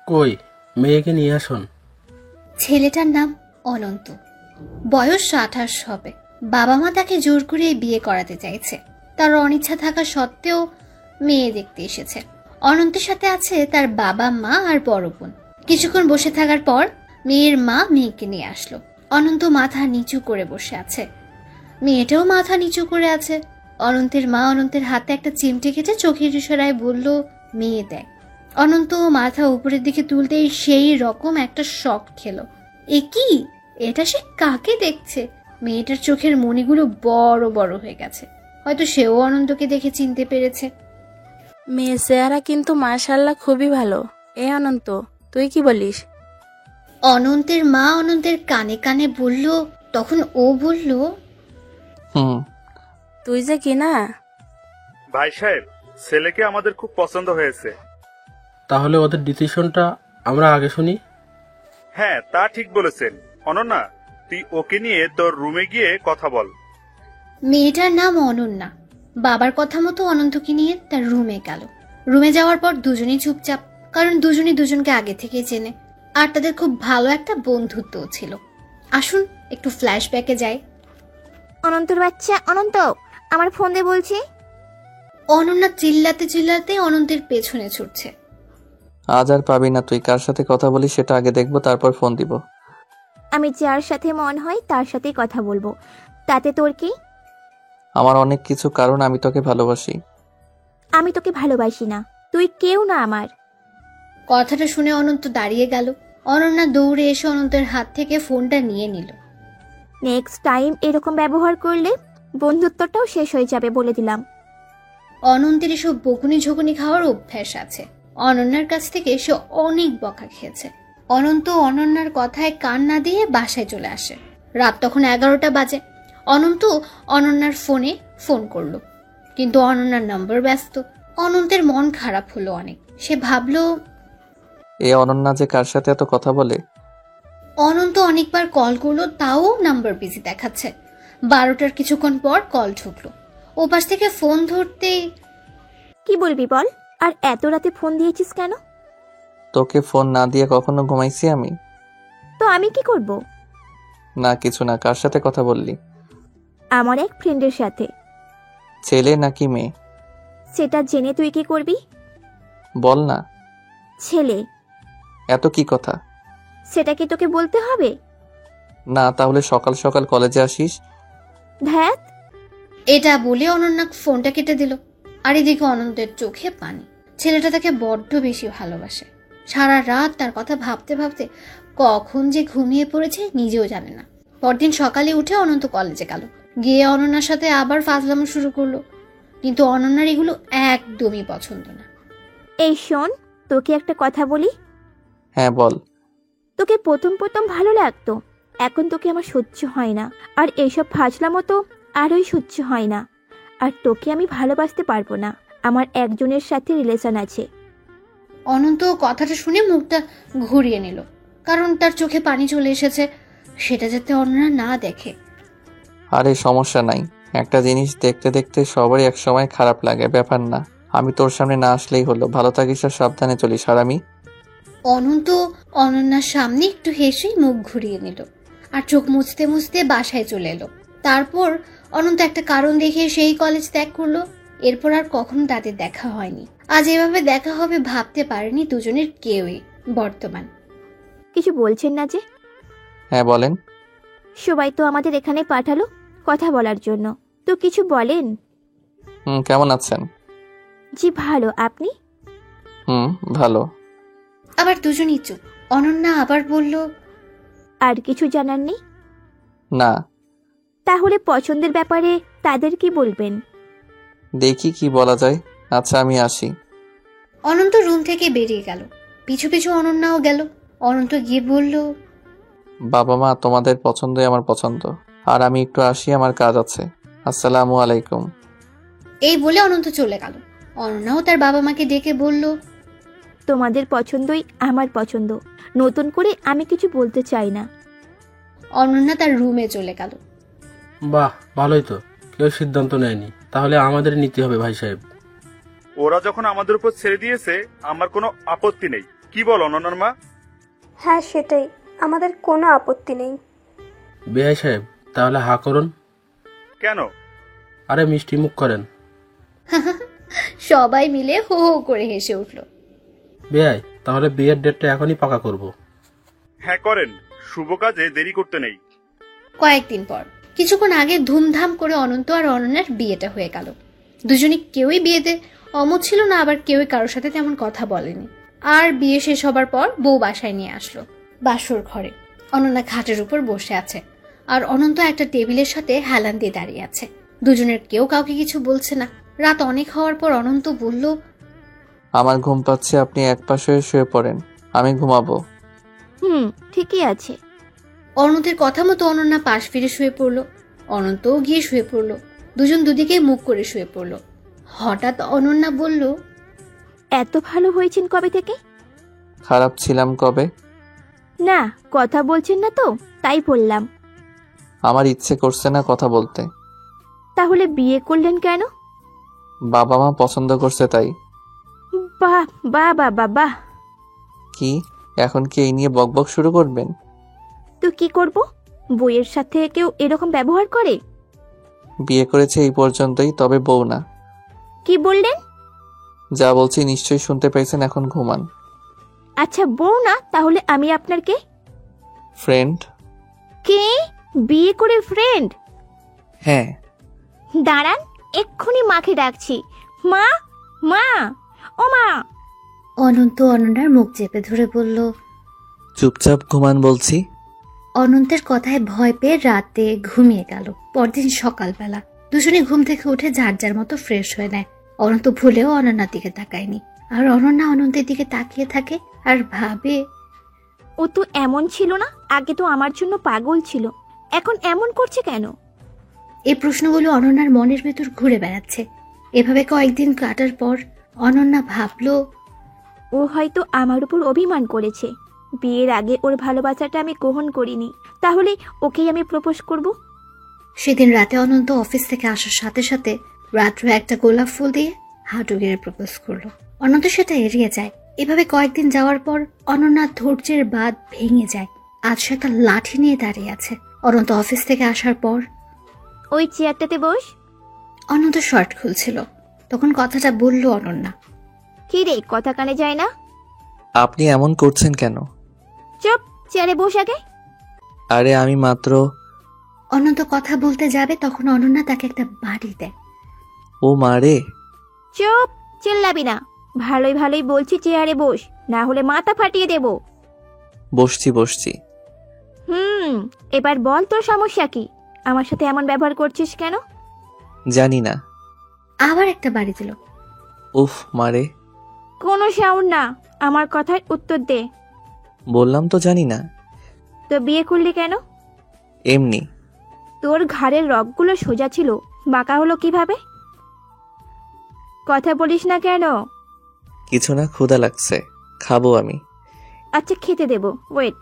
কই, মেয়েকে নিয়ে আসুন। ছেলেটার নাম অনন্ত, বয়স 28 হবে। বাবা মা তাকে জোর করে বিয়ে করাতে চাইছে। তার অনিচ্ছা থাকা সত্ত্বেও মেয়ে দেখতে এসেছে। অনন্তের সাথে আছে তার বাবা মা আর বড় বোন। কিছুক্ষণ বসে থাকার পর মেয়ের মা মেয়েকে নিয়ে আসলো। অনন্ত মাথা নিচু করে বসে আছে, মেয়েটাও মাথা নিচু করে আছে। অনন্তের মা অনন্তের হাতে একটা চিমটে কেটে চোখের ইশারায় বলল, মেয়ে দেখ। অনন্ত মাথা উপরের দিকে তুলতেই সেই রকম একটা শক খেলো। এ কি, এটা সে কাকে দেখছে? মেয়েটার চোখের মণিগুলো বড় বড় হয়ে গেছে। হয়তো সেও অনন্তকে দেখে চিনতে পেরেছে। মেয়ে চেহারা কিন্তু মাশাআল্লাহ খুবই ভালো। এ অনন্ত, তুই কি বলিস? অনন্তের মা অনন্তের কানে কানে বলল। তখন ও বলল, তুই যে কি না। ভাই সাহেব, ছেলেকে আমাদের খুব পছন্দ হয়েছে। তাহলে ওদের ডিসিশনটা আমরা আগে শুনি। হ্যাঁ, তা ঠিক বলেছেন। অনন্যা, তুই ওকে নিয়ে তোর রুমে গিয়ে কথা বল। মেয়েটার নাম অনন্যা। বাবার কথা মতো অনন্তকে নিয়ে তার রুমে গেল। রুমে যাওয়ার পর দুজনেই চুপচাপ, কারণ দুজনেই দুজনকে আগে থেকে চেনে আর তাদের খুব ভালো একটা বন্ধুত্বও ছিল। আসুন একটু ফ্ল্যাশব্যাকে যাই। অনন্তর বাচ্চা, অনন্ত আমার ফোন দে বলছি। অনন্যা চিল্লাতে চিল্লাতে অনন্তের পেছনে ছুটছে। আজ আর পাবি না, তুই কার সাথে কথা বলিস সেটা আগে দেখবো, তারপর ফোন দিব। আমি যার সাথে মন হয় তার সাথেই কথা বলবো, তাতে তোর কি? আমার অনেক কিছু কারণ, আমি তোকে ভালোবাসি। আমি তোকে ভালোবাসি না, তুই কেউ না আমার। কথাটা শুনে অনন্ত দাঁড়িয়ে গেল। অনন্যা দৌড়ে এসে অনন্তের হাত থেকে ফোনটা নিয়ে নিল। নেক্সট টাইম এরকম ব্যবহার করলে বন্ধুত্বটাও শেষ হয়ে যাবে বলে দিলাম। অনন্তের এসব বকুনি ঝকুনি খাওয়ার অভ্যাস আছে। অনন্যার কাছ থেকে সে অনেক বকা খেয়েছে। অনন্ত অনন্যার কথায় কান না দিয়ে বাসায় চলে আসে। রাত তখন 11টা বাজে। অনন্ত অনন্যার ফোনে ফোন করলো, কিন্তু অনন্যার নম্বর ব্যস্ত। অনন্তের মন খারাপ হলো অনেক। সে ভাবলো, এ অনন্যা যে কার সাথে এত কথা বলে। অনন্ত অনেকবার কল করলো, তাও নাম্বার বিজি দেখাচ্ছে। 12টার কিছুক্ষণ পর কল ঢুকলো। ওপাশ থেকে ফোন ধরতেই, কি বলবি বল, আর এত রাতে ফোন দিয়েছিস কেন? তোকে ফোন না দিয়ে কখনো ঘুমাইছি আমি? তো আমি কি করব? না কিছু না, কার সাথে কথা বললি? আমার এক ফ্রেন্ডের সাথে। ছেলে নাকি মেয়ে? সেটা জেনে তুই কি করবি? বল না। ছেলে। এত কি কথা? সেটা কি তোকে বলতে হবে? না, তাহলে সকাল সকাল কলেজে আসিস। ধ্যাত। এটা বলে অনন্যা ফোনটা কেটে দিল। আর এদিকে অনন্তের চোখে পানি। ছেলেটা তাকে বড্ড বেশি ভালোবাসে। সারা রাত তার কথা ভাবতে ভাবতে কখন যে ঘুমিয়ে পড়েছে নিজেও জানে না। পরদিন সকালে উঠে অনন্ত কলেজে গেল। গিয়ে অনন্যার সাথে আবার ফাজলামো শুরু করলো, কিন্তু অনন্যার এগুলো একদমই পছন্দ না। এই শোন, তোকে একটা কথা বলি। হ্যাঁ বল। তোকে প্রথম প্রথম ভালো লাগতো, এখন তোকে আমার সহ্য হয় না। আর এইসব ফাজলামো তো আরোই সহ্য হয় না। আর তোকে আমি ভালোবাসতে পারবো না। আমার একজনের সাথে রিলেশন আছে। অনন্ত কথাটা শুনে মুখটা ঘুরিয়ে নিল, কারণ তার চোখে পানি চলে এসেছে। সেটা যাতে অনন্যা না দেখে। আরে সমস্যা নাই, একটা জিনিস দেখতে দেখতে সবারই এক সময় খারাপ লাগে, ব্যাপার না। আমি তোর সামনে না আসলেই হলো। ভালো থাকিস আর সাবধানে চলিস। আর আমি? অনন্ত অনন্যার সামনে একটু হেসেই মুখ ঘুরিয়ে নিল আর চোখ মুছতে মুছতে বাসায় চলে এলো। তারপর অনন্ত একটা কারণ দেখে সেই কলেজ ত্যাগ করলো। এরপর আর কখনো তাদের দেখা হয়নি। আজ এভাবে দেখা হবে ভাবতে পারেনি দুজনের কেউই। বর্তমান কিছু বলছেন না যে? হ্যাঁ বলেন। সবাই তো আমাদের এখানে পাঠালো কথা বলার জন্য, তো কিছু বলেন। কেমন আছেন? জি ভালো, আপনি? ভালো। আবার দুজনই চুপ। অনন্যা আবার বলল, আর কিছু জানার নেই? না। তাহলে পছন্দের ব্যাপারে তাদের কি বলবেন? দেখি কি বলা যায়। আচ্ছা আমি আসি। অনন্ত রুম থেকে বেরিয়ে গেল। পিছু পিছু অনন্যাও গেল। অনন্ত গিয়ে বলল, বাবা মা তোমাদের পছন্দই আমার পছন্দ। আর আমি একটু আসি, আমার কাজ আছে। আসসালামু আলাইকুম। এই বলে অনন্ত চলে গেল। অনন্যাও তার বাবা মাকে ডেকে বলল, তোমাদের পছন্দই আমার পছন্দ, নতুন করে আমি কিছু বলতে চাই না। অনন্যা তার রুমে চলে গেল। বাহ, ভালোই তো, কেউ সিদ্ধান্ত নেয়নি, তাহলে আমাদের নিতে হবে ভাই সাহেব। ওরা যখন আমাদের উপর ছেড়ে দিয়েছে, আমার কোনো আপত্তি নেই। কি বল অনন্যার মা? হ্যাঁ সেটাই, আমাদের কোনো আপত্তি নেই। বেআই সাহেব, তাহলে হা করুন। কেন? আরে মিষ্টি মুখ করেন। সবাই মিলে হো হো করে হেসে উঠল। বেআই, তাহলে বিয়ের ডেটটা এখনই পাকা করব। হ্যাঁ করেন, শুভ কাজে দেরি করতে নেই। কয়েকদিন পর, কিছুক্ষণ আগে ধুমধাম করে অনন্ত আর অনন্যার বিয়েটা হয়ে গেল। দুজনে কেউই বিয়েতে অমত ছিল না, আবার কেউই কারোর সাথে তেমন কথা বলেনি। আর বিয়ে শেষ হবার পর বউ বাসায় নিয়ে আসলো। বাসর ঘরে অনন্যা খাটের উপর বসে আছে, আর অনন্ত একটা টেবিলের সাথে হেলান দিয়ে দাঁড়িয়ে আছে। দুজনের কেউ কাউকে কিছু বলছে না। রাত অনেক হওয়ার পর অনন্ত বলল, আমার ঘুম পাচ্ছে, আপনি এক পাশে হয়ে শুয়ে পড়েন, আমি ঘুমাবো। ঠিকই আছে। অনন্তের কথা মতো অনন্যা পাশ ফিরে শুয়ে পড়ল। অনন্তও গিয়ে শুয়ে পড়ল। দুজন দুদিকে মুখ করে শুয়ে পড়ল। হঠাৎ অনন্যা বলল, এত ভালো হয়েছেন কবে থেকে? খারাপ ছিলাম কবে? না, কথা বলছেন না তো, তাই বললাম। আমার ইচ্ছে করছে না কথা বলতে। তাহলে বিয়ে করলেন কেন? বাবা মা পছন্দ করছে তাই। বাহ বাহ বাহ বাহ বাহ। কি এখন কি এই নিয়ে বকবক শুরু করবেন? তো কি করব? বইয়ের সাথে কেউ এরকম ব্যবহার করে? বিয়ে করেছে এই পর্যন্তই, তবে বউ না। কি বললেন? যা বলছি নিশ্চয়ই শুনতে পাইছেন, এখন ঘুমান। আচ্ছা বউ না, তাহলে আমি আপনার কে? ফ্রেন্ড। কে? বিয়ে করে ফ্রেন্ড? হ্যাঁ। দাঁড়ান, এক্ষুনি মাকে ডাকছি। মা, মা, ও মা। অনন্ত অনন্যার মুখ চেপে ধরে বলল, চুপচাপ ঘুমান বলছি। অনন্তের কথায় ভয় পেয়ে রাতে ঘুমিয়ে গেল। পরদিন সকালবেলা দুজনে ঘুম থেকে উঠে যার যার মতো ফ্রেশ হয়ে নেয়। অনন্ত ভুলেও অনন্যার দিকে তাকায়নি, আর অনন্যা অনন্তের দিকে তাকিয়ে থাকে আর ভাবে, ও তো এমন ছিল না, আগে তো আমার জন্য পাগল ছিল, এখন এমন করছে কেন? এই প্রশ্নগুলো অনন্যার মনের ভেতর ঘুরে বেড়াচ্ছে। এভাবে কয়েকদিন কাটার পর অনন্যা ভাবল, ও হয়তো আমার উপর অভিমান করেছে। বিয়ের আগে ওর ভালোবাসাটা আমি গ্রহণ করিনি, তাহলে ওকেই আমি প্রপোজ করব। সেদিন রাতে অনন্ত অফিস থেকে আসার সাথে সাথে রাত্রে একটা গোলাপ ফুল দিয়ে হাঁটু গেড়ে প্রপোজ করলো। অনন্ত সেটা এড়িয়ে যায়। এভাবে কয়েকদিন যাওয়ার পর অনন্যার ধৈর্যের বাঁধ ভেঙে যায়। আজ সে একটা লাঠি নিয়ে দাঁড়িয়ে আছে। অনন্ত অফিস থেকে আসার পর ওই চেয়ারটাতে বস। অনন্ত শার্ট খুলছিল, তখন কথাটা বলল অনন্যা। কি রে, কথা কানে যায় না? আপনি এমন করছেন কেন? চুপ, চেয়ারে বস আগে। আরে আমি মাত্র। অনন্ত কথা বলতে যাবে, তখন অনন্যা তাকে একটা বাড়ি দেয়। ও মারে। চুপ, চিল্লাবি না। ভালোই ভালোই বলছি চেয়ারে বস, না হলে মাথা ফাটিয়ে দেব। বসছি বসছি। এবার বল তোর সমস্যা কি? আমার সাথে এমন ব্যবহার করছিস কেন? জানি না। আবার একটা বাড়ি দিল। উফ মারে। কোনো সাউন্ড না, আমার কথার উত্তর দে। বললাম তো জানি না। তো বিয়ে করলি কেন? এমনি। তোর ঘাড়ের রগগুলো সোজা ছিল, বাঁকা হলো কিভাবে? কথা বলিস না কেন? কিছু না, ক্ষুধা লাগছে, খাবো আমি। আচ্ছা খেতে দেব, ওয়েট।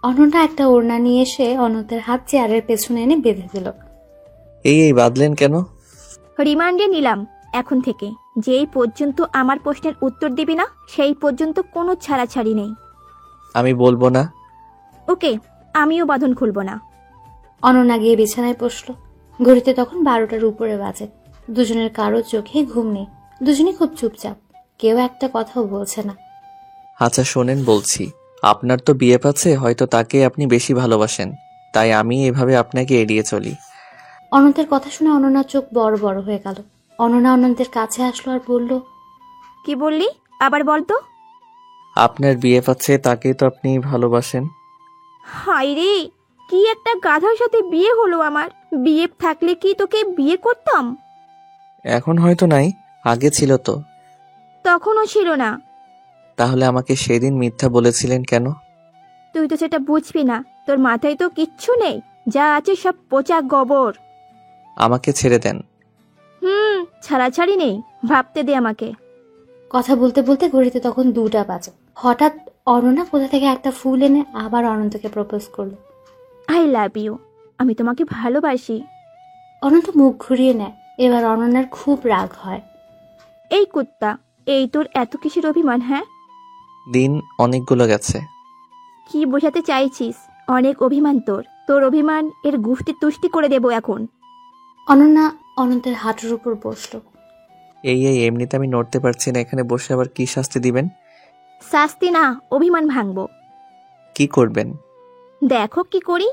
অনন্যা একটা ওড়না নিয়ে এসে অনন্তের হাত চেয়ারের পেছনে এনে বেঁধে দিল। এই বাদলেন কেন? রিমান্ডে নিলাম এখন থেকে। যেই পর্যন্ত আমার প্রশ্নের উত্তর দিবি না, সেই পর্যন্ত কোনো ছাড়াছাড়ি নেই। আমি বলবো না। ওকে, আমিও বাঁধন খুলব না। অনন্যা গিয়ে বিছানায় বসলো। ঘড়িতে তখন 12টার উপরে বাজে। দুজনের কারো চোখে ঘুম নেই। দুজনে খুব চুপচাপ, কেউ একটা কথাও বলছে না। আচ্ছা শোনেন বলছি, আপনার তো বিয়ে পাচ্ছে, হয়তো তাকে আপনি বেশি ভালোবাসেন, তাই আমি এভাবে আপনাকে এড়িয়ে চলি। অনন্তের কথা শুনে অনন্যার চোখ বড় বড় হয়ে গেল। অনন্যা অনন্তের কাছে আসলো আর বলল, কি বললি? আবার বল তো। আপনার বিয়ে পাচ্ছে, তাকেই তো আপনি ভালোবাসেন। হায় রে, কি একটা গাধার সাথে বিয়ে হলো আমার। বিয়ে থাকলে কি তোকে বিয়ে করতাম? এখন হয়তো নাই, আগে ছিল তো। তখনও ছিল না। তাহলে আমাকে সেদিন মিথ্যা বলেছিলেন কেন? তুই তো সেটা বুঝবি না, তোর মাথায় তো কিচ্ছু নেই, যা আছে সব পচা গোবর। আমাকে ছেড়ে দেন। ছাড়াছাড়ি নেই, ভাবতে দে আমাকে। কথা বলতে বলতে ঘড়িতে তখন 2টা বাজে। হঠাৎ অনন্যা কোথা থেকে একটা ফুল এনে আবার অনন্তকে প্রপোজ করলো। আই লাভ ইউ, আমি তোমাকে ভালোবাসি। অনন্ত মুখ ঘুরিয়ে নেয়। এবার অনন্যার খুব রাগ হয়। এই কুত্তা, এই তোর এত কিসের অভিমান? হ্যাঁ, দিন অনেকগুলো গেছে। কি বোঝাতে চাইছিস? অনেক অভিমান তোর। তোর অভিমান এর গুষ্টি তুষ্টি করে দেবো এখন। অনন্যা অনন্তের হাঁটুর উপর বসলো। এই এমনিতে আমি নড়তে পারছি না, এখানে বসে আবার কি শাস্তি দিবেন? শাস্তি না, অভিমান ভাঙবো। কি করবেন? দেখো কি করি।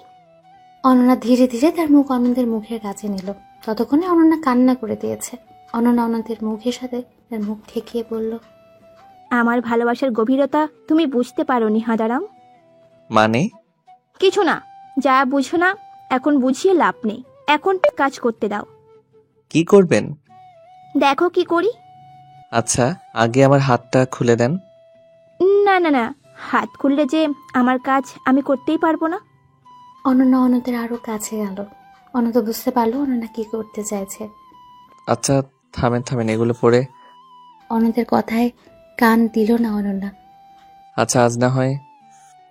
অনন্যা ধীরে ধীরে তার মুখ অনন্তের মুখের কাছে নিল। ততক্ষণে অনন্যা কান্না করে দিয়েছে। অনন্যা অনন্তের মুখের সাথে তার মুখ ঠেকিয়ে বলল, আমার ভালোবাসার গভীরতা তুমি বুঝতে পারোনি হাদারাম। মানে? কিছু না, যা বুঝো না এখন বুঝিয়ে লাভ নেই। এখন কাজ করতে দাও। কি করবেন? দেখো কি করি। আচ্ছা, আগে আমার হাতটা খুলে দেন। না না না, হাত খুললে যে আমার কাজ আমি করতেই পারবো না। অনন্যা অনন্তের আরো কাছে গেল। অনন্ত বুঝতে পারলো অনন্যা কি করতে চাইছে। আচ্ছা থামেন, এগুলো পরে। অনন্তের কথায় কান দিল না অনন্যা। আচ্ছা আজ না হয়।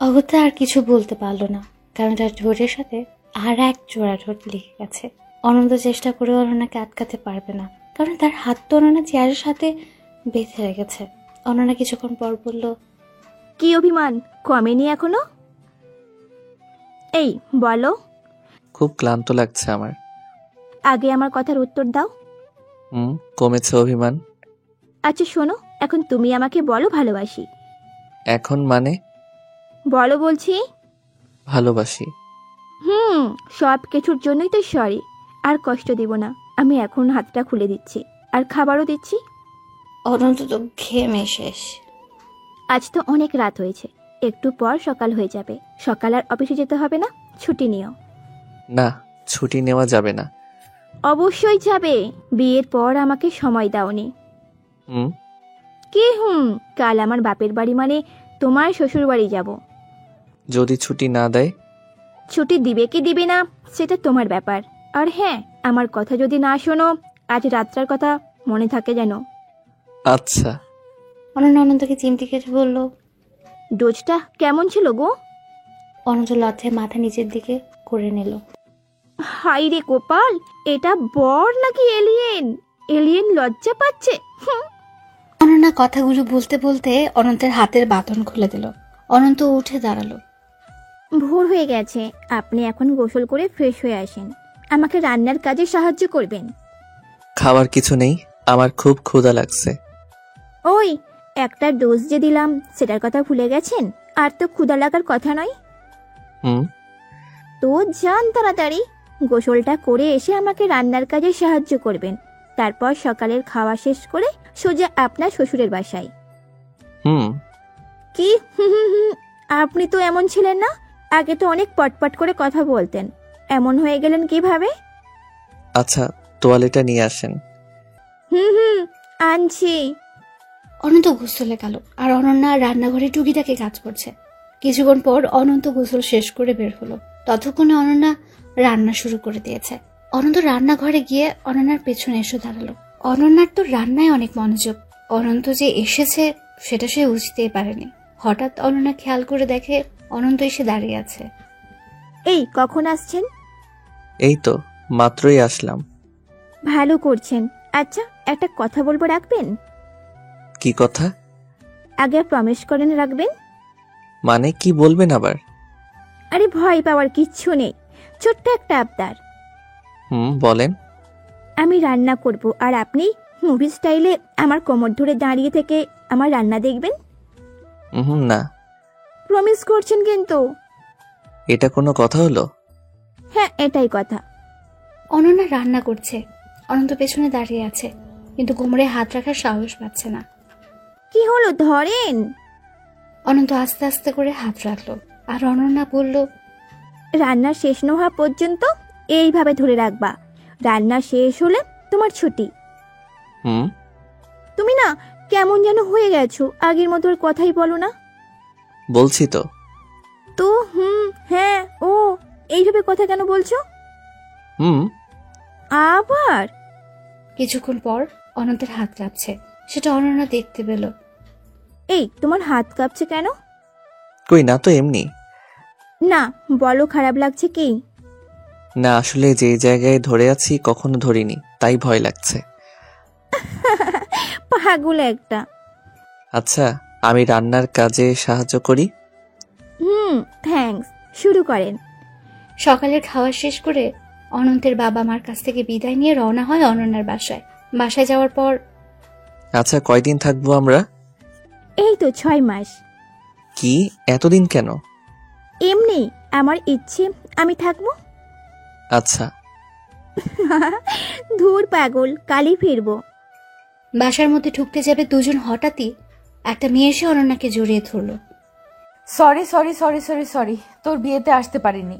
অগত্যা আর কিছু বলতে পারলো না, কারণ তার ঠোঁটের সাথে আর এক জোড়া ঠোঁট লেগে গেছে। অনন্ত চেষ্টা করে অনন্যাকে আটকাতে পারবে না, কারণ তার হাত তো অনন্যা চেয়ারের সাথে বেঁধে রেখেছে। অনন্যা কিছুক্ষণ পর বলল, কি অভিমান কমেনি এখনো? এই বলো। খুব ক্লান্ত লাগছে আমার। আগে আমার কথার উত্তর দাও। কমেছে অভিমান। আচ্ছা শোনো, এখন তুমি আমাকে বলো ভালোবাসি। এখন মানে? বলো বলছি। ভালোবাসি। সব কিছুর জন্যই তো সরি। আর কষ্ট দিব না। আমি এখন হাতটা খুলে দিচ্ছি, আর খাবারও দিচ্ছি। অনন্ত তো ঘেমে শেষ। আজ তো অনেক রাত হয়েছে, একটু পর সকাল হয়ে যাবে। সকাল আর অফিসে যেতে হবে না, ছুটি নিও। না, ছুটি নেওয়া যাবে না। অবশ্যই যাবে, বিয়ের পর আমাকে সময় দাওনি। কি কাল আমার বাপের বাড়ি মানে তোমার শ্বশুর বাড়ি যাব। যদি ছুটি না দেয়? ছুটি দিবে কি দিবে না সেটা তোমার ব্যাপার। আর হ্যাঁ, আমার কথা যদি না শোনো, আজ রাতটার কথা মনে থাকে যেন। আচ্ছা। অনন্ত অনন্তকে চিমটি কেটে বলল, ডোজটা কেমন ছিল গো? অনন্ত লজ্জায় মাথা নিচের দিকে করে নিল। হাই রে গোপাল, এটা বর নাকি এলিয়েন? এলিয়েন লজ্জা পাচ্ছে। অনন্যা কথাগুলো বলতে বলতে অনন্তের হাতের বাঁধন খুলে দিল। অনন্ত উঠে দাঁড়ালো। ভোর হয়ে গেছে, আপনি এখন গোসল করে ফ্রেশ হয়ে আসেন। আমাকে রান্নার কাজে সাহায্য করবেন। খাবার কিছু নেই, আমার খুব ক্ষুধা লাগছে। ওই একটা ডোজ যে দিলাম সেটার কথা ভুলে গেছেন? আর তো ক্ষুধা লাগার কথা নয়। তো যান তাড়াতাড়ি, গোসলটা করে এসে আমাকে রান্নার কাজে সাহায্য করবেন। তারপর সকালের খাওয়া শেষ করে সোজা আপনার শ্বশুরের বাসায়। কি আপনি তো এমন ছিলেন না, আগে তো অনেক পটপট করে কথা বলতেন। এমন হয়ে গেলেন কিভাবে? আচ্ছা তোয়ালেটা নিয়ে আসেন। আনছি। অনন্ত গোসলে গেল, আর অনন্যা রান্নাঘরে টুকিটাকি কাজ করছে। কিছুক্ষণ পর অনন্ত গোসল শেষ করে বের হলো। ততক্ষণে অনন্যা রান্না শুরু করে দিয়েছে। অনন্ত রান্নাঘরে গিয়ে অনন্যার পেছনে এসে দাঁড়ালো। অনন্যার তো রান্নায় অনেক মনোযোগ। অনন্ত যে এসেছে সেটা সে বুঝতেই পারেনি। হঠাৎ অনন্যা খেয়াল করে দেখে অনন্ত এসে দাঁড়িয়ে আছে। এই কখন আসছেন? এই তো মাত্রই আসলাম। ভালো করছেন। আচ্ছা একটা কথা বলবো, রাখবেন? কি কথা? আগে প্রমিস করেন রাখবেন। মানে কি বলবেন আবার? আরে ভয় পাওয়ার কিচ্ছু নেই, ছোট্ট একটা আবদার। বলেন। আমি রান্না করব, আর আপনি মুভি স্টাইলে আমার কোমর ধরে দাঁড়িয়ে থেকে আমার রান্না দেখবেন। না। প্রমিস করছেন কিন্তু? এটা কোনো কথা হলো? হ্যাঁ এটাই কথা। অনন্যা রান্না করছে, অনন্ত পেছনে দাঁড়িয়ে আছে, কিন্তু কোমরে হাত রাখার সাহস পাচ্ছে না। কি হলো, ধরেন। অনন্ত আস্তে আস্তে করে হাত রাখলো, আর অনন্যা বলল, রান্না শেষ না হওয়া পর্যন্ত এইভাবে ধরে রাখবা। রান্না শেষ হলে তোমার ছুটি। তুমি না কেমন যেন হয়ে গেছো, আগের মতো আর কথাই বলো না। বলছি তো। তো হ্যাঁ ও এইভাবে কথা কেন বলছো? আবার কিছুক্ষণ পর অনন্তের হাত কাঁপছে, সেটা অনন্যা দেখতে পেল। এই তোমার হাত কাঁপছে কেন? কই না তো, এমনি। না বলো, খারাপ লাগছে কি? না আসলে যে জায়গায় ধরে আছি কখনো ধরিনি, তাই ভয় লাগছে। পাগল একটা। আচ্ছা আমি রান্নার কাজে সাহায্য করি। থ্যাঙ্কস, শুরু করেন। সকালের খাওয়া শেষ করে অনন্তের বাবা মার কাছ থেকে বিদায় নিয়ে রওনা হয় অনন্যার বাসায়। বাসায় যাওয়ার পর আচ্ছা, কয়দিন থাকবো আমরা? এই তো 6 মাস। কি, এতদিন কেন? এমনি আমার ইচ্ছে আমি থাকবো। আচ্ছা। ধুর পাগল, কালই ফিরবো। বাসার মধ্যে ঢুকতে যাবে দুজন, হঠাৎই একটা মেয়ে এসে অনন্যাকে জড়িয়ে ধরলো। Sorry sorry sorry sorry sorry, তোর বিয়েতে আসতে পারিনি।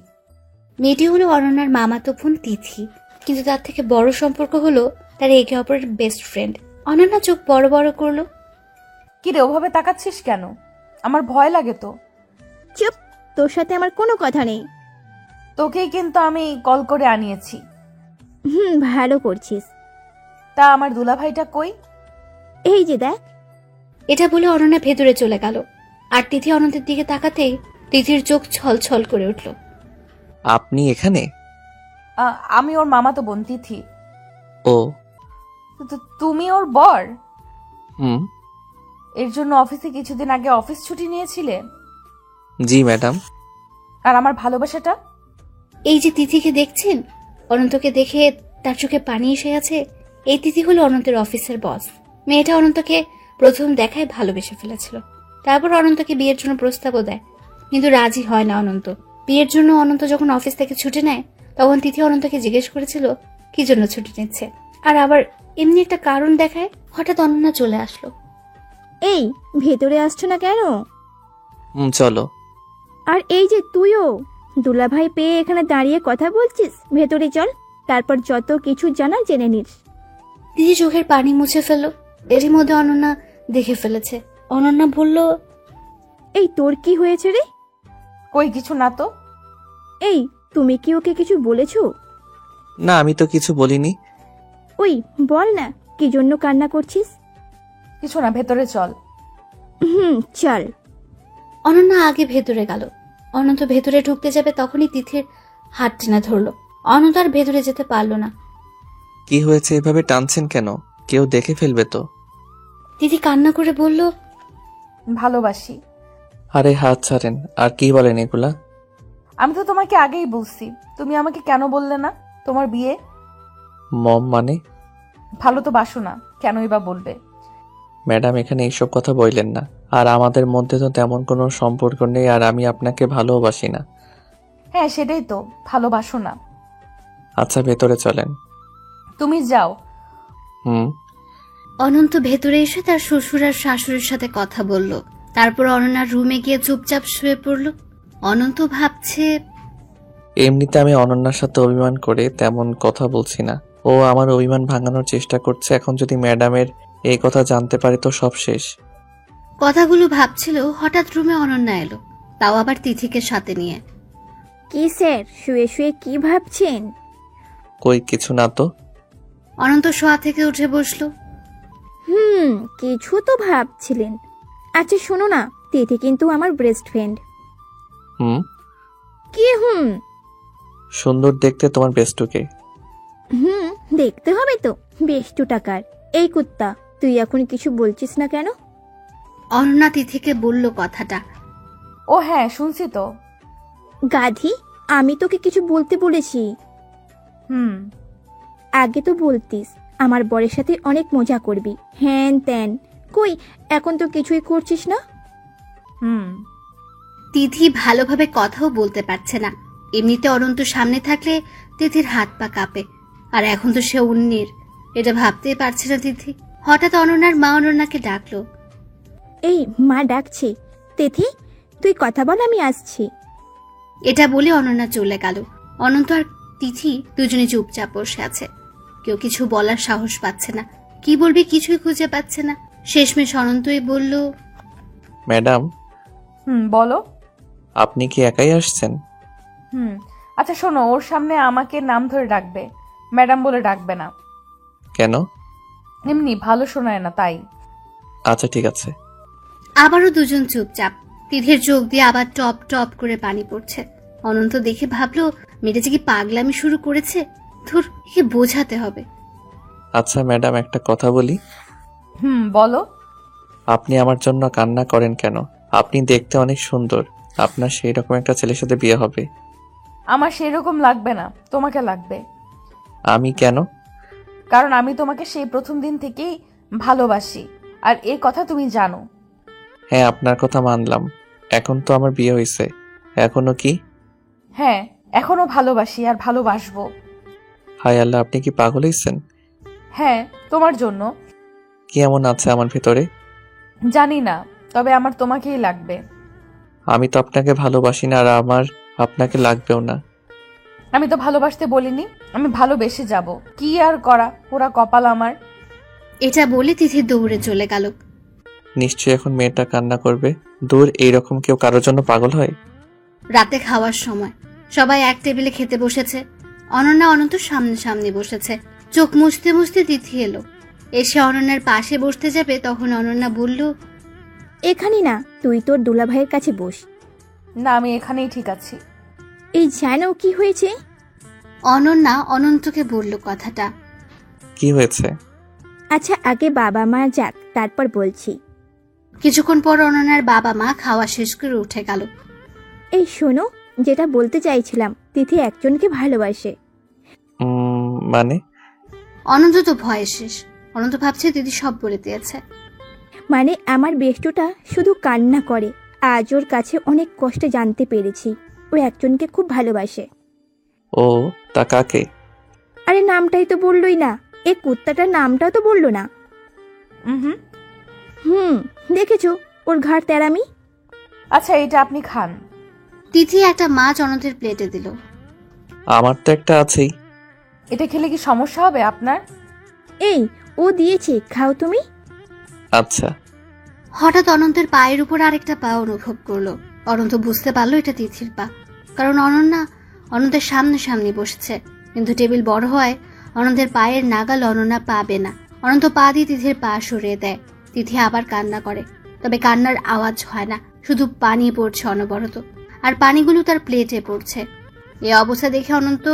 মেয়েটি হলো অনন্যার মামাতো বোন তিথি, কিন্তু তার থেকে বড় সম্পর্ক হলো তার একে অপরের বেস্ট ফ্রেন্ড। অনন্যা চোখ বড় বড় করলো। কি রে, ওভাবে তাকাচ্ছিস কেন? আমার ভয় লাগে তো। চুপ, তোর সাথে আমার কোনো কথা নেই। তোকেই কিন্তু আমি কল করে আনিয়েছি। ভালো করছিস। তা আমার দুলাভাইটা কই? এই যে দেখ। এটা বলে অনন্যা ভেতরে চলে গেল। আর তিথি অনন্তের দিকে তাকাতেই তিথির চোখ ছলছল করে উঠল। আপনি এখানে? আমি ওর মামাতো বোন তিথি। ও। তুমি ওর বর? হুম। এর জন্য অফিসে কিছুদিন আগে অফিস ছুটি নিয়েছিলে? জি ম্যাডাম। আর আমার ভালোবাসাটা? এই যে তিথিকে দেখছেন, অনন্তকে দেখে তার চোখে পানি এসে গেছে। এই তিথি হলো অনন্তের অফিসের বস। মেয়েটা অনন্তকে প্রথম দেখায় ভালোবেসে ফেলেছিল। তারপর অনন্তকে বিয়ের জন্য প্রস্তাবও দেয়, কিন্তু রাজি হয় না অনন্ত। বিয়ের জন্য অনন্ত যখন অফিস থেকে ছুটি নেয়, তখন তিথি অনন্তকে জিজ্ঞেস করেছিল কি জন্য ছুটি নিচ্ছে, আর আবার এমনি একটা কারণ দেখায়। হঠাৎ অনন্যা চলে আসলো। এই, ভেতরে আসছো না কেন? চলো। আর এই যে তুইও দুলাভাই পেয়ে এখানে দাঁড়িয়ে কথা বলছিস, ভেতরে চল, তারপর যত কিছু জানার জেনে নিস। তিথি চোখের পানি মুছে ফেললো। এরই মধ্যে অনন্যা দেখে ফেলেছে। অনন্যা বলল, এই তোর কি হয়েছে রে? কই কিছু না তো। এই, তুমি কি ওকে কিছু বলেছো? না, আমি তো কিছু বলিনি। ওই বল না, কি জন্য কান্না করছিস? কিছু না, ভেতরে চল। চল। অনন্যা আগে ভেতরে গেল। অনন্ত ভেতরে ঢুকতে যাবে, তখনই তিথির হাত টেনে ধরলো। অনন্ত আর ভেতরে যেতে পারলো না। কি হয়েছে, এভাবে টানছেন কেন? কেউ দেখে ফেলবে তো। তিথি কান্না করে বলল, ভালোবাসি। আরে হাত ছাড়েন। আর কি বলেন এগুলা? আমি তো তোমাকে আগেই বলছি, তুমি আমাকে কেন বললে না? তোমার বিয়ে। মম মানে? ভালো তো বাসো না, কেনই বা বলবে? ম্যাডাম, এখানে এইসব কথা বললেন না। আর আমাদের মধ্যে তো তেমন কোনো সম্পর্ক নেই, আর আমি আপনাকে ভালোবাসি না। হ্যাঁ সেটাই তো, ভালোবাসো না। আচ্ছা, ভেতরে চলেন। তুমি যাও। অনন্ত ভেতরে এসে তার শ্বশুর আর শাশুড়ির সাথে কথা বলল। তারপর অনন্যার রুমে গিয়ে চুপচাপ শুয়ে পড়ল। অনন্ত ভাবছে, এমনিতে আমি অনন্যার সাথে অভিমান করে তেমন কথা বলছি না। ও আমার অভিমান ভাঙানোর চেষ্টা করছে। এখন যদি ম্যাডামের এই কথা জানতে পারে তো সব শেষ। কথাগুলো ভাবছিল, হঠাৎ রুমে অনন্যা এলো, তাও আবার তিথিকে সাথে নিয়ে। কি স্যার, শুয়ে শুয়ে কি ভাবছেন? কই কিছু না তো। অনন্ত শোয়া থেকে উঠে বসলো। কিছু তো ভাবছিলেন। আচ্ছা শোনো না, তিথি কিন্তু আমার বেস্ট ফ্রেন্ড। কি সুন্দর দেখতে তোমার বেস্টুকে। দেখতে হবে তো, বেষ্টু টাকার। এই কুত্তা, তুই এখন কিছু বলছিস না কেন? অনন্যা তিথিকে বলল কথাটা। ও হ্যাঁ, শুনছি তো। গাধি, আমি তোকে কিছু বলতে বলেছি। আগে তো বলতিস আমার বরের সাথে অনেক মজা করবি, হ্যান ত্যান। কই, এখন তো কিছুই করছিস না। তিথি ভালোভাবে কথাও বলতে পারছে না। এমনিতে অনন্ত সামনে থাকলে তিথির হাত পা কাঁপে, আর এখন তো সে উন্নির, এটা ভাবতেই পারছে না তিথি। হঠাৎ অনন্যার মা অনন্যাকে ডাকলো। এই, মা ডাকছে। তিথি, তুই কথা বল, আমি আসছি। এটা বলে অনন্যা চলে গেল। অনন্ত আর তিথি দুজনে চুপচাপ বসে আছে। কেউ কিছু বলার সাহস পাচ্ছে না, কি বলবে কিছুই খুঁজে পাচ্ছে না। শেষমেশ অনন্তই বলল, ম্যাডাম। বলো। আপনি কি একাই আসছেন? আচ্ছা শোনো, ওর সামনে আমাকে নাম ধরে ডাকবে, ম্যাডাম বলে ডাকবে না। কেন? এমনি ভালো শোনায় না তাই। আচ্ছা ঠিক আছে। আবারও দুজন চুপচাপ। তিথির চোখ দিয়ে আবার টপ টপ করে পানি পড়ছে। অনন্ত দেখে ভাবলো, মেয়েটা যে কি পাগলামি শুরু করেছে। ধুর, একে বোঝাতে হবে। আচ্ছা ম্যাডাম, একটা কথা বলি। বলো। আপনি আমার জন্য কান্না করেন কেন? আপনি দেখতে অনেক সুন্দর, আপনার সেই রকম একটা ছেলের সাথে বিয়ে হবে। আমার সেরকম লাগবে না, তোমাকে লাগবে। আমি কেন? কারণ আমি তোমাকে সেই প্রথম দিন থেকেই ভালোবাসি, আর এই কথা তুমি জানো। হ্যাঁ, আপনার কথা মানলাম। এখন তো আমার বিয়ে হয়েছে, এখনো কি? হ্যাঁ, এখনো ভালোবাসি আর ভালোবাসবো। হায় আল্লাহ, আপনি কি পাগল হয়েছেন? হ্যাঁ, তোমার জন্য। কি এমন আছে আমার ভেতরে? জানি না, তবে আমার তোমাকেই লাগবে। আমি তো আপনাকে ভালোবাসি না, আর আমার আপনাকে লাগবেও না। আমি তো ভালোবাসতে বলিনি, আমি ভালোবেসে যাব। কি আর করা, পুরা কপাল আমার। এটা বলে তিথি দৌড়ে চলে গেল। নিশ্চয়ই এখন মেয়েটা কান্না করবে। দূর, এইরকম কেউ কারোর জন্য পাগল হয়? রাতে খাওয়ার সময় সবাই এক টেবিলে খেতে বসেছে। অনন্যা অনন্ত সামনাসামনি বসেছে। চোখ মুছতে মুছতে তিথি এলো। এসে অনন্যার পাশে বসতে যাবে, তখন অনন্যা বলল, এখানে না, তুই তোর দুলাভাইয়ের কাছে বস। না, আমি এখানেই ঠিক আছি। এই জানো কি হয়েছে? অনন্যা অনন্তকে বলল কথাটা। কি হয়েছে? আচ্ছা, আগে বাবা মা যাক, তারপর বলছি। কিছুক্ষণ পর অনন্যার বাবা মা খাওয়া শেষ করে উঠে গেল। এই শোনো, যেটা বলতে চাইছিলাম, তিথি একজনকে ভালোবাসে। মানে? অনন্ত তো ভয়ে শেষ। অনন্ত ভাবছে দিদি সব বলে দিয়েছে। মানে আমার বেষ্টটা শুধু কান্না করে। আজ ওর কাছে অনেক কষ্টে জানতে পেরেছি ও একজনকে খুব ভালোবাসে। ও, তা কাকে? আরে নামটাই তো বললোই না, এই কুত্তাটার নামটাও তো বললো না। দেখেছো ওর ঘাড় তেরামি। আচ্ছা, এটা আপনি খান। তিথি একটা মাছ অনন্তের প্লেটে দিল। আমার তো একটা আছেই। এটা খেলে কি সমস্যা হবে আপনার? এই, ও দিয়েছে, খাও তুমি। আচ্ছা। হঠাৎ অনন্তের পায়ের উপর আরেকটা পা অনুভব করলো। অনন্ত বুঝতে পারলো এটা তিথির পা, কারণ অনন্যা অনন্তের সামনে বসেছে। কিন্তু টেবিল বড় হয় অনন্তের পায়ের নাগাল অনন্যা পাবে না। অনন্ত পা দিয়ে তিথির পা সরিয়ে দেয়। তিথি আবার কান্না করে, তবে কান্নার আওয়াজ হয় না, শুধু পানি পড়ছে অনবরত, আর পানিগুলো তার প্লেটে পড়ছে। এই অবস্থা দেখে অনন্ত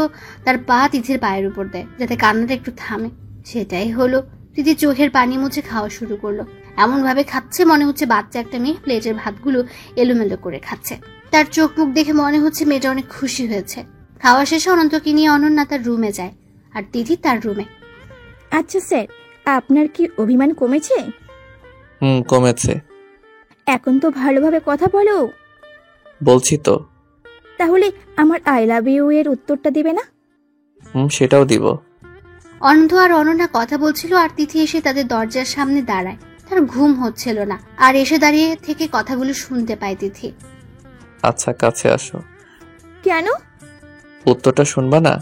তার পা তিথির পায়ের উপর দেয়, যাতে কান্নাটা একটু থামে। সেটাই হলো। তিথি চোখের পানি মুছে খাওয়া শুরু করলো। এমন ভাবে খাচ্ছে মনে হচ্ছে বাচ্চা একটা মেয়ে প্লেটের ভাতগুলো এলোমেলো করে খাচ্ছে। তার চোখ মুখ দেখে মনে হচ্ছে মেয়েটা অনেক খুশি হয়েছে। খাওয়া শেষে অনন্তকে নিয়ে অনন্যা তার রুমে যায়, আর তিথি তার রুমে। আচ্ছা স্যার, আপনার কি অভিমান কমেছে? কমেছে। এখন তো ভালোভাবে কথা বলো। বলছি তো। তাহলে আমার আই লাভ ইউ এর উত্তরটা দিবে না? সেটাও দিব। অনন্ত আর অনন্যা কথা বলছিল, আর তিথি এসে তাদের দরজার সামনে দাঁড়ায়। তার ঘুম হচ্ছিল না, আর এসে দাঁড়িয়ে থেকে কথাগুলো শুনতে পায় তিথি। আচ্ছা, কাছে আসো। কেন? উত্তরটা শুনবা না?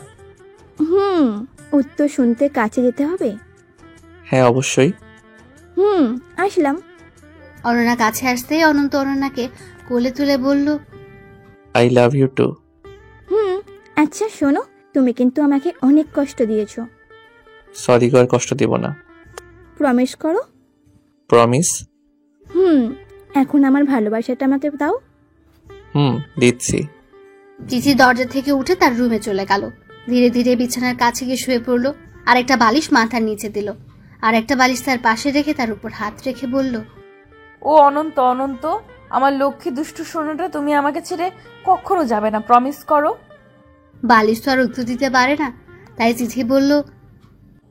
উত্তর শুনতে কাছে যেতে হবে? হ্যাঁ, অবশ্যই। আসলাম। অনন্যা কাছে আসতেই অনন্ত অনন্যাকে কোলে তুলে বলল, আই লাভ ইউ টু। আচ্ছা শোনো, তুমি কিন্তু আমাকে অনেক কষ্ট দিয়েছো। সরি গো, আর কষ্ট দিব না। প্রমিস করো। প্রমিস। এখন আমার ভালোবাসাটা আমাকে দাও। দিচ্ছি। তিথি দরজা থেকে উঠে তার রুমে চলে গেল। ধীরে ধীরে বিছানার কাছে গিয়ে শুয়ে পড়লো। আর একটা বালিশ মাথার নিচে দিল, আর একটা বালিশ তার পাশে রেখে তার উপর হাত রেখে বলল, ও অনন্ত, অনন্ত, আমার লক্ষ্মী দুষ্টু সোনাটা, তুমি আমাকে ছেড়ে কখনো যাবে না, প্রমিস করো। বালিশ তো আর উত্তর দিতে পারে না, তাই তিথি বলল,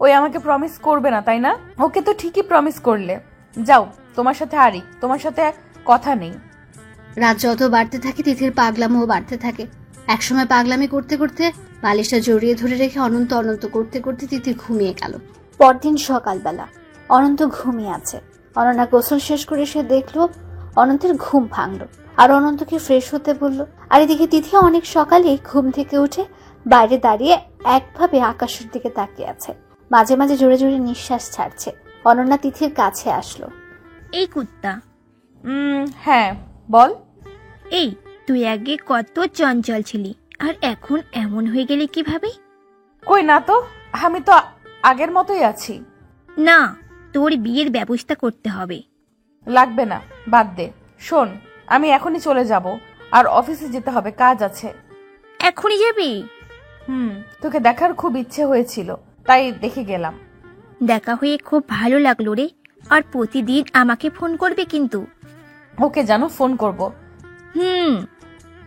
ওই আমাকে প্রমিস করবে না, তাই না? ওকে তো ঠিকই প্রমিস করলে। যাও, তোমার সাথে আরি, তোমার সাথে কথা নেই। রাত যত বাড়তে থাকে তিথির পাগলামও বাড়তে থাকে। একসময় পাগলামি করতে করতে বালিশটা জড়িয়ে ধরে রেখে অনন্ত অনন্ত করতে করতে তিথি ঘুমিয়ে গেল। পরদিন সকালবেলা অনন্ত ঘুমিয়ে আছে। অনন্যা গোসল শেষ করে সে দেখলো অনন্তের ঘুম ভাঙলো, আর অনন্তকে ফ্রেশ হতে বলল। আর এদিকে তিথি অনেক সকালেই ঘুম থেকে উঠে বাইরে দাঁড়িয়ে একভাবে আকাশের দিকে তাকিয়ে আছে। মাঝে মাঝে জোরে জোরে নিঃশ্বাস ছাড়ছে। অনন্যা তিথির কাছে আসলো। এই কুত্তা। হ্যাঁ, বল। এই, তুই আগে কত চঞ্চল ছিলি, আর এখন এমন হয়ে গেলি কিভাবে? কই না তো, আমি তো আগের মতোই আছি। না, তোর বিয়ের ব্যবস্থা করতে হবে। লাগবে না, বাদ দে। শোন, আমি এখনই চলে যাব, আর অফিসে যেতে হবে, কাজ আছে। এখনই যাবি? তোকে দেখার খুব ইচ্ছে হয়েছিল, তাই দেখে গেলাম। দেখা হয়ে খুব ভালো লাগলো রে। আর প্রতিদিন আমাকে ফোন করবে কিন্তু। ওকে জানো, ফোন করব। হুম,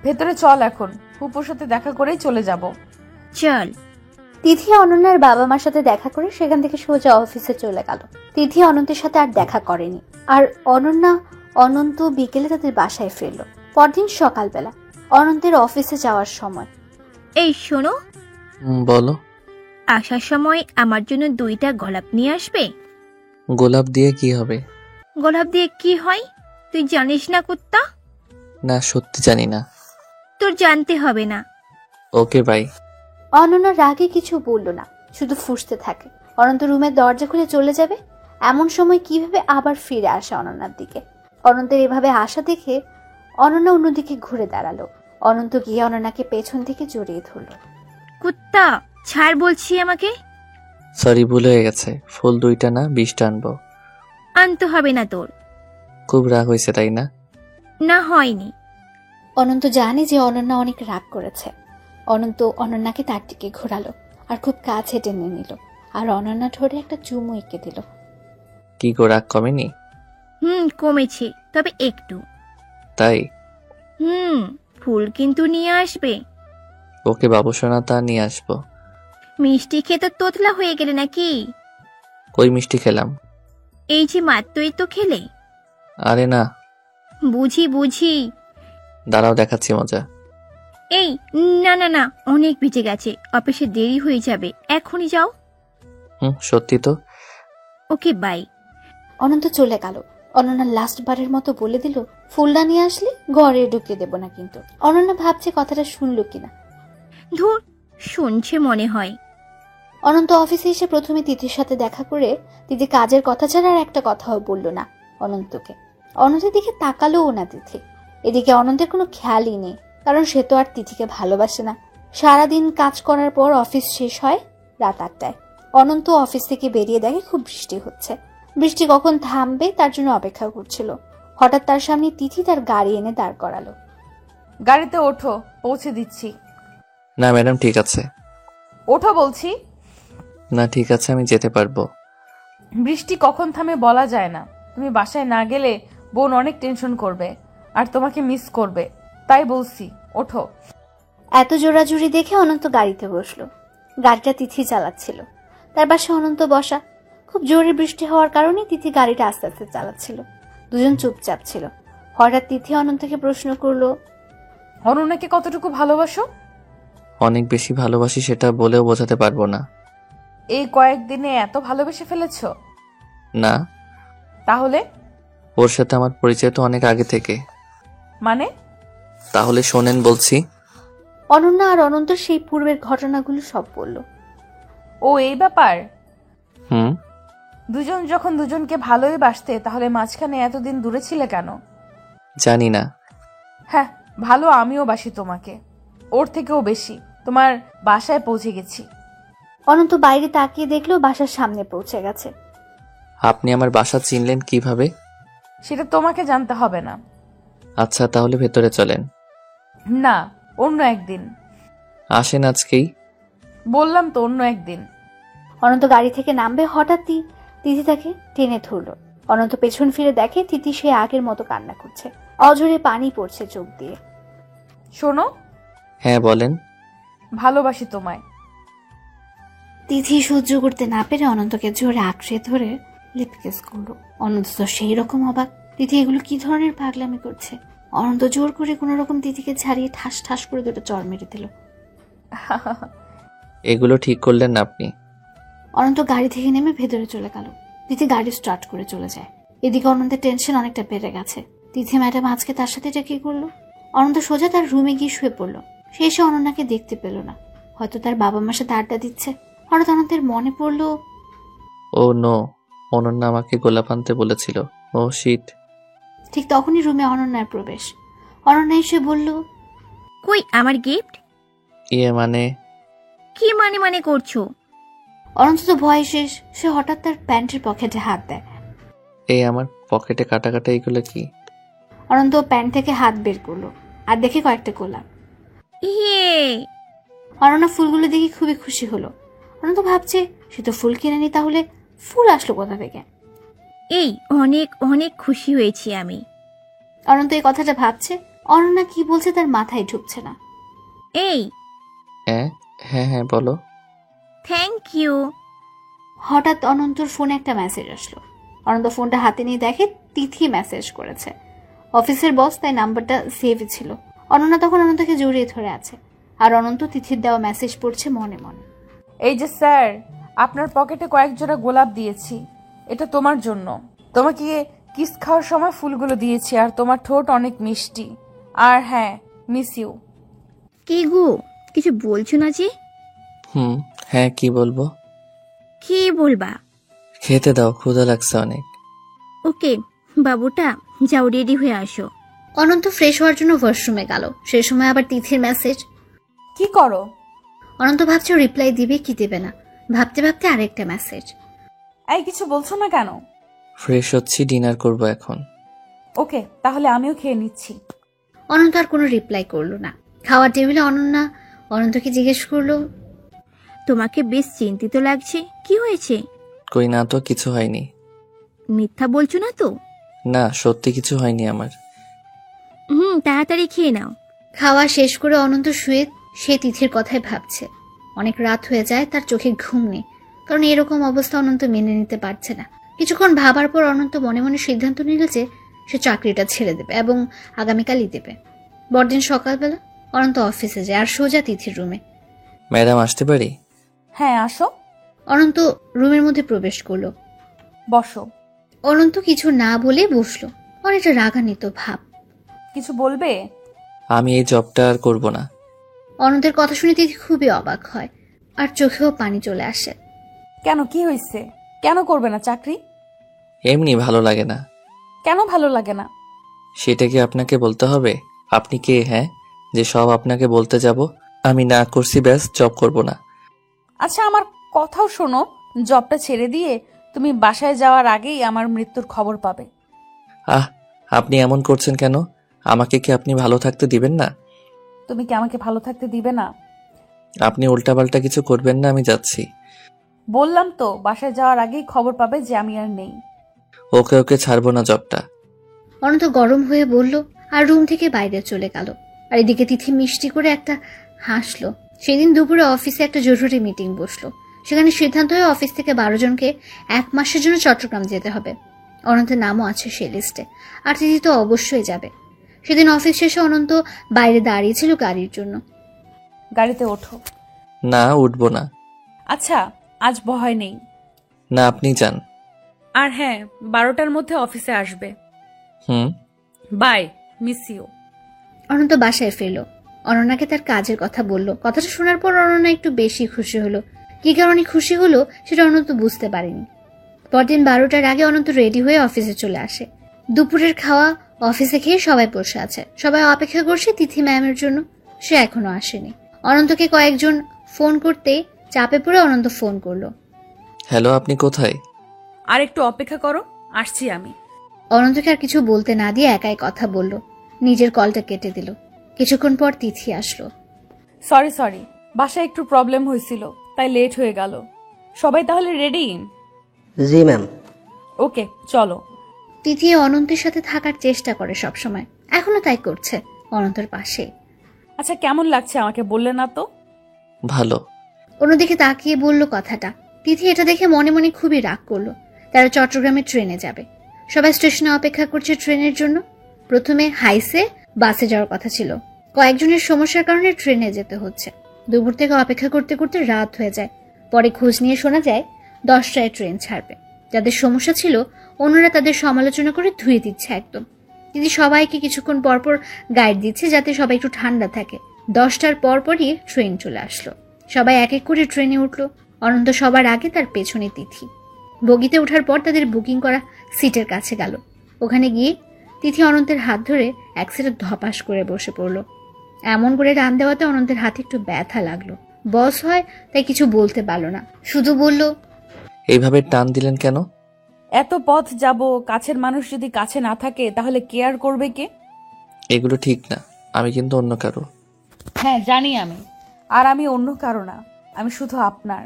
ভেতরে চল, এখন হুপুর সাথে দেখা করেই চলে যাব। চল। তিথি অনন্যার বাবা মার সাথে দেখা করে সেখান থেকে সোজা অফিসে চলে গেল। তিথি অনন্তের সাথে আর দেখা করেনি। আর অনন্ত বিকেলে তাদের বাসায় ফিরল। পরদিন সকালবেলা অনন্তের অফিসে যাওয়ার সময়। এই শোনো, বলো। আসার সময় আমার জন্য 2টা গোলাপ নিয়ে আসবে। গোলাপ দিয়ে কি হবে? গোলাপ দিয়ে কি হয় তুই জানিস না কুত্তা? না, সত্যি জানি না। তোর জানতে হবে না। Okay bye. অনন্যা রাগে কিছু বলল না, শুধু ফুঁসতে থাকে। অনন্ত রুমের দরজা খুলে চলে যাবে, এমন সময় কিভাবে আবার ফিরে আসে অনন্যার দিকে। অনন্তের এভাবে আসা দেখে অনন্যা অন্যদিকে ঘুরে দাঁড়ালো। অনন্ত গিয়ে অনন্যাকে পেছন থেকে জড়িয়ে ধরল। কুত্তা ছাড় বলছি আমাকে। সরি, ভুল হয়ে গেছে। ফুল 2টা না 20টা আনবো। আনতে হবে না তোর। খুব রাগ হয়েছে তাই না? না, হয়নি। অনন্ত জানে যে অনন্যা অনেক রাগ করেছে। অনন্ত অনন্যাকে তার দিকে ঘোরালো আর খুব কাছে টেনে নিল, আর অনন্যা ঠোঁটে একটা চুমু এঁকে দিল। কি গো, রাগ কমেনি? কমেছে, তবে একটু। তাই? ফুল কিন্তু নিয়ে আসবে। ওকে বাবু সোনা, তা নিয়ে আসবো। মিষ্টি খেয়ে তো তোতলা হয়ে গেলে নাকি? কই মিষ্টি খেলাম? এই যে মাত্রই তো খেলে। আরে না। বুঝি। দাঁড়াও, দেখাচ্ছি মজা। এই না, অনেক ভিজে গেছে, অফিসে দেরি হয়ে যাবে, এখনই যাও। সত্যি তো। Okay bye. অনন্ত চলে গেল। অনন্যা লাস্ট বারের মতো বলে দিল, ফুলটা নিয়ে আসলে ঘরে ঢুকিয়ে দেব না কিন্তু। অনন্যা ভাবছে কথাটা শুনলো কিনা। ধুর, শুনছে মনে হয়। অনন্ত অফিসে এসে প্রথমে তিথির সাথে দেখা করে তিথি কাজের কথা ছাড়া আর একটা কথাও বলল না অনন্তকে। অনন্তের দিকে তাকালোও না তিথি। এদিকে অনন্তের কোনো খেয়ালই নেই, কারণ সে তো আর তিথিকে ভালোবাসে না। সারাদিন কাজ করার পর অফিস শেষ হয় রাত 8টায়। অনন্ত অফিস থেকে বেরিয়ে দেখে খুব বৃষ্টি হচ্ছে। বৃষ্টি কখন থামবে তার জন্য অপেক্ষা করছিল। হঠাৎ তার সামনে তিথি তার গাড়ি এনে দাঁড় করালো। গাড়িতে ওঠো, পৌঁছে দিচ্ছি। না ম্যাডাম, ঠিক আছে। ওঠো বলছি। না ঠিক আছে, আমি যেতে পারবো। বৃষ্টি কখন থামে বলা যায় না। তুমি বাসায় না গেলে বোন অনেক টেনশন করবে আর তোমাকে মিস করবে, তাই বলছি ওঠো। এত জোরাজুরি দেখে অনন্ত গাড়িতে বসলো। গাড়িটা তিথি চালাচ্ছিল, তার পাশে অনন্ত বসা। খুব জোরে বৃষ্টি হওয়ার কারণে তিথি গাড়িটা আস্তে আস্তে চালাচ্ছিল। দুজন চুপচাপ ছিল। হঠাৎ তিথি অনন্তকে প্রশ্ন করলো, অনন্যাকে কতটুকু ভালোবাসো? অনেক বেশি ভালোবাসি, সেটা বলেও বোঝাতে পারবো না। এই কয়েকদিনে এত ভালোবেসে ফেলেছো? না। তাহলে? ওর সাথে আমার পরিচয় তো অনেক আগে থেকে। মানে? তাহলে শোনেন বলছি। অনন্যা আর অনন্ত সেই পূর্বের ঘটনাগুলো সব বলল। ও এই ব্যাপার। হুম। দুজন যখন দুজনকে ভালোই বাসতে, তাহলে মাঝখানে এতদিন দূরে ছিলে কেন? জানি না। হ্যাঁ, ভালো আমিও বাসি তোমাকে, ওর থেকেও বেশি। তোমার বাসায় পৌঁছে গেছি। অনন্ত বাইরে তাকিয়ে দেখলো বাসার সামনে পৌঁছে গেছে। আপনি আমার বাসা চিনলেন কিভাবে? সেটা তোমাকে জানতে হবে না। আচ্ছা, তাহলে ভেতরে চলেন। না, অন্য একদিন। আসেন আজকেই। বললাম তো অন্য একদিন। অনন্ত গাড়ি থেকে নামবে, হঠাৎই তিথি তাকে টেনে ধরলো। অনন্ত পেছন ফিরে দেখে তিথি সে আগের মতো কান্না করছে, অঝরে পানি পড়ছে চোখ দিয়ে। শোনো। হ্যাঁ বলেন। ভালোবাসি তোমায়। তিথি সহ্য করতে না পেরে অনন্তকে জোরে আঁকড়ে ধরে লিপ কিস করলো। অনন্ত তো সেই রকম অবাক, তিথি এগুলো কি ধরনের পাগলামি করছে। অনন্ত জোর করে কোন রকম তিথিকে ছাড়িয়ে ঠাস ঠাস করে দুটো চড় মেরে দিল। এগুলো ঠিক করলেন না আপনি? অনন্ত গাড়ি থেকে নেমে ভেতরে চলে গেল। তিথি গাড়ি স্টার্ট করে চলে যায়। এদিকে অনন্তের টেনশন অনেকটা বেড়ে গেছে। তিথি ম্যাডাম আজকে তার সাথে এটা কি করলো? অনন্ত সোজা তার রুমে গিয়ে শুয়ে পড়লো। সে এসে অনন্যাকে দেখতে পেল না, হয়তো তার বাবা মার সাথে আড্ডা দিচ্ছে। হঠাৎ অনন্তের মনে পড়লো, ও নো, অনন্যা আমাকে গোলাপ আনতে বলেছিল। ও শিট। ঠিক তখনই রুমে অনন্যার প্রবেশ। অনন্যা এসে বলল, কই আমার গিফট? মানে? কি মানে করছো? অনন্ত তো ভয় শেষ। সে হঠাৎ তার প্যান্টের পকেটে হাত দেয়। এই আমার পকেটে কাটা কাটা, এইগুলো কি? অনন্ত প্যান্ট থেকে হাত বের করলো আর দেখে কয়েকটা গোলাপ। ইয়ে, অনন্যা ফুলগুলো দেখে খুবই খুশি হলো। অনন্ত ভাবছে সে তো ফুল কিনেনি, তাহলে ফুল আসলো কোথা থেকে? এই অনেক অনেক খুশি হয়েছি আমি। অনন্ত এই কথাটা ভাবছে, অনন্যা কি বলছে তার মাথায় ঢুকছে না। এই হ্যাঁ হ্যাঁ হ্যাঁ বলো। Thank you. হঠাৎ অনন্তর ফোনে একটা মেসেজ আসলো। অনন্ত ফোনটা হাতে নিয়ে দেখে তিথি মেসেজ করেছে। অফিসের বস, তাই নাম্বারটা সেভই ছিল। অনন্যা তখন অনন্তকে জড়িয়ে ধরে আছে, আর অনন্ত তিথির দেওয়া মেসেজ পড়ছে মনে মনে। এই যে স্যার, আপনার পকেটে কয়েক জোড়া গোলাপ দিয়েছি, এটা তোমার জন্য। তোমাকে কিস খাওয়ার সময় ফুলগুলো দিয়েছি, আর তোমার ঠোঁট অনেক মিষ্টি। আর হ্যাঁ, মিস ইউ। কি গো, কিছু বলছো না যে? হ্যাঁ কি বলবো? কি বলবা? খেতে দাও, ক্ষুধা লাগছে অনেক। ওকে বাবুটা, যাও রেডি হয়ে আসো। অনন্ত ফ্রেশ হওয়ার জন্য ওয়াশরুমে গেল। সে সময় আবার তিথির মেসেজ। কি করো? অনন্ত ভাবছে রিপ্লাই দিবে কি দেবে না। ভাবতে ভাবতে আরেকটা মেসেজ। এই কিছু বলছো না কেন? ফ্রেশ হচ্ছি, ডিনার করব এখন। ওকে, তাহলে আমিও খেয়ে নিচ্ছি। অনন্ত আর কোনো রিপ্লাই করলো না। খাওয়ার টেবিলে অনন্যা অনন্তকে জিজ্ঞেস করলো, তোমাকে বেশ চিন্তিত লাগছে, কি হয়েছে? কই না তো, কিছু হয়নি। মিথ্যা বলছো না তো? না, সত্যি কিছু হয়নি আমার। তাড়াতাড়ি খেয়ে নাও। খাওয়া শেষ করে অনন্ত শুয়ে সে তিথির কথাই ভাবছে। অনেক রাত হয়ে যায়, তার চোখে ঘুম নেই, কারণ এরকম অবস্থা অনন্ত মেনে নিতে পারছে না। কিছুক্ষণ ভাবার পর অনন্ত মনে মনে সিদ্ধান্ত নিল যে সে চাকরিটা ছেড়ে দেবে এবং আগামীকালই দেবে। পরদিন সকালবেলা অনন্ত অফিসে যায় আর সোজা তিথির রুমে। ম্যাডাম আসতে পারি? হ্যাঁ আসো। অনন্ত রুমের মধ্যে প্রবেশ করলো। বসো। অনন্ত কিছু না বলে বসলো। অনেকটা রাগান্বিত ভাব। কিছু বলবে? আমি এই জবটা আর করব না। অনন্তের কথা শুনে তিথি খুবই অবাক হয়, আর চোখেও পানি চলে আসে। কেন, কি হয়েছে? কেন করবে না চাকরি? এমনি ভালো লাগে না। কেন ভালো লাগে না? সেটা কি আপনাকে বলতে হবে? আপনি কে হ্যাঁ, যে সব আপনাকে বলতে যাব? আমি না করছি, ব্যাস জব করব না। আচ্ছা আমার কথাও শোনো, জবটা ছেড়ে দিয়ে তুমি বাসায় যাওয়ার আগেই আমার মৃত্যুর খবর পাবে। আপনি এমন করছেন কেন? আমাকে কি আপনি ভালো থাকতে দিবেন না? তুমি কি আমাকে ভালো থাকতে দিবে না? আপনি উল্টাপাল্টা কিছু করবেন না, আমি যাচ্ছি। বললাম তো, বাসায় যাওয়ার আগেই খবর পাবে যে আমি আর নেই। ওকে ওকে, ছাড়বো না জবটা। অনন্ত গরম হয়ে বলল, আর রুম থেকে বাইরে চলে গেল। আর এদিকে তিথি মিষ্টি করে একটা হাসলো। সেদিন দুপুরে অফিসে একটা জরুরি মিটিং বসলো। সেখানে সিদ্ধান্ত হয়ে অফিস থেকে 12 জনকে 1 মাসের জন্য চট্টগ্রাম যেতে হবে। অনন্তের নামও আছে সে লিস্টে, আর তিথি তো অবশ্যই যাবে। সেদিন অফিস শেষে অনন্ত বাইরে দাঁড়িয়েছিল গাড়ির জন্য। গাড়িতে ওঠো। না, উঠবো না। আচ্ছা আজ ভয় নেই। না, আপনি যান। আর হ্যাঁ, 12টার মধ্যে অফিসে আসবে। By, miss you. অনন্ত বাসায় ফিরল। অনন্যাকে তার কাজের কথা বলল। কথাটা শোনার পর অনন্যা একটু বেশি খুশি হলো। কি কারণে খুশি হলো সেটা অনন্ত বুঝতে পারেনি। পরদিন 12টার আগে অনন্ত রেডি হয়ে অফিসে চলে আসে। দুপুরের খাওয়া অফিসে খেয়ে সবাই বসে আছে। সবাই অপেক্ষা করছে তিথি ম্যামের জন্য। সে এখনো আসেনি। অনন্তকে কয়েকজন ফোন করতে চাপে পড়ে অনন্ত ফোন করলো। হ্যালো, আপনি কোথায়? আর একটু অপেক্ষা করো, আসছি আমি। অনন্তকে আর কিছু বলতে না দিয়ে একাই কথা বলল। নিজের কলটা কেটে দিল। কিছুক্ষণ পর তিথি আসলো। সরি, বাসায় একটু প্রবলেম হয়েছিল, তাই লেট হয়ে গেল। সবাই তাহলে রেডি? জি ম্যাম। ওকে চলো। তিথি অনন্তের সাথে থাকার চেষ্টা করে সবসময়, এখনো তাই করছে অনন্তের পাশে। আচ্ছা কেমন লাগছে আমাকে বললে না তো? ভালো। অন্যদিকে তাকিয়ে বলল কথাটা। তিথি এটা দেখে মনে মনে খুবই রাগ করলো। তারা চট্টগ্রামে ট্রেনে যাবে। সবাই স্টেশনে অপেক্ষা করছে ট্রেনের জন্য। প্রথমে হাইসে বাসে যাওয়ার কথা ছিল। কয়েকজনের সমস্যার কারণে ট্রেনে যেতে হচ্ছে। দুপুর থেকে অপেক্ষা করতে করতে রাত হয়ে যায়। পরে খোঁজ নিয়ে শোনা যায় 10টায় ট্রেন ছাড়বে। যাদের সমস্যা ছিল অন্যরা তাদের সমালোচনা করে ধুয়ে দিচ্ছে একদম। দিদি সবাইকে কিছুক্ষণ পরপর গাইড দিচ্ছে যাতে সবাই একটু ঠান্ডা থাকে। 10টার পরপরই ট্রেন চলে আসলো। সবাই এক এক করে ট্রেনে উঠলো। অনন্ত সবার আগে, তার পেছনে তিথি। বগিতে ওঠার পর তাদের বুকিং করা সিটের কাছে গেল। ওখানে গিয়ে তিথি অনন্তের হাত ধরে এক সিটে ধপাস করে বসে পড়লো। এমন করে টান দেওয়াতে অনন্তের হাতে একটু ব্যথা লাগলো। বস হয় তাই কিছু বলতে পারলো না, শুধু বলল, এইভাবে টান দিলেন কেন? এত পথ যাব, কাছের মানুষ যদি কাছে না থাকে তাহলে কেয়ার করবে কে? এগুলো ঠিক না, আমি কিন্তু অন্য কারো। হ্যাঁ জানি আমি, আর আমি অন্য কারো না, আমি শুধু আপনার।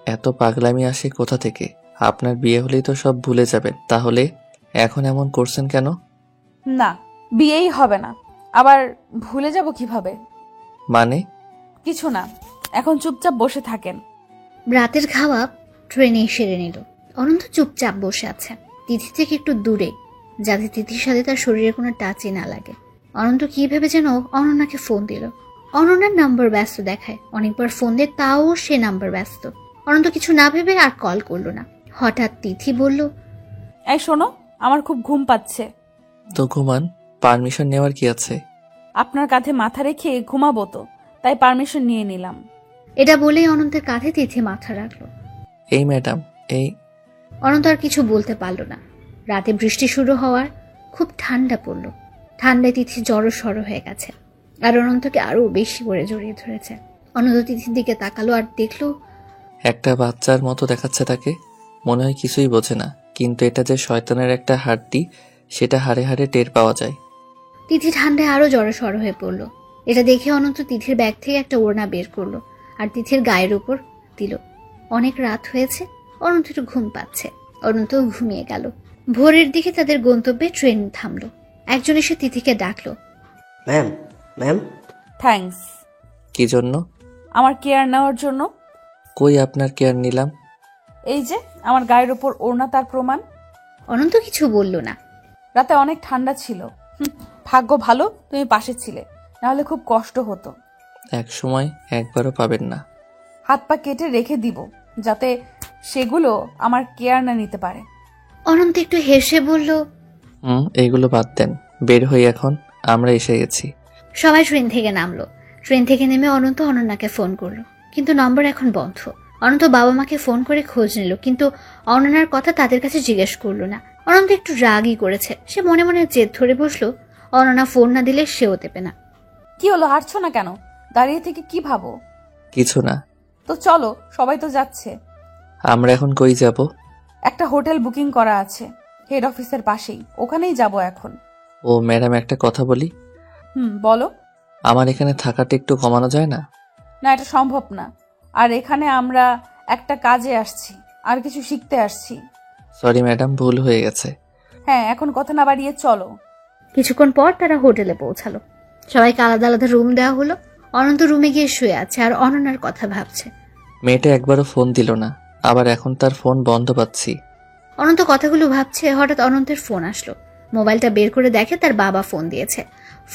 এত পাগলামি আসে কোথা থেকে? আপনার বিয়ে হলেই তো সব ভুলে যাবেন, তাহলে এখন এমন করছেন কেন? না, বিয়েই হবে না। আবার ভুলে যাব কিভাবে? মানে? কিছু না, এখন চুপচাপ বসে থাকেন। রাতের খাওয়া ট্রেনে সেরে নিল। অনন্ত চুপচাপ বসে আছে, তিথি থেকে একটু দূরে, যাতে তিথির সাথে তার শরীরে কোনো টাচই না লাগে। অনন্ত কি ভেবে যেন অনন্যাকে ফোন দিল। অনন্যার নাম্বার ব্যস্ত দেখায়, অনেকবার ফোন দিয়ে তাও সে নাম্বার ব্যস্ত। অনন্ত কিছু না ভেবে আর কল করলো না। হঠাৎ তিথি বলল, এই শোনো, আমার খুব ঘুম পাচ্ছে। তো ঘুমান, পারমিশন নেওয়ার কি আছে? আপনার কাঁধে মাথা রেখে ঘুমাবো তো, তাই পারমিশন নিয়ে নিলাম। এটা বলেই অনন্তের কাঁধে তিথি মাথা রাখলো। এই ম্যাডাম, এই। অনন্ত আর কিছু বলতে পারল না। রাতে বৃষ্টি শুরু হওয়ার খুব ঠান্ডা পড়ল। ঠান্ডায় তিথি জড়সড় হয়ে গেছে, আর অনন্তকে আরো বেশি করে জড়িয়ে ধরেছে। অনন্ত তিথির দিকে তাকালো আর দেখলো একটা বাচ্চার মতো দেখাচ্ছে তাকে, মনে হয় কিছুই বোঝে না, কিন্তু এটা যে শয়তানের একটা হাড্ডি সেটা হাড়ে হাড়ে টের পাওয়া যায়। তিথি ঠান্ডায় আরো জড়সড় হয়ে পড়ল। এটা দেখে অনন্ত তিথির ব্যাগ থেকে একটা ওড়না বের করলো আর তিথির গায়ের উপর দিল। অনেক রাত হয়েছে, অনন্ত একটু ঘুম পাচ্ছে। অনন্ত ঘুমিয়ে গেল। ভোরের দিকে তাদের গন্তব্যে ট্রেন থামলো। একজন এসে তিথিকে ডাকলো, ম্যাম, ম্যাম। থ্যাঙ্কস। কি জন্য? আমার কেয়ার নেওয়ার জন্য। কই আপনার কেয়ার নিলাম? এই যে আমার গায়ের ওপর ওড়না, তার প্রমাণ। অনন্ত কিছু বলল না। রাতে অনেক ঠান্ডা ছিল। ভাগ্য ভালো তুমি পাশে ছিলে, নাহলে খুব কষ্ট হতো। এক সময় একবারও পাবেন না। হাত পা কেটে রেখে দিব, যাতে সেগুলো আমার কেয়ার না নিতে পারে। অনন্ত একটু হেসে বলল, এইগুলো বাদ দেন, বের হই এখন, আমরা এসে গেছি। সবাই ট্রেন থেকে নামলো। ট্রেন থেকে নেমে অনন্ত অনন্যাকে ফোন করলো, কিন্তু নম্বর এখন বন্ধ। অনন্ত বাবা মাকে ফোন করে খোঁজ নিল, কিন্তু অনন্যার কথা তাদের কাছে জিজ্ঞেস করলো না। অনন্ত একটু রাগই করেছে। সে মনে মনে জেদ ধরে বসলো, অনন্যা ফোন না দিলে সেও দেবে না। কি হলো, হাঁটছো না কেন? দাঁড়িয়ে থেকে কি ভাবো? কিছু না। তো চলো, সবাই তো যাচ্ছে। আমরা এখন কই যাব? একটা হোটেল বুকিং করা আছে হেড অফিসের পাশেই, ওখানেই যাব এখন। ও ম্যাডাম, একটা কথা বলি। বলো। আমার এখানে থাকাটা একটু কমানো যায় না? না, এটা সম্ভব না। আর এখানে আমরা একটা কাজে আসছি, আর কিছু শিখতে আসছি। সরি ম্যাডাম, ভুল হয়ে গেছে। হ্যাঁ, এখন কথা না বাড়িয়ে চলো। কিছুক্ষণ পর তারা হোটেলে পৌঁছালো। সবাইকে আলাদা আলাদা রুম দেওয়া হলো। অনন্ত রুমে গিয়ে শুয়ে আছে আর অনন্যার কথা ভাবছে। মেয়েটা একবারও ফোন দিল না, আবার এখন তার ফোন বন্ধ পাচ্ছি। অনন্ত কথাগুলো ভাবছে, হঠাৎ অনন্তের ফোন আসলো। মোবাইলটা বের করে দেখে তার বাবা ফোন দিয়েছে।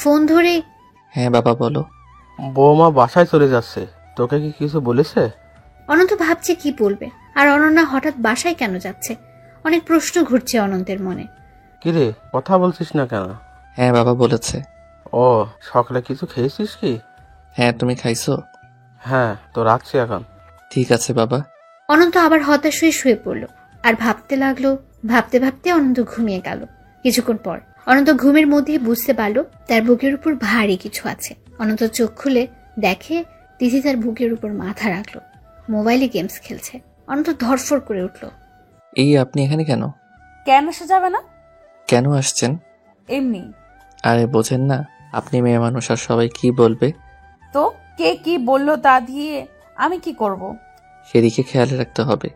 ফোন ধরে, হ্যাঁ বাবা বলো। বৌমা বাসায় চলে যাচ্ছে, তোকে কি কিছু বলেছে? অনন্ত ভাবছে কি বলবে, আর অনন্যা হঠাৎ বাসায় কেন যাচ্ছে। অনেক প্রশ্ন ঘুরছে অনন্তের মনে। কিরে, কথা বলছিস না কেন? হ্যাঁ বাবা বলেছে। ও, সকালে কিছু খেয়েছিস কি? হ্যাঁ, তুমি খাইছো? হ্যাঁ, তো রাখছি এখন। ঠিক আছে বাবা। অনন্ত আবার হতাশ হয়ে শুয়ে পড়লো আর ভাবতে লাগলো। ভাবতে ভাবতে অনন্ত ঘুমিয়ে গেল। কিছুক্ষণ পর অনন্ত ঘুমের মধ্যে বুঝতে পারলো তার বুকের উপর ভারী কিছু আছে। অনন্ত চোখ খুলে দেখে তিথি তার বুকের উপর মাথা রাখলো, মোবাইলে গেমস খেলছে। অনন্ত ধরফর করে উঠলো। এই আপনি এখানে কেন? কেন আসা যাবে না? কেন আসছেন? এমনি। আরে বোঝেন না, আপনি মেয়ে মানুষ, আর সবাই কি বলবে। তো কে কি বললো তা দিয়ে আমি কি করব? সেদিকে খেয়াল রাখতে হবে।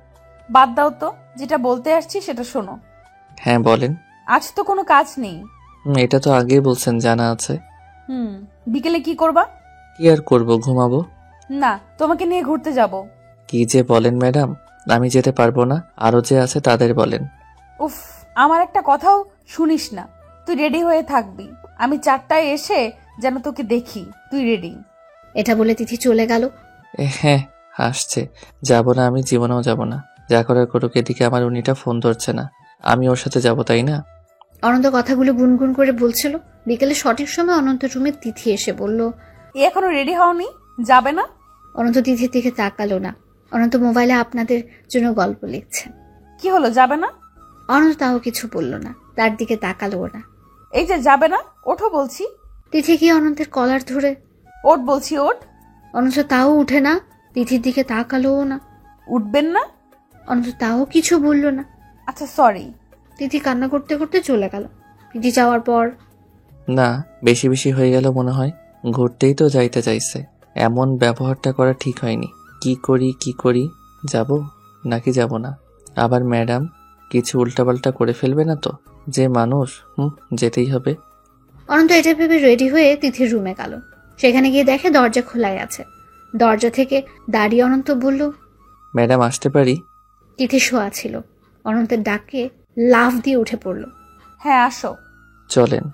বাদ দাও তো, যেটা বলতে আসছি সেটা শোনো। হ্যাঁ বলেন। আজ তো কোনো কাজ নেই। এটা তো আগেই বলছেন, জানা আছে। বিকেলে কি করবা? কি আর করব, ঘুমাবো। না, তোমাকে নিয়ে ঘুরতে যাব। কি যে বলেন ম্যাডাম, আমি যেতে পারবো না, আরো যে আছে তাদের বলেন। উফ, আমার একটা কথাও শুনিস না। তুই রেডি হয়ে থাকবি, আমি 4টায় এসে যেন তোকে দেখি তুই রেডি। এটা বলে তিথি চলে গেল। হ্যাঁ আসছে, যাব না, আমি জীবনেও যাব না। যা করার করুক, এদিকে আমার উনিটা ফোন ধরছে না, আমি ওর সাথে যাব, তাই না? অনন্ত কথাগুলো গুনগুন করে বলছিল। বিকেলে সঠিক সময় অনন্ত রুমে তিথি এসে বলল, এখনো রেডি হওনি, যাবে না? অনন্ত তিথির দিকে তাকালো না। অনন্ত মোবাইলে আপনাদের জন্য গল্প লিখছে। কি হলো, যাবে না? অনন্ত তাও কিছু বলল না, তার দিকে তাকালো না। এই যে যাবে না, ওঠো বলছি। তিথি কি অনন্তের কলার ধরে, ওঠ বলছি, ওঠ। অনন্ত তাও উঠে না, তিথির দিকে তাকালোও না। উঠবেন না? অনন্ত তাও কিছু বলল না। আচ্ছা সরি। তিথি কান্না করতে করতে চলে গেল। তিথি যাওয়ার পর, না, বেশি বেশি হয়ে গেল মনে হয়। ঘুরতেই তো যাইতে চাইছে, এমন ব্যবহারটা করা ঠিক হয়নি। কি করি, যাব নাকি যাব না? আবার ম্যাডাম কিছু উল্টাপাল্টা করে ফেলবে না তো? যে মানুষ, যেতেই হবে। অনন্ত এটা ভেবে রেডি হয়ে তিথির রুমে গেল। সেখানে গিয়ে দেখে দরজা খোলাই আছে। দরজা থেকে দাঁড়িয়ে অনন্ত বলল, ম্যাডাম আসতে পারি? তিথি শোয়া ছিল। অনন্তের ডাকে লাফ দিয়ে উঠে পড়ল। হ্যাঁ আসো। চলেন।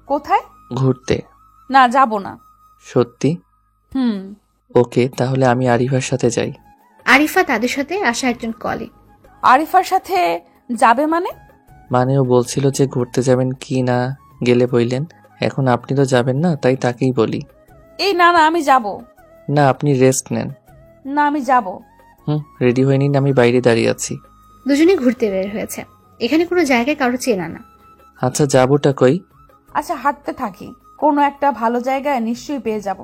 কোথায়? ঘুরতে। না, যাব না। সত্যি? হুম। ওকে, তাহলে আমি আরিফার সাথে যাই। আরিফা তাদের সাথে আসা একজন কলিগ। আরিফার সাথে যাবে মানে? মানে ও বলছিল যে ঘুরতে যাবেন কি না, গেলে বললেন। এখন আপনি তো যাবেন না, তাই তাকেই বলি। এই না না, আমি যাব না, আপনি রেস্ট নেন। না, আমি যাব। রেডি হয়ে নিন, আমি বাইরে দাঁড়িয়ে আছি। দুজনে ঘুরতে বের হয়েছে। এখানে কোনো জায়গায় কারো চেনা না। আচ্ছা, যাবোটা কই? আচ্ছা, হাঁটতে থাকি, কোনো একটা ভালো জায়গায় নিশ্চয়ই পেয়ে যাব।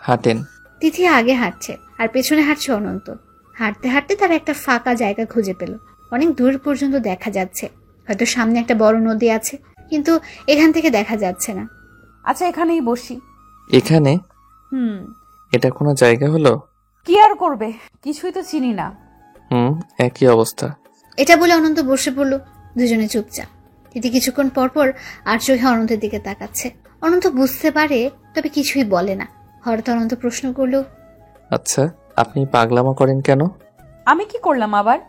হাঁটেন। তিথি আগে হাঁটছে আর পেছনে হাঁটছে অনন্ত। হাঁটতে হাঁটতে তারা একটা ফাঁকা জায়গা খুঁজে পেল। অনেক দূর পর্যন্ত দেখা যাচ্ছে। হয়তো সামনে একটা বড় নদী আছে, কিন্তু এখান থেকে দেখা যাচ্ছে না। আচ্ছা, এখানেই বসি। এখানে? এটা কোনো জায়গা হলো? কি আর করবে, কিছুই তো চিনি না। একই অবস্থা। এটা বলে অনন্ত বসে পড়ল। দুজনে চুপচাপ। তিথি কিছুক্ষণ পরপর আর চোখে অনন্তের দিকে তাকাচ্ছে। অনন্ত বুঝতে পারে, তবে কিছুই বলে না। হঠাৎ অনন্ত প্রশ্ন করল, আচ্ছা, আপনি পাগলামো করেন কেন? আমি কি করলাম আবার?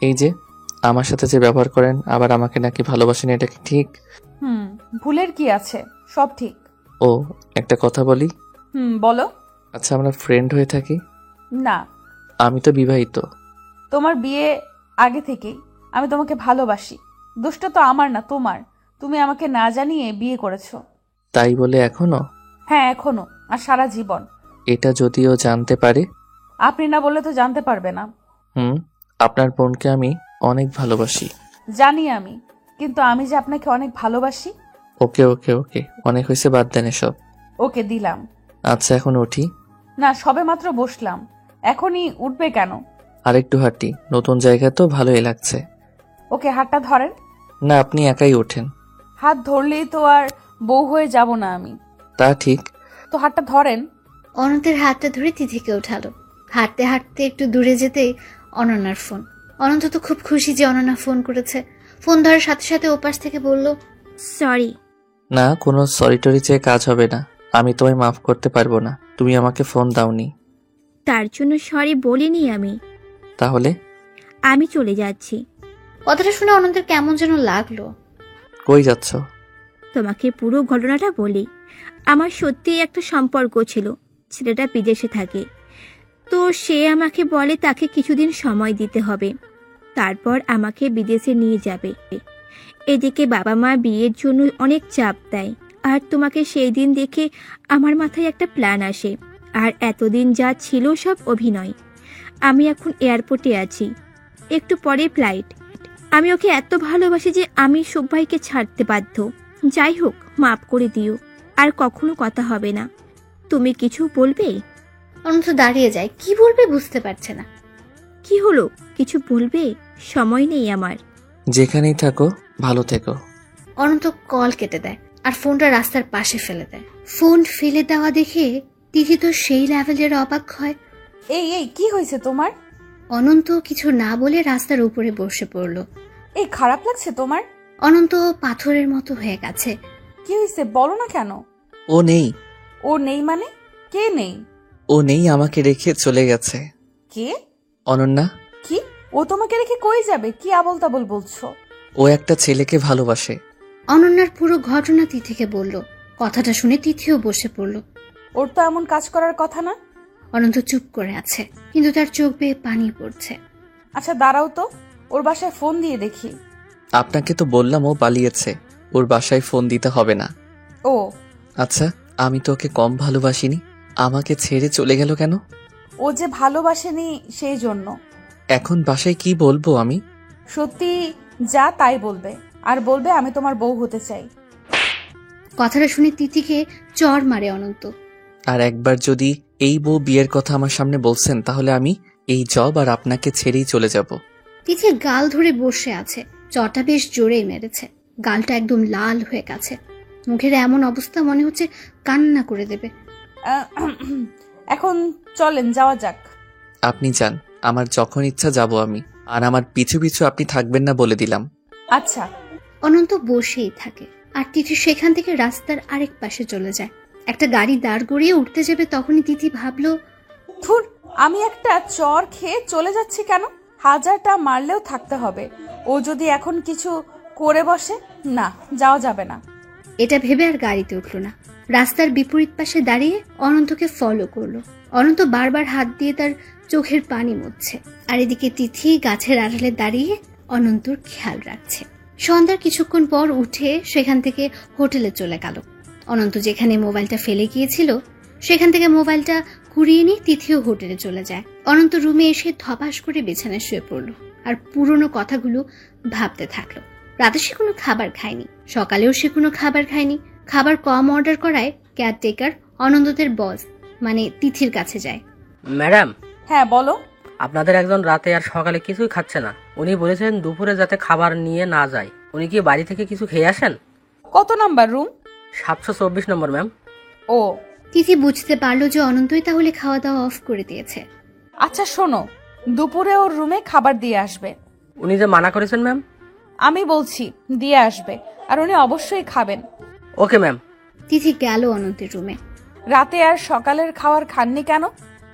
এই যে আমার সাথে যে ব্যবহার করেন, আবার আমাকে নাকি ভালোবাসেন, এটা কি ঠিক? ভুলের কি আছে, সব ঠিক। ও, একটা কথা বলি। বলো। আচ্ছা, আমরা ফ্রেন্ড হয়ে থাকি? না। আমি তো বিবাহিত। তোমার বিয়ে আগে থেকেই। আমি তোমাকে ভালোবাসি। দোষটা তো আমার না, তোমার। তুমি আমাকে না জানিয়ে বিয়ে করেছো। তাই বলে এখনো? হ্যাঁ, এখনো, আর সারা জীবন। এটা যদিও জানতে পারে? আপনি না বললে তো জানতে পারবে না। আপনার বোনকে আমি অনেক ভালোবাসি। জানি আমি, কিন্তু আমি যে আপনাকে অনেক ভালোবাসি। ওকে ওকে ওকে, অনেক হয়েছে, বাদ দেন এসব। ওকে, দিলাম। আচ্ছা, এখন উঠি? না, সবে মাত্র বসলাম, এখনই উঠবে কেন? আরেকটু হাঁটি, নতুন জায়গা তো ভালোই লাগছে। ওকে, হাতটা ধরেন। না, আপনি একাই ওঠেন। হাত ধরলেই তো আর বউ হয়ে যাব না আমি। তা ঠিক। তো হাতটা ধরেন। অনন্তের হাতটা ধরে তিথিকে উঠালো। হাঁটতে হাঁটতে একটু দূরে যেতেই অনন্যার ফোন। অনন্ত তো খুব খুশি যে অনন্যা ফোন করেছে। ফোন ধরার সাথে সাথে ওপাশ থেকে বলল, সরি। না, কোনো সরি টরি চেয়ে কাজ হবে না। আমি তোমায় মাফ করতে পারবো না, তুমি আমাকে ফোন দাওনি। তার জন্য সরি বলিনি আমি। তাহলে? আমি চলে যাচ্ছি। কথাটা শুনে অনন্তের কেমন যেন লাগলো। কই যাচ্ছ? তোমাকে পুরো ঘটনাটা বলি। আমার সত্যিই একটা সম্পর্ক ছিল। ছেলেটা বিদেশে থাকে, তো সে আমাকে বলে তাকে কিছুদিন সময় দিতে হবে, তারপর আমাকে বিদেশে নিয়ে যাবে। এদিকে বাবা মা বিয়ের জন্য অনেক চাপ দেয়। আর তোমাকে সেই দিন দেখে আমার মাথায় একটা প্ল্যান আসে। আর এতদিন যা ছিল সব অভিনয়। আমি এখন এয়ারপোর্টে আছি, একটু পরে ফ্লাইট। আমি ওকে এত ভালোবাসি যে আমি সবাইকে ছাড়তে বাধ্য। যাই হোক, মাফ করে দিও, আর কখনো কথা হবে না। তুমি কিছু বলবে? অনন্ত দাঁড়িয়ে যায়। কি বলবে বুঝতে পারছে না। কি হলো, কিছু বলবে? সময় নেই আমার। যেখানেই থাকো ভালো থেকো। অনন্ত কল কেটে দেয় আর ফোনটা রাস্তার পাশে ফেলে দেয়। ফোন ফেলে দেওয়া দেখে তিথি তো সেই লেভেলের অবাক হয়। এই এই কি হয়েছে তোমার? অনন্ত কিছু না বলে রাস্তার উপরে বসে পড়ল। এই খারাপ লাগছে তোমার? অনন্ত পাথরের মতো হয়ে গেছে। কি হয়েছে বলো না কেন? ও নেই। ও নেই মানে? কে নেই? ও নেই, আমাকে রেখে চলে গেছে। কে? অনন্যা। কি? ও তোমাকে রেখে কই যাবে? কি আবল তাবল বলছো? ও একটা ছেলেকে ভালোবাসে। অনন্যার পুরো ঘটনা তিথিকে বলল। কথাটা শুনে তিথিও বসে পড়ল। ওর তো এমন কাজ করার কথা না। অনন্ত চুপ করে আছে, কিন্তু তার চোখ বেয়ে পানি পড়ছে। আচ্ছা দাঁড়াও তো, ওর বাসায় ফোন দিয়ে দেখি। আপনাকে তো বললাম ও পালিয়েছে, ওর বাসায় ফোন দিতে হবে না। ও আচ্ছা, আমি তো ওকে কম ভালোবাসিনি, আমাকে ছেড়ে চলে গেল কেন? ও যে ভালোবাসেনি সেই জন্য। এখন বাসায় কি বলবো আমি? সত্যি যা তাই বলবে, আর বলবে আমি তোমার বউ হতে চাই। কথাটা শুনে তিথিকে চড় মারে অনন্ত। আর একবার যদি এই বউ বিয়ের কথা আমার সামনে বলছেন, তাহলে আমি এই জব আর আপনাকে ছেড়েই চলে যাব। তিথি গাল ধরে বসে আছে। চটা বেশ জোরেই মেরেছে। গালটা একদম লাল হয়ে গেছে। মুখের এমন অবস্থা, মনে হচ্ছে কান্না করে দেবে। এখন চলেন, যাওয়া যাক। আপনি যান, আমার যখন ইচ্ছা যাব আমি। আর আমার পিছু পিছু আপনি থাকবেন না বলে দিলাম। আচ্ছা। অনন্ত বসেই থাকে আর তিথি সেখান থেকে রাস্তার আরেক পাশে চলে যায়। একটা গাড়ি দাঁড় করিয়ে উঠতে যাবে তখনই তিথি ভাবলো, ধুর, আমি একটা চর খেয়ে চলে যাচ্ছি কেন? হাজারটা মারলেও থাকতে হবে। ও যদি এখন কিছু করে বসে, না, যাওয়া যাবে না। এটা ভেবে আর গাড়িতে উঠলো না। রাস্তার বিপরীত পাশে দাঁড়িয়ে অনন্তকে ফলো করলো। অনন্ত বারবার হাত দিয়ে তার চোখের পানি মুছছে, আর এদিকে তিথি গাছের আড়ালে দাঁড়িয়ে অনন্তর খেয়াল রাখছে। সন্ধ্যার কিছুক্ষণ পর উঠে সেখান থেকে হোটেলে চলে গেল। অনন্ত যেখানে মোবাইলটা ফেলে গিয়েছিল সেখান থেকে মোবাইলটা কুড়িয়ে নিয়ে তিথিও হোটেলে চলে যায়। অনন্ত রুমে এসে ধপাস করে বিছানায় শুয়ে পড়ল আর পুরনো কথাগুলো ভাবতে থাকলো। রাতে সে কোনো খাবার খায়নি, সকালেও সে কোনো খাবার খায়নি। খাবার কম অর্ডার করায় কেয়ারটেকার অনন্তদের বস মানে তিথির কাছে যায়। ম্যাডাম, হ্যাঁ বলো। আপনাদের একজন রাতে আর সকালে কিছুই খাচ্ছে না। উনি বলেছেন দুপুরে যাতে খাবার নিয়ে না যায়। উনি কি বাড়ি থেকে কিছু খেয়ে আসেন? কত নাম্বার রুম? 724 নম্বর ম্যাম। ও। তিথি বুঝতে পারলো যে অনন্তই তাহলে খাওয়া দাওয়া অফ করে দিয়েছে। আচ্ছা শোনো, দুপুরে ওর রুমে খাবার দিয়ে আসবে। উনি যে মানা করেছেন ম্যাম। আমি বলছি দিয়ে আসবে, আর উনি অবশ্যই খাবেন। Okay ma'am. তিথি গেল অনন্তের রুমে। রাতে আর সকালের খাবার খাননি কেন?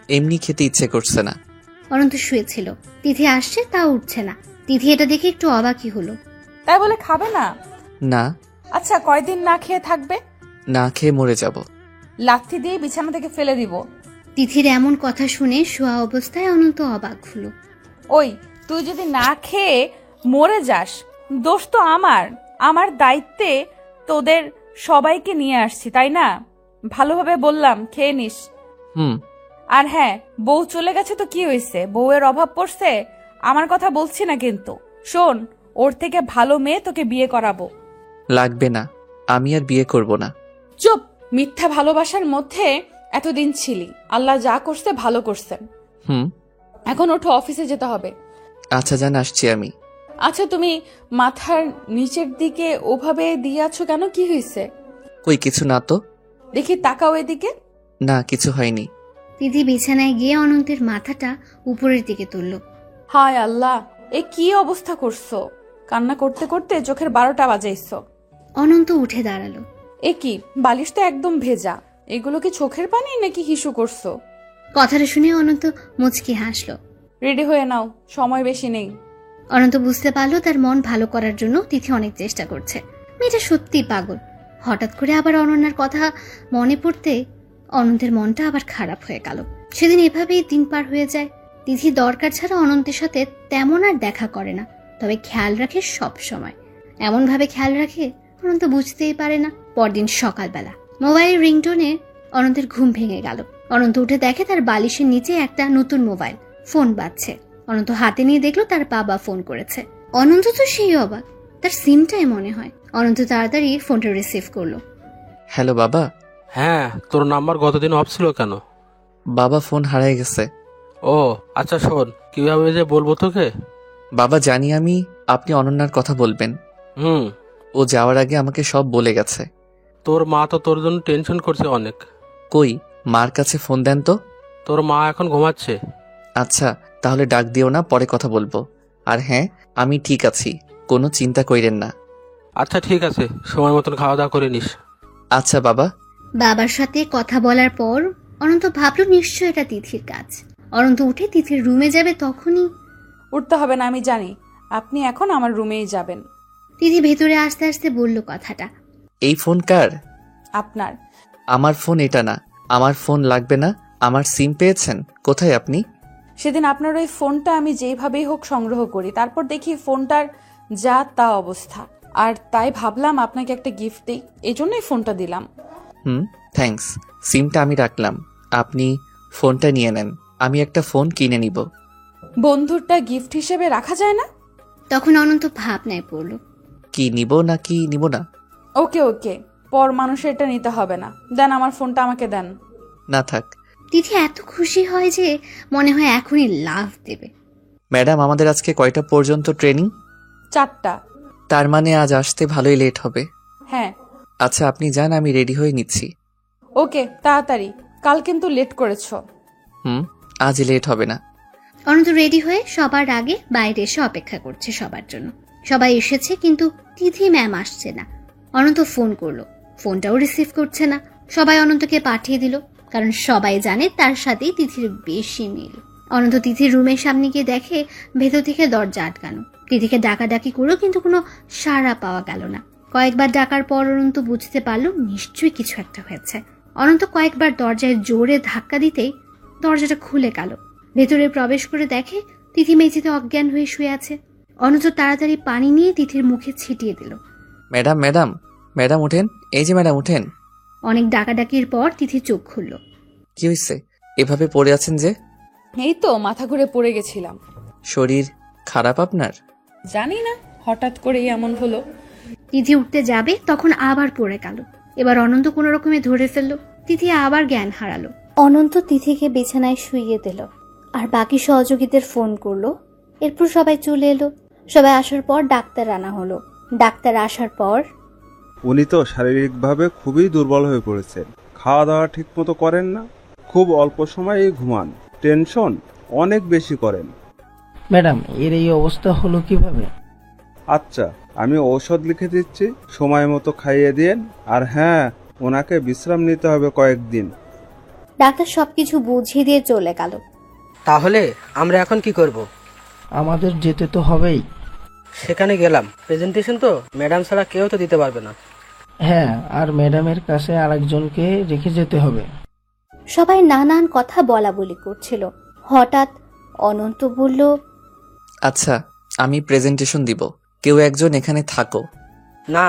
এমনি খেতে ইচ্ছে করছে না। অনন্ত শুয়েছিল, তিথি আসছে তা উঠছে না। তিথি এটা দেখে একটু অবাকই হলো। তাই বলে খাবে না? না। আচ্ছা কয়দিন না খেয়ে থাকবে? না খেয়ে মরে যাব। লাথি দিয়ে বিছানা থেকে ফেলে দিব। তিথির এমন কথা শুনে শোয়া অবস্থায় অনন্ত অবাক হলো। ওই, তুই যদি না খেয়ে মরে যাস, দোষ তো আমার দায়িত্বে তোদের সবাইকে নিয়ে আসছি, তাই না? ভালোভাবে বললাম, খেয়ে নিস। হুম। আর হ্যাঁ, বউ চলে গেছে তো কি হয়েছে? বউয়ের অভাব পড়ছে? আমার কথা বলছি না কিন্তু। শোন, ওর থেকে ভালো মেয়ে তোকে বিয়ে করাবো। লাগবে না, আমি আর বিয়ে করব না। চুপ! মিথ্যা ভালোবাসার মধ্যে এতদিন ছিলি। আল্লাহ যা করছে ভালো করছেন। হুম। এখন ওঠো, অফিসে যেতে হবে। আচ্ছা জান, আসছি আমি। আচ্ছা, তুমি মাথার নিচের দিকে ওভাবে দিয়ে আছো কেন? কি হয়েছে? কই কিছু না তো। দেখি, তাকাও এদিকে। না, কিছু হয়নি। তিথি বিছানায় গিয়ে অনন্তের মাথাটা উপরের দিকে তুলল। হায় আল্লাহ, এ কি অবস্থা করছো? কান্না করতে করতে চোখের 12টা বাজাইছো। অনন্ত উঠে দাঁড়ালো। এ কি, বালিশ তো একদম ভেজা। এগুলো কি চোখের পানি নাকি হিসু করছো? কথাটা শুনে অনন্ত মুচকি হাসলো। রেডি হয়ে নাও, সময় বেশি নেই। অনন্ত বুঝতে পারলো তার মন ভালো করার জন্য তিথি অনেক চেষ্টা করছে। মেয়েটা সত্যিই পাগল। হঠাৎ করে আবার অনন্যার কথা মনে পড়তে অনন্তের মনটা আবার খারাপ হয়ে গেল। সেদিন এভাবেই দিন পার হয়ে যায়। তিথি দরকার ছাড়া অনন্তের সাথে তেমন আর দেখা করে না, তবে খেয়াল রাখে সব সময়। এমন ভাবে খেয়াল রাখে অনন্ত বুঝতেই পারে না। পরদিন সকালবেলা মোবাইল রিংটোনে অনন্তের ঘুম ভেঙে গেল। অনন্ত উঠে দেখে তার বালিশের নিচে একটা নতুন মোবাইল ফোন বাজছে। অনন্ত হাতে নিয়ে দেখলো তার বাবা ফোন করেছে। অনন্ত তো সেই অবাক, তার সিমটাই মনে হয়। অনন্ত তাড়াতাড়ি ফোনটা রিসিভ করলো। হ্যালো বাবা। হ্যাঁ, তোর নাম্বার গতদিন অফ ছিল কেন? বাবা, ফোন হারাই গেছে। ও আচ্ছা, শোন, কিভাবে যে বলবো তোকে। বাবা, জানি আমি আপনি অনন্যার কথা বলবেন। হুম। ও যাওয়ার আগে আমাকে সব বলে গেছে। তোর মা তো তোর জন্য টেনশন করছে অনেক। কই, মার কাছে ফোন দেন তো। তোর মা এখন ঘুমাচ্ছে। আচ্ছা, তাহলে ডাক দিও না, পরে কথা বলবো। আর হ্যাঁ, আমি ঠিক আছি, কোনো চিন্তা কইরেন না। আচ্ছা ঠিক আছে, সময় মতন খাওয়া দাওয়া করে নিস। আচ্ছা বাবা। বাবার সাথে কথা বলার পর অনন্ত ভাবলো নিশ্চয় এটা তিথির কাজ। অনন্ত উঠে তিথির রুমে যাবে তখনই উঠতে হবে না, আমি জানি। আপনি এখন আমার রুমেই যাবেন। তিথি ভেতরে আসতে আসতে বলল কথাটা। এই ফোন কার? আপনার। আমার ফোন এটা না। আমার ফোন লাগবে না। আমার সিম পেয়েছেন? কোথায় আপনি? সেদিন আপনার ওই ফোনটা আমি যেভাবেই হোক সংগ্রহ করি, তারপর দেখি ফোনটার যা তা অবস্থা, আর তাই ভাবলাম আপনাকে একটা গিফট দিই, এই জন্যই ফোনটা দিলাম। হুম, থ্যাঙ্কস। সিমটা আমি রাখলাম, আপনি ফোনটা নিয়ে নেন। আমি একটা ফোন কিনে নিব। বন্ধুরটা গিফট হিসেবে রাখা যায় না? তখন অনন্ত ভাবনায় পড়ল। কি নিব না কি নিব না? ওকে ওকে, পর মানুষের এটা নিতে হবে না। দেন, আমার ফোনটা আমাকে দেন। না থাক। তিথি এত খুশি হয় যে মনে হয় এখনই লাভ দেবে। ম্যাডাম, আমাদের আজকে কয়টা পর্যন্ত ট্রেনিং? 4টা। তার মানে আজ আসতে ভালোই লেট হবে। হ্যাঁ। আচ্ছা আপনি যান, আমি রেডি হয়ে নিচ্ছি। ওকে, তাড়াতাড়ি, কাল কিন্তু লেট করেছো। হুম, আজ লেট হবে না। অনন্ত রেডি হয়ে সবার আগে বাইরে এসে অপেক্ষা করছে সবার জন্য। সবাই এসেছে কিন্তু তিথি ম্যাম আসছে না। অনন্ত ফোন করলো, ফোনটাও রিসিভ করছে না। সবাই অনন্তকে পাঠিয়ে দিল, কারণ সবাই জানে তার সাথেই তিথির বেশি মিল। অনন্ত তিথির রুমের সামনে গিয়ে দেখে ভেতর থেকে দরজা আটকানো। তিথিকে ডাকাডাকি করেও কিন্তু কোনো সাড়া পাওয়া গেল না। কয়েকবার ডাকার পর অনন্ত বুঝতে পারল নিশ্চয়ই কিছু একটা হয়েছে। অনন্ত কয়েকবার দরজায় জোরে ধাক্কা দিতেই দরজাটা খুলে গেল। ভেতরে প্রবেশ করে দেখে তিথি মেঝেতে অজ্ঞান হয়ে শুয়ে আছে। অনন্ত তাড়াতাড়ি পানি নিয়ে তিথির মুখে ছিটিয়ে দিল। ম্যাডাম ম্যাডাম ম্যাডাম উঠেন, এই যে ম্যাডাম উঠেন। অনেক ডাকাডাকির পর তিথি চোখ খুলল। কি হয়েছে, এভাবে পড়ে আছেন যে? এই তো মাথা ঘুরে পড়ে গেছিলাম। শরীর খারাপ আপনার? জানি না, হঠাৎ করেই এমন হলো। তিথি উঠতে যাবে তখন আবার পড়ে গেল। এবার অনন্ত কোনো রকমে ধরে ফেললো। তিথি আবার জ্ঞান হারালো। অনন্ত তিথিকে বিছানায় শুইয়ে দিল আর বাকি সহযোগীদের ফোন করলো। এরপর সবাই চলে এলো। সবাই আসার পর ডাক্তার আনা হলো। ডাক্তার আসার পর, উনি তো শারীরিকভাবে খুবই দুর্বল হয়ে পড়েছেন। খাওয়া দাওয়া ঠিক মতো করেন না, খুব অল্প সময়েই ঘুমান, টেনশন অনেক বেশি করেন। ম্যাডাম, এর এই অবস্থা হলো কিভাবে? আচ্ছা, আমি ঔষধ লিখে দিচ্ছি, সময় মতো খাইয়ে দিন। আর হ্যাঁ, ওনাকে বিশ্রাম নিতে হবে কয়েকদিন। ডাক্তার সবকিছু বুঝিয়ে দিয়ে চলে গেল। তাহলে আমরা এখন কি করব? আমাদের যেতে তো হবেই। সেখানে গেলাম, প্রেজেন্টেশন তো ম্যাডাম ছাড়া কেউ তো দিতে পারবে না। হ্যাঁ, আর ম্যাডামের কাছে আরেকজনকে রেখে যেতে হবে। সবাই নানান কথা বলা বলি করছিল। হঠাৎ অনন্ত বলল, আচ্ছা, আমি প্রেজেন্টেশন দিব, কেউ একজন এখানে থাকো। না,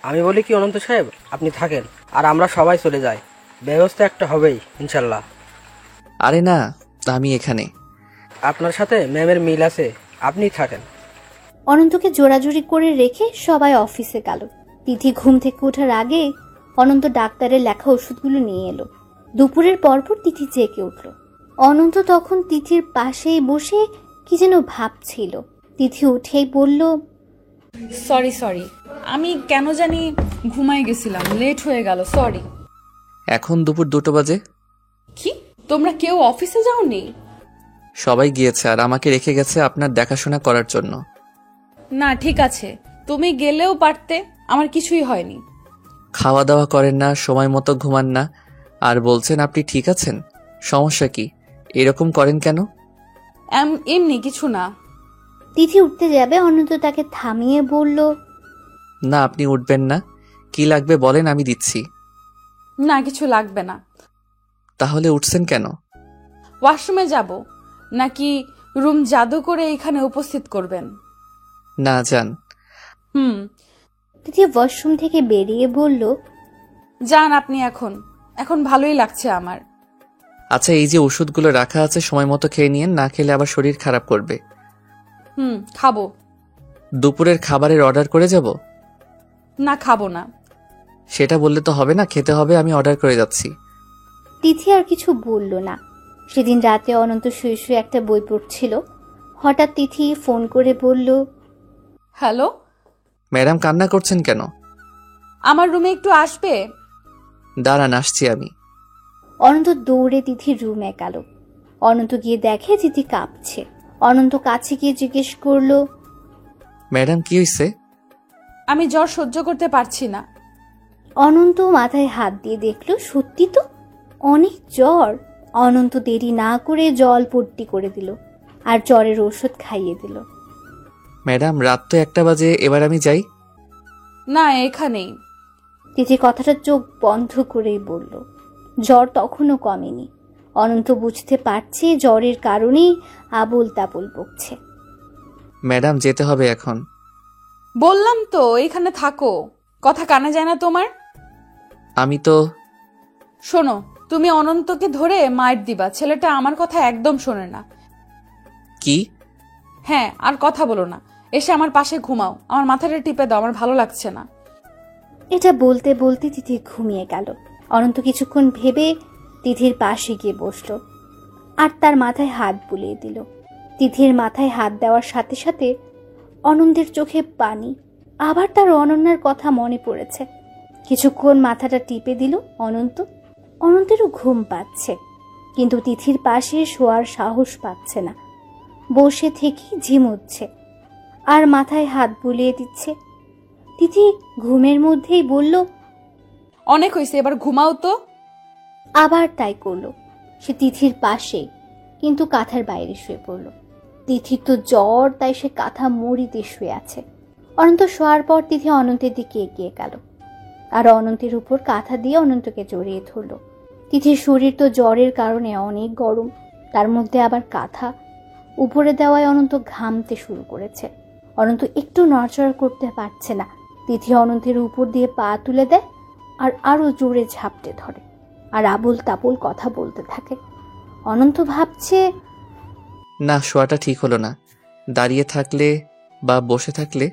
আমি বলি কি অনন্ত সাহেব, আপনি থাকেন আর আমরা সবাই চলে যাই। ব্যবস্থা একটা হবেই ইনশাল্লাহ। আরে না, আমি এখানে। আপনার সাথে ম্যামের মিল আছে, আপনি থাকেন। অনন্তকে জোরাজুরি করে রেখে সবাই অফিসে গেল। তিথি ঘুম থেকে ওঠার আগে অনন্ত ডাক্তারের লেখা ওষুধগুলো নিয়ে এলো। দুপুরের পরপর তিথি জেগে উঠল। অনন্ত তখন তিথির পাশেই বসে কি যেন ভাবছিল। তিথি উঠেই বলল, সরি, আমি কেন জানি ঘুমাই গেছিলাম, লেট হয়ে গেল, সরি। এখন দুপুর 2টা বাজে। কি, তোমরা কেউ অফিসে যাওনি? সবাই গিয়েছে আর আমাকে রেখে গেছে আপনার দেখাশোনা করার জন্য। না ঠিক আছে, তুমি গেলেও পারতে, আমার কিছুই হয়নি। খাওয়া দাওয়া করেন না, সময় মতো ঘুমান না, আর বলছেন আপনি ঠিক আছেন। সমস্যা কি, এরকম করেন কেন? এমনি কিছু না। তিথি উঠতে যাবে, অনন্ত তাকে থামিয়ে বলল, না, আপনি উঠবেন না। কি লাগবে বলেন, আমি দিচ্ছি। না, কিছু লাগবে না। তাহলে উঠছেন কেন? ওয়াশরুমে যাব, নাকি রুম জাদু করে এখানে উপস্থিত করবেন? না, যান। তিথি ওয়াশরুম থেকে বেরিয়ে বলল, যান আপনি, এখন ভালোই লাগছে আমার। আচ্ছা, এই যে ওষুধগুলো রাখা আছে সময় মতো খেয়ে নিয়েন, না খেলে আবার শরীর খারাপ করবে। খাবো। দুপুরের খাবারের অর্ডার করে যাব? না, খাবো না। সেটা বললে তো হবে না, খেতে হবে, আমি অর্ডার করে যাচ্ছি। তিথি আর কিছু বলল না। সেদিন রাতে অনন্ত শুয়ে শুয়ে একটা বই পড়ছিল। হঠাৎ তিথি ফোন করে বলল, হ্যালো ম্যাডাম, কান্না করছেন কেন? আমার রুমে একটু আসবে? দাঁড়ান, আসছি আমি। অনন্ত দৌড়ে তিথির রুমে গেল। অনন্ত গিয়ে দেখে তিথি কাঁপছে। অনন্ত কাছে গিয়ে জিজ্ঞেস করলো, ম্যাডাম, কি হয়েছে? আমি জ্বর সহ্য করতে পারছি না। অনন্ত মাথায় হাত দিয়ে দেখলো সত্যি তো অনেক জ্বর। অনন্ত দেরি না করে জল পট্টি করে দিল আর জ্বরের ওষুধ খাইয়ে দিল। ম্যাডাম, রাত তো 1টা বাজে, এবার আমি যাই? না, এখানেই। তিথি কথাটা চোখ বন্ধ করেই বলল। জ্বর তখনও কমেনি। অনন্ত বুঝতে পারছে জ্বরের কারণেই আবোল তাবোল বকছে। ম্যাডাম, যেতে হবে এখন। বললাম তো এখানে থাকো, কথা কানে যায় না তোমার? আমি তো। শোনো, তুমি অনন্তকে ধরে মাইর দিবা, ছেলেটা আমার কথা একদম শোনে না। কি? হ্যাঁ, আর কথা বলো না, এসে আমার পাশে ঘুমাও, আমার মাথাটা টিপে দাও, আমার ভালো লাগছে না। এটা বলতে বলতে তিথি ঘুমিয়ে গেল। অনন্ত কিছুক্ষণ ভেবে তিথির পাশে গিয়ে বসলো আর তার মাথায় হাত বুলিয়ে দিল। তিথির মাথায় হাত দেওয়ার সাথে সাথে অনন্তের চোখে পানি। আবার তার অনন্যার কথা মনে পড়েছে। কিছুক্ষণ মাথাটা টিপে দিল অনন্ত। অনন্তেরও ঘুম পাচ্ছে, কিন্তু তিথির পাশে শোয়ার সাহস পাচ্ছে না। বসে থেকে ঝিমুচ্ছে আর মাথায় হাত বুলিয়ে দিচ্ছে। তিথি ঘুমের মধ্যেই বলল, অনেক হয়েছে, এবার ঘুমাও তো। আবার তাই করলো। সে তিথির পাশেই, কিন্তু কাঁথার বাইরে শুয়ে পড়ল। তিথির তো জ্বর, তাই সে কাঁথা মুড়িতে শুয়ে আছে। অনন্ত শোয়ার পর তিথি অনন্তের দিকে এগিয়ে গেল আর অনন্তের উপর কাঁথা দিয়ে অনন্তকে জড়িয়ে ধরল। তিথির শরীর তো জ্বরের কারণে অনেক গরম, তার মধ্যে আবার কাঁথা উপরে দেওয়ায় অনন্ত ঘামতে শুরু করেছে। অনন্ত একটু নড়াচড়া করতে পারছে না। তিথি অনন্তের উপর দিয়ে পা তুলে দেয় আর আরো জোরে ঝাপটে ধরে আর আবোল তাবোল কথা বলতে থাকে। অনন্ত ভাবছে, না, শোয়াটা ঠিক হলো না। দাঁড়িয়ে থাকলে বা বসে থাকলে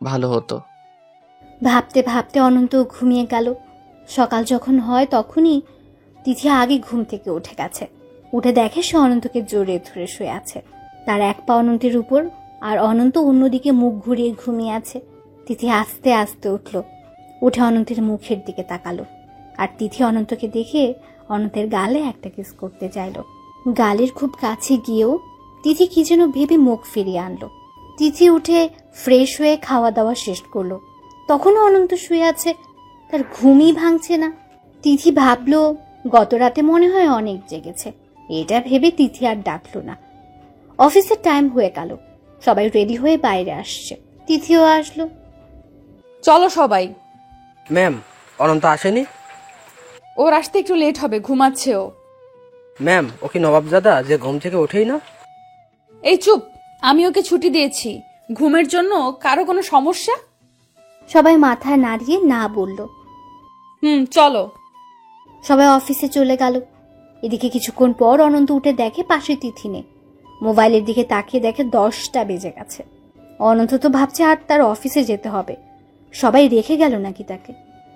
ভালো হতো। ভাবতে ভাবতে অনন্ত ঘুমিয়ে গেল। সকাল যখন হয় তখনই তিথি আগে ঘুম থেকে উঠে গেছে। উঠে দেখে সে অনন্তকে জড়িয়ে ধরে শুয়ে আছে। তার এক পা অনন্তের উপর আর অনন্ত অন্যদিকে মুখ ঘুরিয়ে ঘুমিয়ে আছে। তিথি আস্তে আস্তে উঠল, উঠে অনন্তের মুখের দিকে তাকালো আর তিথি অনন্তকে দেখে অনন্তের গালে একটা কিস করতে চাইল। গালের খুব কাছে গিয়েও তিথি কি যেন ভেবে মুখ ফিরিয়ে আনলো। তিথি উঠে ফ্রেশ হয়ে খাওয়া দাওয়া শেষ করলো। তখনও অনন্ত শুয়ে আছে, তার ঘুমই ভাঙছে না। তিথি ভাবলো গত রাতে মনে হয় অনেক জেগেছে। এটা ভেবে তিথি আর ডাকলো না। অফিসের টাইম হয়ে গেল, সবাই রেডি হয়ে বাইরে আসছে। তিথিও আসলো। চলো সবাই। ম্যাম, অনন্ত আসেনি? ওর আসতে একটু লেট হবে, ঘুমাচ্ছে ও। ম্যাম, ও কি নবাবজাদা যে ঘুম থেকে ওঠেই না? এই চুপ, আমি ওকে ছুটি দিয়েছি। ঘুমের জন্য কারো কোনো সমস্যা? সবাই মাথা নাড়িয়ে না বলল। চলো। সবাই অফিসে চলে গেল। এদিকে কিছুক্ষণ পর অনন্ত উঠে দেখে পাশে তিথি নেই। মোবাইলের দিকে তাকিয়ে দেখে 10টা বেজে গেছে। অনন্ত তো ভাবছে আর তার অফিসে যেতে হবে। সবাই রেখে গেল নাকি তাকে।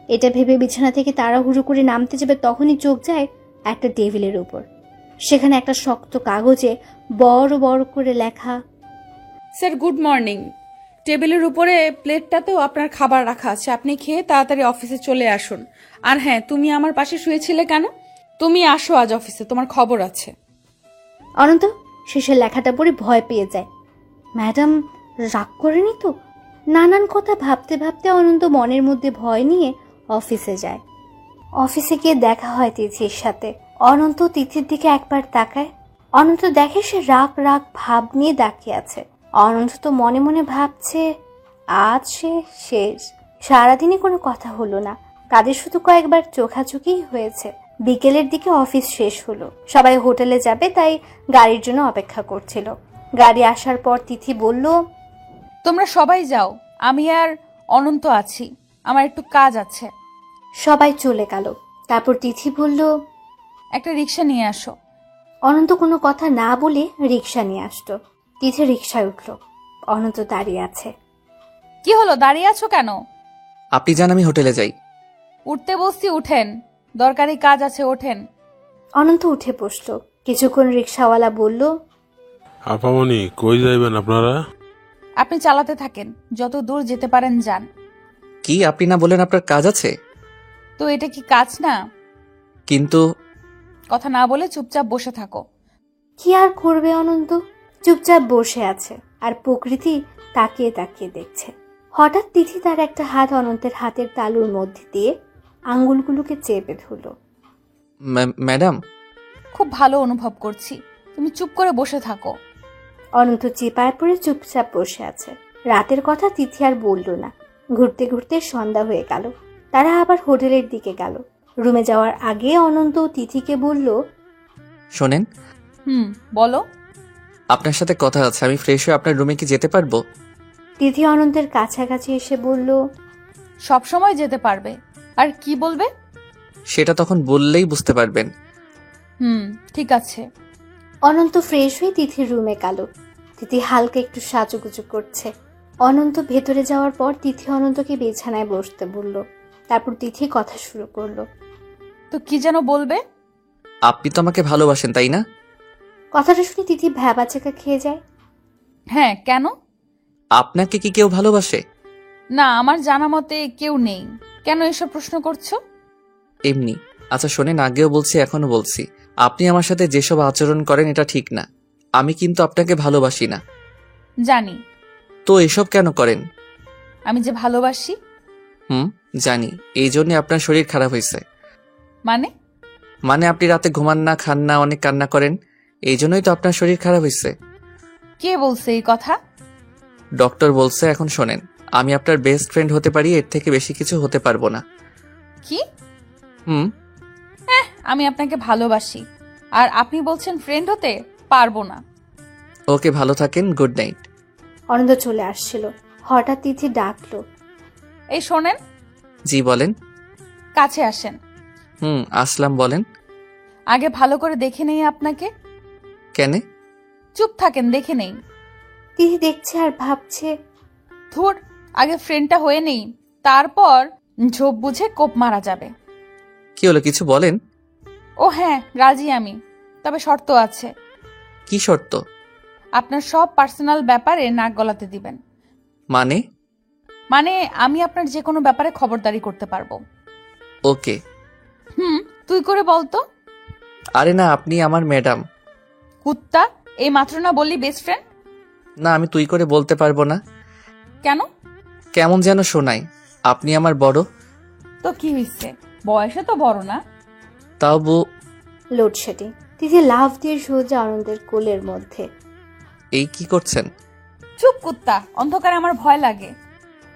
এটা ভেবে বিছানা থেকে তাড়াহুড়ো করে নামতে যাবে, তখনই চোখ যায় একটা টেবিলের উপর। সেখানে একটা শক্ত কাগজে বড় বড় করে লেখা, স্যার গুড মর্নিং। টেবিলের উপরে প্লেটটাতেও আপনার খাবার রাখা আছে, আপনি খেয়ে তাড়াতাড়ি অফিসে চলে আসুন। আর হ্যাঁ, তুমি আমার পাশে শুয়েছিলে কেন? তুমি আসো আজ অফিসে, তোমার খবর আছে। অনন্ত শেষের লেখাটা পড়ে ভয় পেয়ে যায়। ম্যাডাম রাগ করেনি তো? নানান কথা ভাবতে ভাবতে অনন্ত মনের মধ্যে ভয় নিয়ে অফিসে যায়। অফিসে গিয়ে দেখা হয় তিথির সাথে। অনন্ত তিথির দিকে একবার তাকায়। অনন্ত দেখে সে রাগ রাগ ভাব নিয়ে তাকিয়ে আছে। অনন্ত তো মনে মনে ভাবছে আজ সে শেষ। সারাদিনই কোনো কথা হলো না, তাদের শুধু কয়েকবার চোখাচোখি হয়েছে। বিকেলের দিকে অফিস শেষ হলো, সবাই হোটেলে যাবে, তাই গাড়ির জন্য অপেক্ষা করছিল। গাড়ি আসার পর তিথি বলল, তোমরা সবাই যাও, আমি আর অনন্ত আছি, আমার একটু কাজ আছে। সবাই চলে গেল। তারপর তিথি বলল, একটা রিক্সা নিয়ে আসো। অনন্ত কোনো কথা না বলে রিক্সা নিয়ে আসতো। তিথি রিক্সায় উঠল। অনন্ত দাঁড়িয়ে আছে। কি হলো, দাঁড়িয়ে আছো কেন? আপনি যান, আমি হোটেলে যাই। উঠতে বসছি, উঠেন, দরকারি কাজ আছে, ওঠেন। অনন্ত উঠে বসল। কিছুক্ষণ রিক্সাওয়ালা বলল, আপামনি কই যাইবেন আপনারা? আপনি চালাতে থাকেন, যত দূর যেতে পারেন যান। কি আপনি না বলেন আপনার কাজ আছে? তো এটা কি কাজ না? কিন্তু কথা না বলে চুপচাপ বসে থাকো। কি আর করবে অনন্ত, চুপচাপ বসে আছে আর প্রকৃতি তাকিয়ে তাকিয়ে দেখছে। হঠাৎ তিথি তার একটা হাত অনন্তের হাতের তালুর মধ্যে দিয়ে আঙ্গুলগুলোকে চেপে ধরল। ম্যাডাম, খুব ভালো অনুভব করছি, তুমি চুপ করে বসে থাকো। অনন্ত চিপায় পড়ে চুপচাপ বসে আছে। রাতের কথা তিথি আর বলল না। ঘুরতে ঘুরতে সন্ধ্যা হয়ে গেল। তারা আবার হোটেলের দিকে গেল। রুমে যাওয়ার আগে অনন্ত তিথিকে বলল, শোনেন। বলো। আপনার সাথে কথা আছে, আমি ফ্রেশ হয়ে আপনার রুমে কি যেতে পারবো? তিথি অনন্তের কাছাকাছি এসে বলল, সব সময় যেতে পারবে। আর কি বলবে? সেটা তখন বললেই বুঝতে পারবেন। ঠিক আছে। অনন্ত ফ্রেশ হয়ে তিথির রুমে গেল। তিথি হালকা একটু সাজুগুজু করছে। অনন্ত ভেতরে যাওয়ার পর তিথি অনন্তকে বিছানায় বসতে বলল। তারপর তিথি কথা শুরু করলো। তো কি যেন বলবে? আপনি তো আমাকে ভালোবাসেন, তাই না? কথাটা শুনে তিথি ভ্যাবাচাকা খেয়ে যায়। হ্যাঁ, কেন? আপনাকে কি কেউ ভালোবাসে? না, আমার জানা মতে কেউ নেই। কেন এসব প্রশ্ন করছো? এমনি। আচ্ছা শোনেন, আগেও বলছি এখনো বলছি, আপনি আমার সাথে যেসব আচরণ করেন এটা ঠিক না। আমি কিন্তু আপনাকে ভালোবাসি না। জানি। তো এসব কেন করেন? আমি যে ভালোবাসি। জানি, এই জন্য আপনার শরীর খারাপ হয়েছে। মানে আপনি রাতে ঘুমান না, খান না, অনেক কান্না করেন, এই জন্যই তো আপনার শরীর খারাপ হয়েছে। কে বলছে এই কথা? ডক্টর বলছে। এখন শোনেন, আমি আপনার বেস্ট ফ্রেন্ড হতে পারি, এর থেকে বেশি কিছু হতে পারবো না। কি? আমি আপনাকে ভালোবাসি, আর আপনি বলছেন ফ্রেন্ড হতে পারবো না। ওকে, ভালো থাকেন, গুড নাইট। অনন্ত চলে আসছিল, হঠাৎ তিথি ডাকলো। এই শোনেন। জি বলেন। কাছে আসেন। আসলাম, বলেন। আগে ভালো করে দেখে নেই আপনাকে। কেনে? চুপ থাকেন, দেখে নেই। তিথি দেখছে আর ভাবছে, ধুর, আগে ফ্রেন্ডটা হয়ে নেই, তারপর ঝোপ বুঝে কোপ মারা যাবে। কি হলো, কিছু বলেন। ও হ্যাঁ, রাজি আমি, তবে শর্ত আছে। কি শর্ত? আপনার সব পার্সোনাল ব্যাপারে নাক গলাতে দিবেন। মানে আমি আপনার যে কোনো ব্যাপারে খবরদারি করতে পারবো। ওকে। তুই করে বলতো। আরে না, আপনি আমার ম্যাডাম। কুত্তা, এই মাত্র না বললি বেস্ট ফ্রেন্ড। না, আমি তুই করে বলতে পারবো না। কেন? কেমন যেন শোনাই। আপনি আমার বড়। তো কি হইছে, বয়সে তো বড় না। তাও লোডশেডিং। তিথি লাফ দিয়ে সোজা আনন্দের কোলের মধ্যে। এই কি করছেন? চুপ কুত্তা, অন্ধকারে আমার ভয় লাগে।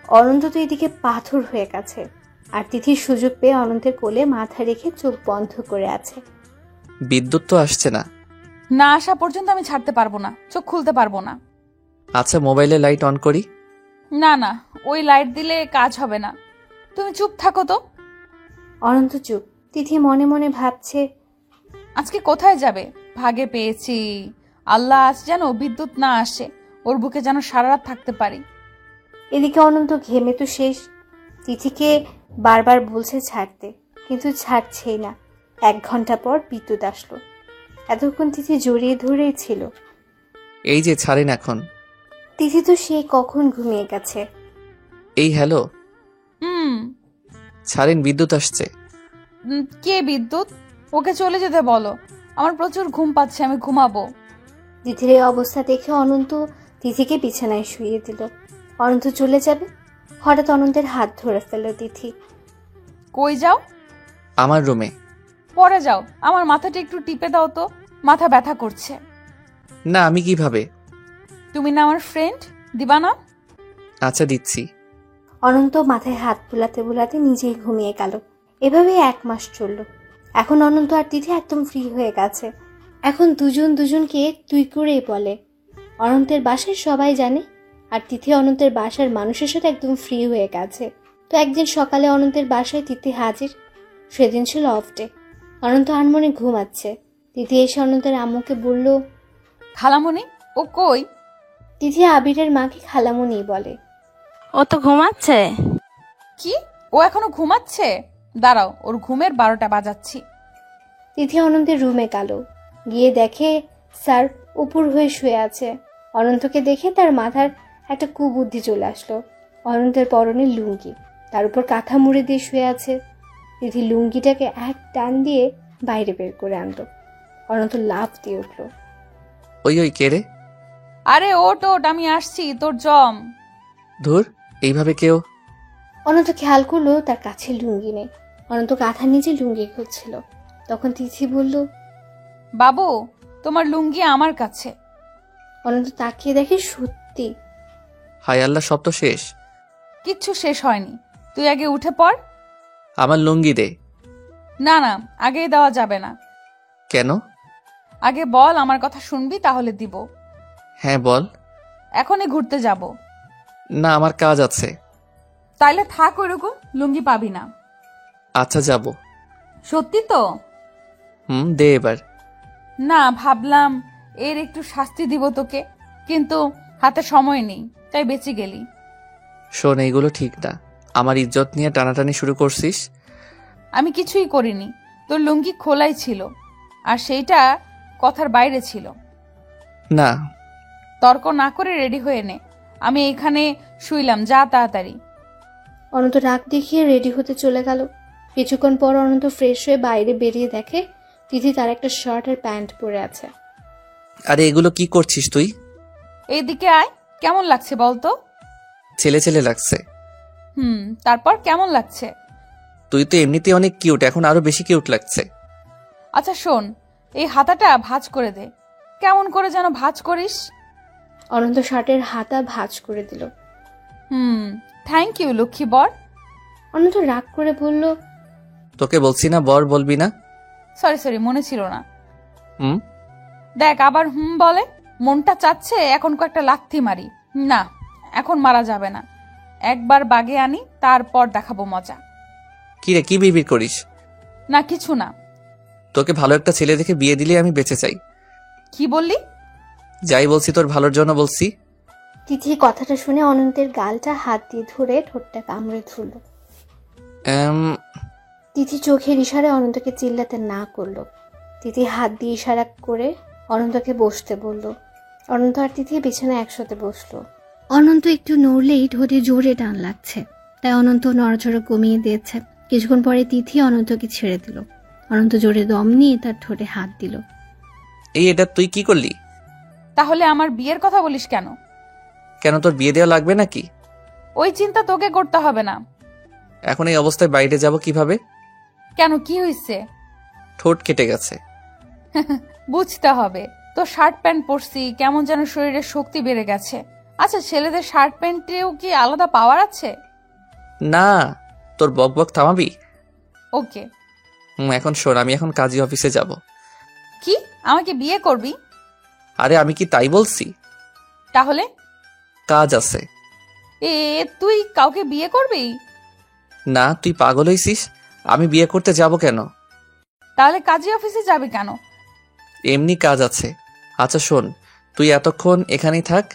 অনন্ত তো এদিকে পাথর হয়ে গেছে, আর তিথির সুযোগ পেয়ে অনন্তের কোলে মাথা রেখে চোখ বন্ধ করে আছে। বিদ্যুৎ তো আসছে না। না আসা পর্যন্ত আমি ছাড়তে পারবো না, চোখ খুলতে পারবো না। আচ্ছা, মোবাইলে লাইট অন করি। না, ওই লাইট দিলে কাজ হবে না, তুমি চুপ থাকো তো। অনন্ত চুপ। তিথি মনে মনে ভাবছে, আজকে কোথায় যাবে? ভাগে পেয়েছি। আল্লাহ, আজ যেন বিদ্যুৎ না আসে, ওর বুকে যেন সারা রাত থাকতে পারি। এদিকে অনন্ত ঘেমে তো শেষ। তিথিকে বারবার বলছে ছাড়তে, কিন্তু ছাড়ছেই না। 1 ঘন্টা পর বিদ্যুৎ আসলো। এতক্ষণ তিথি জড়িয়ে ধরেই ছিল। এই যে ছাড়েন এখন। তিথি তো সে কখন ঘুমিয়ে গেছে। এই হ্যালো। ছাড়েন, বিদ্যুৎ আসছে। কে বিদ্যুৎ? ওকে চলে যেতে বলো, আমার প্রচুর ঘুম পাচ্ছে, আমি ঘুমাবো। তিথির এই অবস্থা দেখে অনন্ত তিথিকে বিছানায় শুইয়ে দিল। অনন্ত চলে যাবে, হঠাৎ অনন্তের হাত ধরে ফেলল তিথি। কই যাও? আমার রুমে। পরে যাও, আমার মাথাটা একটু টিপে দাও তো, মাথা ব্যথা করছে। না, আমি কিভাবে? তুমি না আমার ফ্রেন্ড, দিবা না? আচ্ছা, দিচ্ছি। অনন্ত মাথায় হাত বুলাতে বুলাতে নিজেই ঘুমিয়ে গেল। এভাবে 1 মাস চলল। এখন অনন্ত আর তিথি একদম ফ্রি হয়ে গেছে। এখন দুজনকে তুই করেই বলে। অনন্তের বাসায় সবাই জানে, আর তিথি অনন্তের বাসার মানুষের সাথে একদম ফ্রি হয়ে গেছে। তো একদিন সকালে অনন্তের বাসায় তিথি হাজির। সেদিন ছিল অফ ডে। অনন্ত আনমনে ঘুমাচ্ছে। তিথি এসে অনন্তের আম্মুকে বলল, খালামণি ও কই? তিথি আবিরের মাকে খালামণি বলে। ও তো ঘুমাচ্ছে। কি, ও এখনো ঘুমাচ্ছে? দাঁড়াও, ওর ঘুমের 12টা বাজাচ্ছি। তিথি অনন্তের রুমে গেল। গিয়ে দেখে স্যার উপর হয়ে শুয়ে আছে। অনন্তকে দেখে তার মাথার একটা কুবুদ্ধি চলে আসলো। অনন্তের পরনে লুঙ্গি, তার উপর কাঁথা মুড়ে দিয়ে শুয়ে আছে। তিথি লুঙ্গিটাকে এক টান দিয়ে বাইরে বের করে আনলো। অনন্ত লাফ দিয়ে উঠলো। ওই কে রে? আরে ওট, আমি আসছি, তোর জম। ধুর, এইভাবে কেউ। অনন্ত খেয়াল করলো তার কাছে লুঙ্গি নেই। অনন্ত কাঁথার নিচে লুঙ্গি খুঁজছিল। তখন তিথি বলল, বাবু, তোমার লুঙ্গি আমার কাছে। অনন্ত তাকিয়ে দেখে সত্যি। হায় আল্লাহ, সব তো শেষ। কিচ্ছু শেষ হয়নি, তুই আগে উঠে পড়। আমার লুঙ্গি দে। না, আগেই দেওয়া যাবে না। কেন? আগে বল, আমার কথা শুনবি তাহলে দিব। হ্যাঁ বল। এখনই ঘুরতে যাব। না, আমার কাজ আছে। তাইলে থাক ওইরকম, লুঙ্গি পাবি না। আচ্ছা, যাব। সত্যি তো? দে এবার। না, ভাবলাম এর একটু শাস্তি দিব তোকে, কিন্তু হাতে সময় নেই, তাই বেঁচে গেলি। শোন, এইগুলো ঠিক না। আমার ইজ্জত নিয়ে টানাটানি শুরু করছিস। আমি কিছুই করিনি, তোর লুঙ্গি খোলাই ছিল, আর সেইটা কথার বাইরে ছিল। না। তর্ক না করে রেডি হয়ে নে, আমি এখানে শুইলাম, যা তাড়াতাড়ি। অনন্ত রাগ দেখিয়ে রেডি হতে চলে গেল। কিছুক্ষণ পর অনন্ত ফ্রেশ হয়ে বাইরে বেরিয়ে দেখে তিথি তার একটা শার্ট আর প্যান্ট পরে আছে। আরে এগুলো কি করছিস তুই? এইদিকে আয়, কেমন লাগছে বলতো? ছেলে ছেলে লাগছে। তারপর কেমন লাগছে? তুই তো এমনিতে অনেক কিউট, এখন আরো বেশি কিউট লাগছে। আচ্ছা শোন, এই হাতাটা ভাঁজ করে দে। কেমন করে যেন ভাঁজ করিস? অনন্ত শার্টের হাতা ভাঁজ করে দিল। থ্যাংক ইউ লক্ষ্মী বর। অনন্ত রাগ করে বলল, তোকে বলছি না বর বলবি না। সরি মনে ছিল না। হুম দেখ আবার বলে। মনটা চাচ্ছে এখন কয়েকটা লাথি মারি। না, এখন মারা যাবে না, একবার বাগে আনি, তারপর দেখাবো মজা। কি রে, কি বিড়বিড় করিস? না কিছু না। তোকে ভালো একটা ছেলে দেখে বিয়ে দিলে আমি বেঁচে চাই। কি বললি? যাই বলছি তোর ভালোর জন্য বলছি। তিথি কথাটা শুনে অনন্তের গালটা হাত দিয়ে ধরে ঠোঁটটা কামড়ে ধরল। তিথি চোখের ইশারায় অনন্তকে চিল্লাতে না করলো। তিথি হাত দিয়ে ইশারা করে অনন্তকে বসতে বলল। অনন্ত আর তিথি বিছানায় একসাথে বসলো। অনন্ত একটু নড়লেই ঠোঁটে জোরে টান লাগছে, তাই অনন্ত নড়াচড়া কমিয়ে দিয়েছে। কিছুক্ষণ পরে তিথি অনন্তকে ছেড়ে দিল। অনন্ত জোরে দম নিয়ে তার ঠোঁটে হাত দিল। এটা তুই কি করলি? তাহলে আমার বিয়ের কথা বলিস কেন? কেন, তোর বিয়ে দেওয়া লাগবে নাকি? ওই চিন্তা তোকে করতে হবে না। এখন এই অবস্থায় বাইরে যাব কিভাবে? কেন, কি হয়েছে? ঠোঁট কেটে গেছে। বুঝতে হবে তো, শার্ট প্যান্ট পরছি, কেমন যেন শরীরের শক্তি বেড়ে গেছে। আচ্ছা, ছেলেদের শার্ট প্যান্টেও কি আলাদা পাওয়ার আছে? না, তোর বক বক থামাবি? ওকে। এখন শোন, আমি এখন কাজী অফিসে যাব। কি, আমাকে বিয়ে করবি? আরে আমি কি তাই বলছি? তাহলে? কাজ আছে। তুই কাউকে বিয়ে করবি? না, তুই পাগল হইছিস? আমি বিয়ে করতে যাব কেন? তাহলে কাজী অফিসে যাবি কেন? এমনি কাজ আছে। আচ্ছা শোন, তুই এতক্ষণ এখানেই থাক,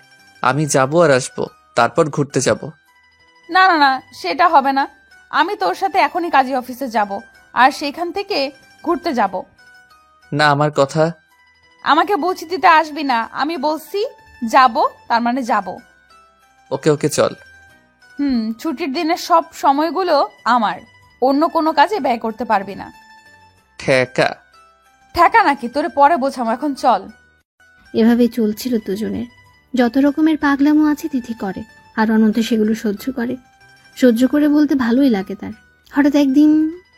আমি যাব আর আসবো, তারপর ঘুরতে যাব। না না না, সেটা হবে না। আমি তোর সাথে এখনই কাজী অফিসে যাব, আর সেখান থেকে ঘুরতে যাব। না, আমার কথা। আমাকে বুঝি দিতে আসবি না, আমি বলছি যাব, তার মানে যাব। ওকে ওকে চল। ছুটির দিনের সব সময়গুলো আমার, অন্য কোনো কাজে ব্যয় করতে পারবি না। ঠেকা? ঠেকা নাকি, তোরে পরে বোঝাবো, এখন চল। এভাবেই চলছিল দুজনের। যত রকমের পাগলামো আছে তিথি করে, আর অনন্ত সেগুলো সহ্য করে। সহ্য করে বলতে ভালোই লাগে তার। হঠাৎ একদিন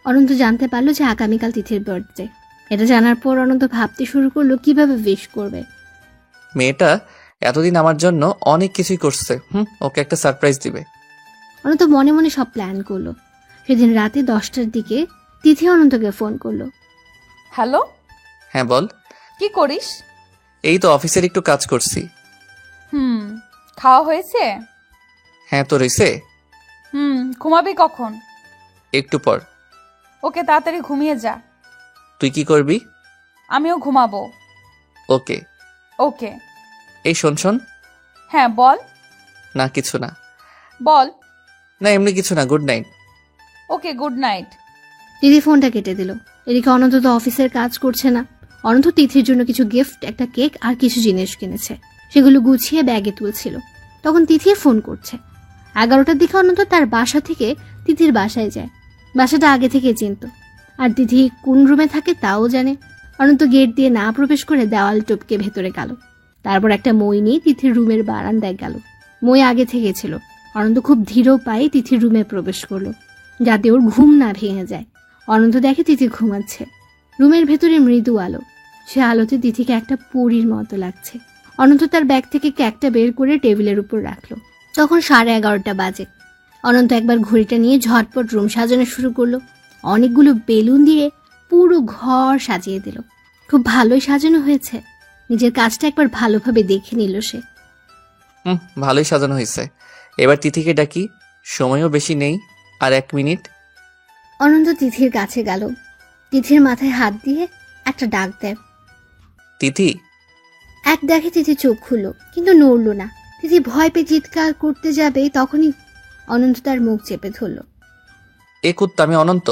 অনন্ত জানতে পারলো যে আগামীকাল তিথির বার্থডে। এটা জানার পর অনন্ত ভাবতে শুরু করলো কিভাবে উইশ করবে। মেয়েটা এতদিন আমার জন্য অনেক কিছুই করছে, ওকে একটা সারপ্রাইজ দিবে। অনন্ত মনে মনে সব প্ল্যান করলো। সেদিন রাতে 10টার দিকে তিথি অনন্তকে ফোন করলো। হ্যালো। হ্যাঁ বল। কি করিস? এই তো অফিসের একটু কাজ করছি। খাওয়া হয়েছে? হ্যাঁ, তো রইছে। ঘুমাবি কখন? একটু পর। ওকে, তাড়াতাড়ি ঘুমিয়ে যা। তুই কি করবি? আমিও ঘুমাবো। ওকে ওকে। এই শোন শোন। হ্যাঁ বল। না কিছু না। বল। না এমনি কিছু না, গুড নাইট। ওকে, গুড নাইট। দিদি ফোনটা কেটে দিল। এদিকে অনন্ত তো অফিসের কাজ করছে না। অনন্ত তিথির জন্য কিছু গিফট, একটা কেক আর কিছু জিনিস কিনেছে, সেগুলো গুছিয়ে ব্যাগে তুলছিল। তখন তিথি ফোন করছে। 11টার দিকে অনন্ত তার বাসা থেকে তিথির বাসায় যায়। বাসাটা আগে থেকে চিনত, আর তিথি কোন রুমে থাকে তাও জানে। অনন্ত গেট দিয়ে না প্রবেশ করে দেওয়াল টপকে ভেতরে গেল। তারপর একটা মই নিয়ে তিথির রুমের বারান্দায় গেল। মই আগে থেকে ছিল। অনন্ত খুব ধীর পায়ে তিথির রুমে প্রবেশ করলো, যাতে ওর ঘুম না ভেঙে যায়। অনন্ত দেখে তিথি ঘুমাচ্ছে। রুমের ভেতরে মৃদু আলো, সে আলোতে তিথিকে একটা পরীর মতো লাগছে। অনন্ত তার ব্যাগ থেকে কেকটা বের করে টেবিলের উপর রাখলো। তখন 11:30 বাজে। অনন্ত একবার ঘড়িটা নিয়ে ঝটপট রুম সাজানো শুরু করলো। অনেকগুলো বেলুন দিয়ে পুরো ঘর সাজিয়ে দিল। খুব ভালোই সাজানো হয়েছে। নিজের কাজটা একবার ভালোভাবে দেখে নিল সে। ভালোই সাজানো হয়েছে। এবার তিথিকে ডাকি, সময়ও বেশি নেই, আর 1 মিনিট। অনন্ত তিথির কাছে গেল। তিথির মাথায় হাত দিয়ে একটা ডাক দেয়, তিথি। এক ডাকে তিথি চোখ খুলল, কিন্তু নড়ল না। তিথি ভয় পেয়ে চিৎকার করতে যাবে, তখনই অনন্ত তার মুখ চেপে ধরল। এ কুত্তা, আমি অনন্ত।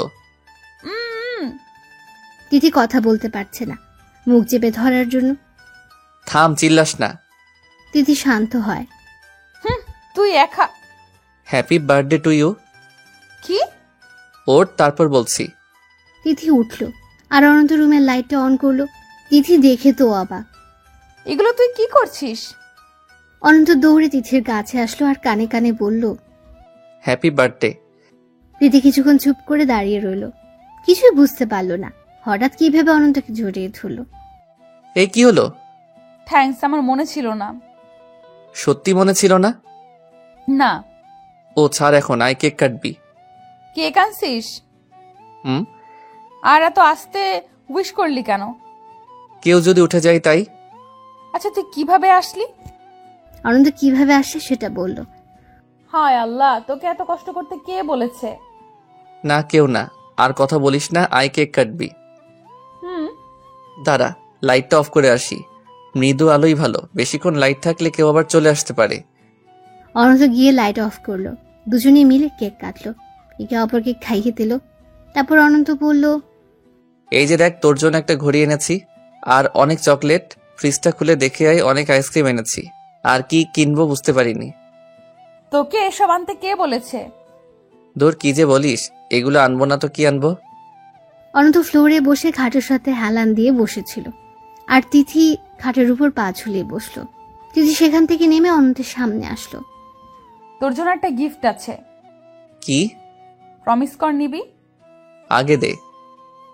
তিথি কথা বলতে পারছে না মুখ চেপে ধরার জন্য। থাম, চিল্লাস না। তিথি শান্ত হয়। তুই একা। Happy birthday to you. কি? ওর তারপর বলছি। তিথি উঠল আর অনন্ত রুমের লাইটটা অন করলো। তিথি দেখে তো অবাক। এগুলো তুই কি করছিস? অনন্ত দৌড়ে তিথির কাছে আসলো আর কানে কানে বলল, হ্যাপি বার্থডে। তিথি কিছুক্ষণ চুপ করে দাঁড়িয়ে রইল, কিছুই বুঝতে পারলো না। হঠাৎ কিভাবে অনন্তকে জড়িয়ে ধরল। এই কি হলো? থ্যাঙ্কস, আমার মনে ছিল না। সত্যি মনে ছিল না? না। ও ছাড়, এখন আয় কেক কাটবি। কেক আনছিস? হুম। আর এত আস্তে উইশ করলি কেন? কেউ যদি উঠে যায় তাই। আচ্ছা, তুই কিভাবে আসলি? অনন্ত কিভাবে আসে সেটা বলল। হায় আল্লাহ, তোকে এত কষ্ট করতে কে বলেছে? না, কেউ না। আর কথা বলিস না, আয় কেক কাটবি। হুম। দাঁড়া, লাইটটা অফ করে আসি। মৃদু আলোই ভালো, বেশিক্ষণ লাইট থাকলে কেউ আবার চলে আসতে পারে। অনন্ত গিয়ে লাইট অফ করলো। দুজনে মিলে কেক কাটলো, একে অপরকে খাইয়ে দিল। তারপর অনন্ত বলল, এই যে দেখ, তোর জন্য একটা ঘড়ি এনেছি আর অনেক চকলেট। ফ্রিজটা খুলে দেখে আয়, অনেক আইসক্রিম এনেছি। আর কি কিনবো বুঝতে পারিনি। তোকে এসব আনতে কে বলেছে? দূর, কি যে বলিস, এগুলো আনবো না তো কি আনবো? অনন্ত ফ্লোরে বসে খাটের সাথে হেলান দিয়ে বসেছিল, আর তিথি খাটের উপর পা ঝুলিয়ে বসলো। তিথি সেখান থেকে নেমে অনন্তের সামনে আসলো। তোর জন্য একটা গিফট আছে। কি? প্রমিস কর নিবি। আগে দে।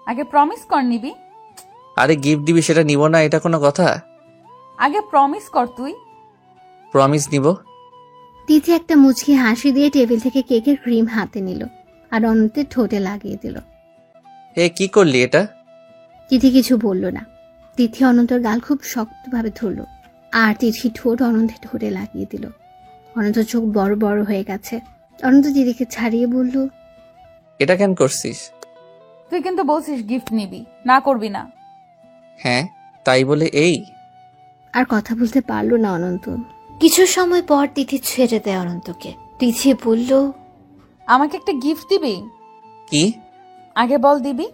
আগে প্রমিস কর নিবি। আরে গিফট দিবি সেটা নিব না, এটা কোনো কথা? আগে প্রমিস কর তুই। প্রমিস নিব। তিথি একটা মুচকি হাসি দিয়ে টেবিল থেকে কেকের ক্রিম হাতে নিল আর অনন্তের ঠোঁটে লাগিয়ে দিল। এ কি করলি এটা? তিথি কিছু বলল না। তিথি অনন্তর গাল খুব শক্তভাবে ধরল আর তিথি ঠোঁট অনন্তের ঠোঁটে লাগিয়ে দিল। অনন্ত চোখ বড় বড় হয়ে গেছে। অনন্ত দিদিকে ছাড়িয়ে বলল, এটা কেন করছিস? তুই কিন্তু বলছিস গিফট নিবি, না করবি না। হ্যাঁ, তাই বলে এই? আর কথা বলতে পারলো না অনন্ত। কিছু সময় পর তিথি ছেড়ে দেয় অনন্তকে। তিথি বলল, আমাকে একটা গিফট দিবি? কি? আগে বল দিবি।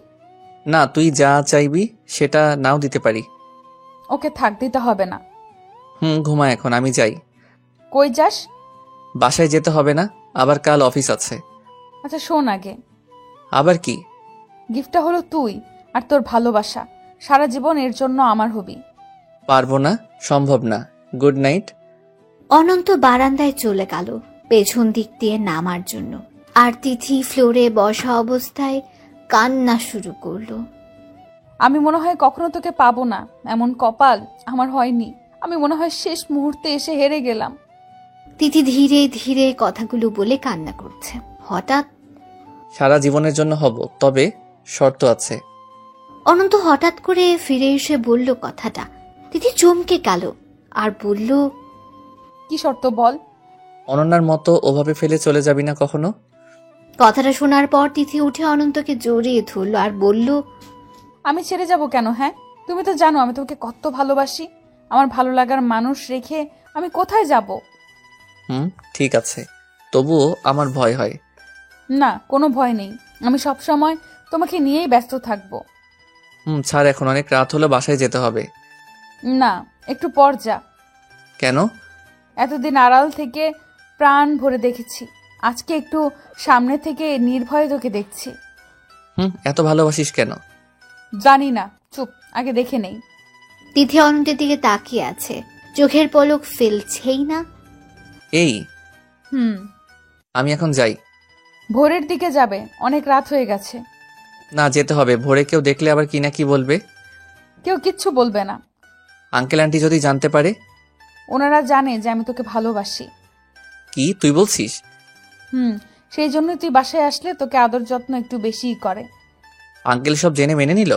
না, তুই যা চাইবি সেটা নাও দিতে পারি। ওকে থাক, দিতে হবে না। ঘুমা এখন, আমি যাই। কই যাস? বাসায় যেতে হবে না, আবার কাল অফিস আছে। আচ্ছা শোন আগে। আবার কি? গিফটটা হলো তুই আর তোর ভালোবাসা। সারা জীবন এর জন্য আমার হবি। পারবো না, সম্ভব না। Good night. অনন্ত বারান্দায় চলে গেল পেছন দিক দিয়ে নামার জন্য, আর তিথি ফ্লোরে বসা অবস্থায় কান্না শুরু করলো। আমি মনে হয় কখনো তোকে পাবো না, এমন কপাল আমার হয়নি। আমি মনে হয় শেষ মুহূর্তে এসে হেরে গেলাম। তিথি ধীরে ধীরে কথাগুলো বলে কান্না করছে। হঠাৎ সারা জীবনের জন্য হব, তবে শর্ত আছে। অনন্ত হঠাৎ করে ফিরে এসে বলল কথাটা। তিথি চমকে গেল আর বলল, কি শর্ত বল? অনন্যার মতো ওভাবে ফেলে চলে যাবি না কখনো। কথাটা শোনার পর তিথি উঠে অনন্তকে জড়িয়ে ধরল আর বলল, আমি ছেড়ে যাব কেন? হ্যাঁ, তুমি তো জানো আমি তোমাকে কত ভালোবাসি। আমার ভালো লাগার মানুষ রেখে আমি কোথায় যাব? ঠিক আছে, তবুও আমার ভয় হয়। না, কোনো ভয় নেই। আমি সব সময় তোমাকে নিয়েই ব্যস্ত থাকবো। ছাড়, এখন অনেক রাত হলো, বাসায় যেতে হবে। না, একটু পর যা। কেন? এতদিন আড়াল থেকে প্রাণ ভরে দেখেছি, আজকে একটু সামনে থেকে নির্ভয়ে তোকে দেখছি। এত ভালোবাসিস কেন? জানি না, চুপ, আগে দেখে নেই। তিথি অনন্তের দিকে তাকিয়ে আছে, চোখের পলক ফেলছেই না। এই আমি এখন যাই। ভোরের দিকে যাবে, অনেক রাত হয়ে গেছে। না, যেতে হবে, ভোরে কেউ দেখলে আবার কি না কি বলবে। কেউ কিচ্ছু বলবে না। আঙ্কেল আন্টি যদি জানতে পারে? ওনারা জানে যে আমি তোকে ভালোবাসি। কি তুই বলছিস? সেই জন্য তুই বাসায় আসলে তোকে আদর যত্ন একটু বেশিই করে। আঙ্কেল সব জেনে মেনে নিল?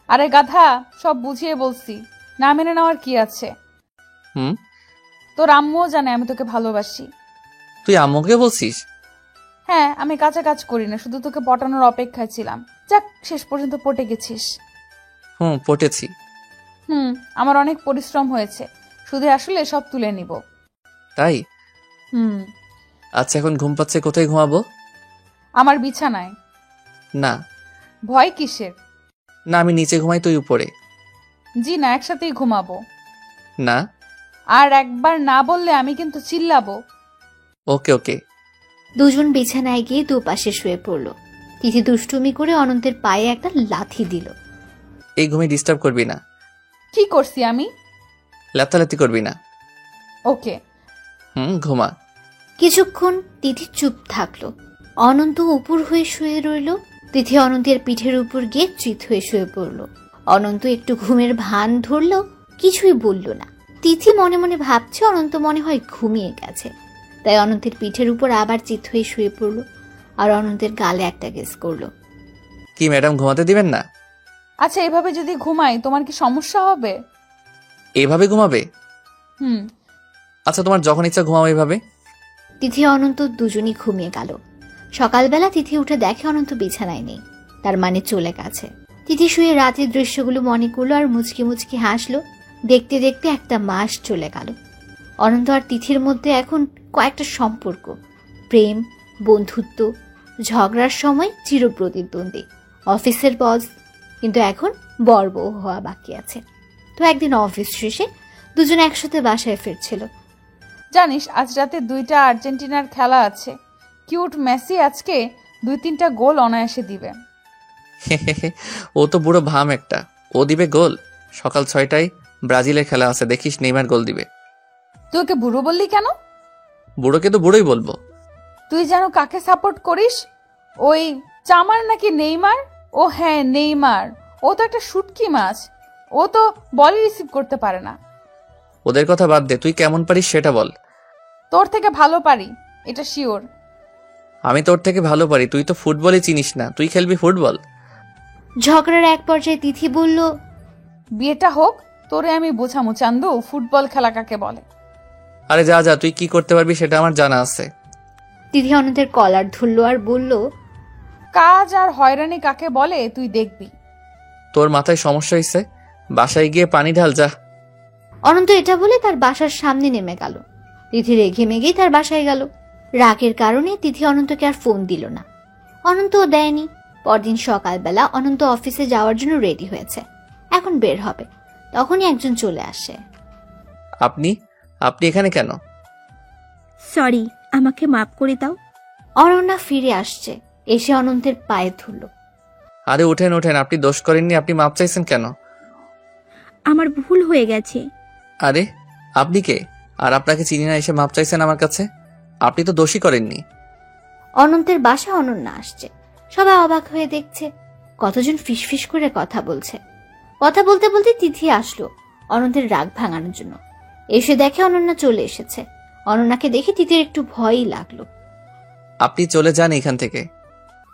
আরে গাধা, সব বুঝিয়ে বলছি, না মেনে নেওয়ার কি আছে? তোর আম্মুও জানে আমি তোকে ভালোবাসি। তুই আম্মুকে বলছিস? হ্যাঁ, আমি কাঁচা কাজ করি না, শুধু তোকে পটানোর অপেক্ষায় ছিলাম। যাক, শেষ পর্যন্ত পটে গেছিস। পটেছি। আমার অনেক পরিশ্রম হয়েছে, শুধু আসলে সব তুলে নিব। তাই? আচ্ছা, এখন ঘুম পাচ্ছে, কোথায় ঘুমাবো? আমার বিছানায়। না। ভয় কিসের? না, আমি নিচে ঘুমাই, তুই উপরে। জি না, একসাথেই ঘুমাবো। না। আর একবার না বললে আমি কিন্তু চিল্লাবো। ওকে ওকে। দুজন বিছানায় গিয়ে দুপাশে শুয়ে পড়ল। তিথি দুষ্টুমি করে অনন্তের পায়ে একটা লাথি দিল। এই ঘুমে ডিস্টার্ব করবি না। কি করছি আমি? লাত্তালাত্তি করবি না। ওকে। ঘুমা। কিছুক্ষণ তিথি চুপ থাকলো। অনন্ত উপর হয়ে শুয়ে রইল। তিথি অনন্তের পিঠের উপর গিয়ে চিত হয়ে শুয়ে পড়ল। অনন্ত একটু ঘুমের ভান ধরল, কিছুই বলল না। তিথি মনে মনে ভাবছে অনন্ত মনে হয় ঘুমিয়ে গেছে, তাই অনন্তের পিঠের উপর আবার চিত হয়ে শুয়ে পড়ল আর অনন্তের গালে একটা কিস করলো। কি ম্যাডাম ঘুমাতে দিবেন না? আচ্ছা, এভাবে যদি ঘুমাই তোমার কি সমস্যা হবে? এভাবে ঘুমাবে? হুম। আচ্ছা, তোমার যখন ইচ্ছা ঘুমাও এভাবে। তিথি অনন্ত দুজনই ঘুমিয়ে গেল। সকালবেলা তিথি উঠে দেখে অনন্ত বিছানায় নেই, তার মানে চলে গেছে। তিথি শুয়ে রাতের দৃশ্যগুলো মনে করলো আর মুচকি মুচকি হাসলো। দেখতে দেখতে একটা মাস চলে গেল। অনন্ত আর তিথির মধ্যে এখন কয়েকটা সম্পর্ক, প্রেম, বন্ধুত্ব, ঝগড়ার সময় চিরপ্রতিদ্বন্দ্বী, অফিসের বস, কিন্তু এখন বর বউ হওয়া বাকি আছে। তো একদিন অফিস শেষে দুজন একসাথে বাসায় ফিরছিল। জানিস আজ রাতে 2টা আর্জেন্টিনার খেলা আছে। কিউট মেসি আজকে 2-3টা গোল অনায়াসে দিবে। ও তো বুড়ো ভাম একটা, ও দিবে গোল? সকাল 6টায় ব্রাজিলের খেলা আছে, দেখিস নেইমার গোল দিবে। তুই ওকে বুড়ো বললি কেন? বুড়োকে তো বুড়োই বলবো। তুই যেন কাকে সাপোর্ট করিস? ওই চামার নাকি নেইমার? ও হ্যাঁ নেইমার, ও তো একটা শুটকি মাছ, ও তো বলই রিসিভ করতে পারে না। ওদের কথা বাদ দে, তুই কেমন পারিস সেটা বল। তোর থেকে ভালো পারি, এটা শিওর। আমি তোর থেকে ভালো পারি, তুই তো ফুটবলই চিনিস না, তুই খেলবি ফুটবল? ঝগড়ার এক পর্যায়ে তিথি বলল, বিয়েটা হোক, তোরে আমি বোঝামু চান্দু ফুটবল খেলা কাকে বলে। আরে যা যা, তুই কি করতে পারবি সেটা আমার জানা আছে। তিথি অনন্তের কলার ধরল আর বলল, কাজ আর হয়রানি কাকে বলে তুই দেখবি। তোর মাথায় সমস্যা হয়েছে, বাসায় গিয়ে পানি ঢাল যা। অনন্ত এটা বলে তার বাসার সামনে নেমে গেল। তিথি রেগে মেগেই তার বাসায় গেল। রাগের কারণে তিথি অনন্তকে আর ফোন দিল না, অনন্তও দেয়নি। পরদিন সকালবেলা অনন্ত অফিসে যাওয়ার জন্য রেডি হয়েছে, এখন বের হবে। তখনই একজন চলে আসে। আপনি আপনি এখানে কেন? সরি, আমাকে মাফ করে দাও। অনন্যা ফিরে আসছে, এসে অনন্তের পায়ে ধরল। আরে ওঠেন ওঠেন, আপনি দোষ করেননি, আপনি মাপ চাইছেন কেন? আমার ভুল হয়ে গেছে। আরে আপনি কে? আর আপনাকে চিনি না, এসে মাপ চাইছেন আমার কাছে? আপনি তো দোষই করেননি। অনন্তের বাসা অনন্যা আসছে, সবাই অবাক হয়ে দেখছে কতজন ফিসফিস করে কথা বলছে। কথা বলতে বলতে তিথি আসলো অনন্তের রাগ ভাঙানোর জন্য। এসে দেখে অনন্যা চলে এসেছে। অনন্যাকে দেখে তিথির একটু ভয়ই লাগলো। আপনি চলে যান এখান থেকে।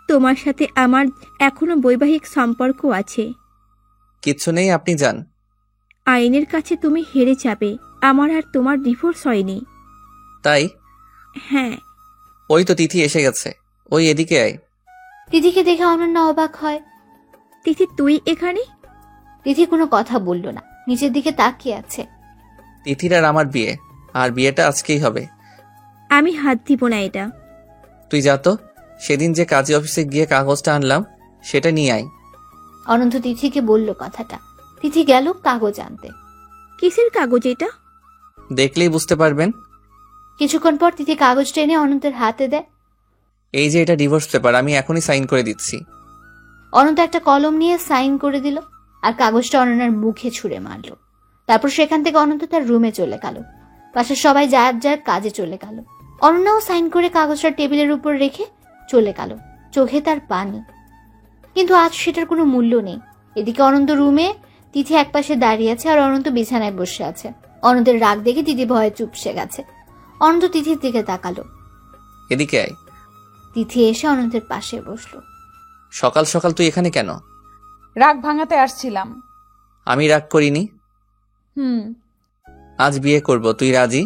তোমার সাথে আমার এখনো বৈবাহিক সম্পর্ক আছে। কিচ্ছু নেই, আপনি যান। আইনের কাছে তুমি হেরে যাবে, আমার আর তোমার ডিভোর্স হয়নি। তাই? হ্যাঁ। ওই তো তিথি এসে গেছে, ওই এদিকে আয়। তিথিকে দেখে অনন্যা অবাক হয়। তিথি তুই এখানে? তিথি কোনো কথা বলল না, নিচের দিকে তাকিয়ে আছে। তিথির আর আমার বিয়ে, আর বিয়েটা আজকেই হবে। আমি হাত দিব না এটা। তুই যা তো, সেদিন যে কাজী অফিসে গিয়ে কাগজটা আনলাম সেটা নিয়ে আয়। অনন্ত তিথিকে বলল কথাটা। তিথি গেল কাগজ আনতে। কিসের কাগজ এটা? দেখলেই বুঝতে পারবেন। কিছুক্ষণ পর তিথি কাগজটা এনে অনন্তের হাতে দেয়। এই যে এটা ডিভোর্স পেপার, আমি এখনই সাইন করে দিচ্ছি। অনন্ত একটা কলম নিয়ে সাইন করে দিল আর কাগজটা অনন্যার মুখে ছুঁড়ে মারল। তারপর সেখান থেকে অনন্ত তার রুমে চলে গেল। পাশের সবাই যার যার কাজে চলে গেল। অনন্যাও সাইন করে কাগজটা টেবিলের উপর রেখে চলে গেল, চোখে তার পানি। কিন্তু আজ সেটার কোনো মূল্য নেই। এদিকে অনন্ত রুমে, তিথি একপাশে দাঁড়িয়ে আছে আর অনন্ত বিছানায় বসে আছে। অনন্তের রাগ দেখে তিথি ভয়ে চুপসে গেছে। অনন্ত তিথির দিকে তাকালো। এদিকে আয়। তিথি এসে অনন্তের পাশে বসলো। সকাল সকাল তুই এখানে কেন? রাগ ভাঙাতে আসছিলাম। আমি রাগ করিনি। আজ বিয়ে করব, তুই রাজি?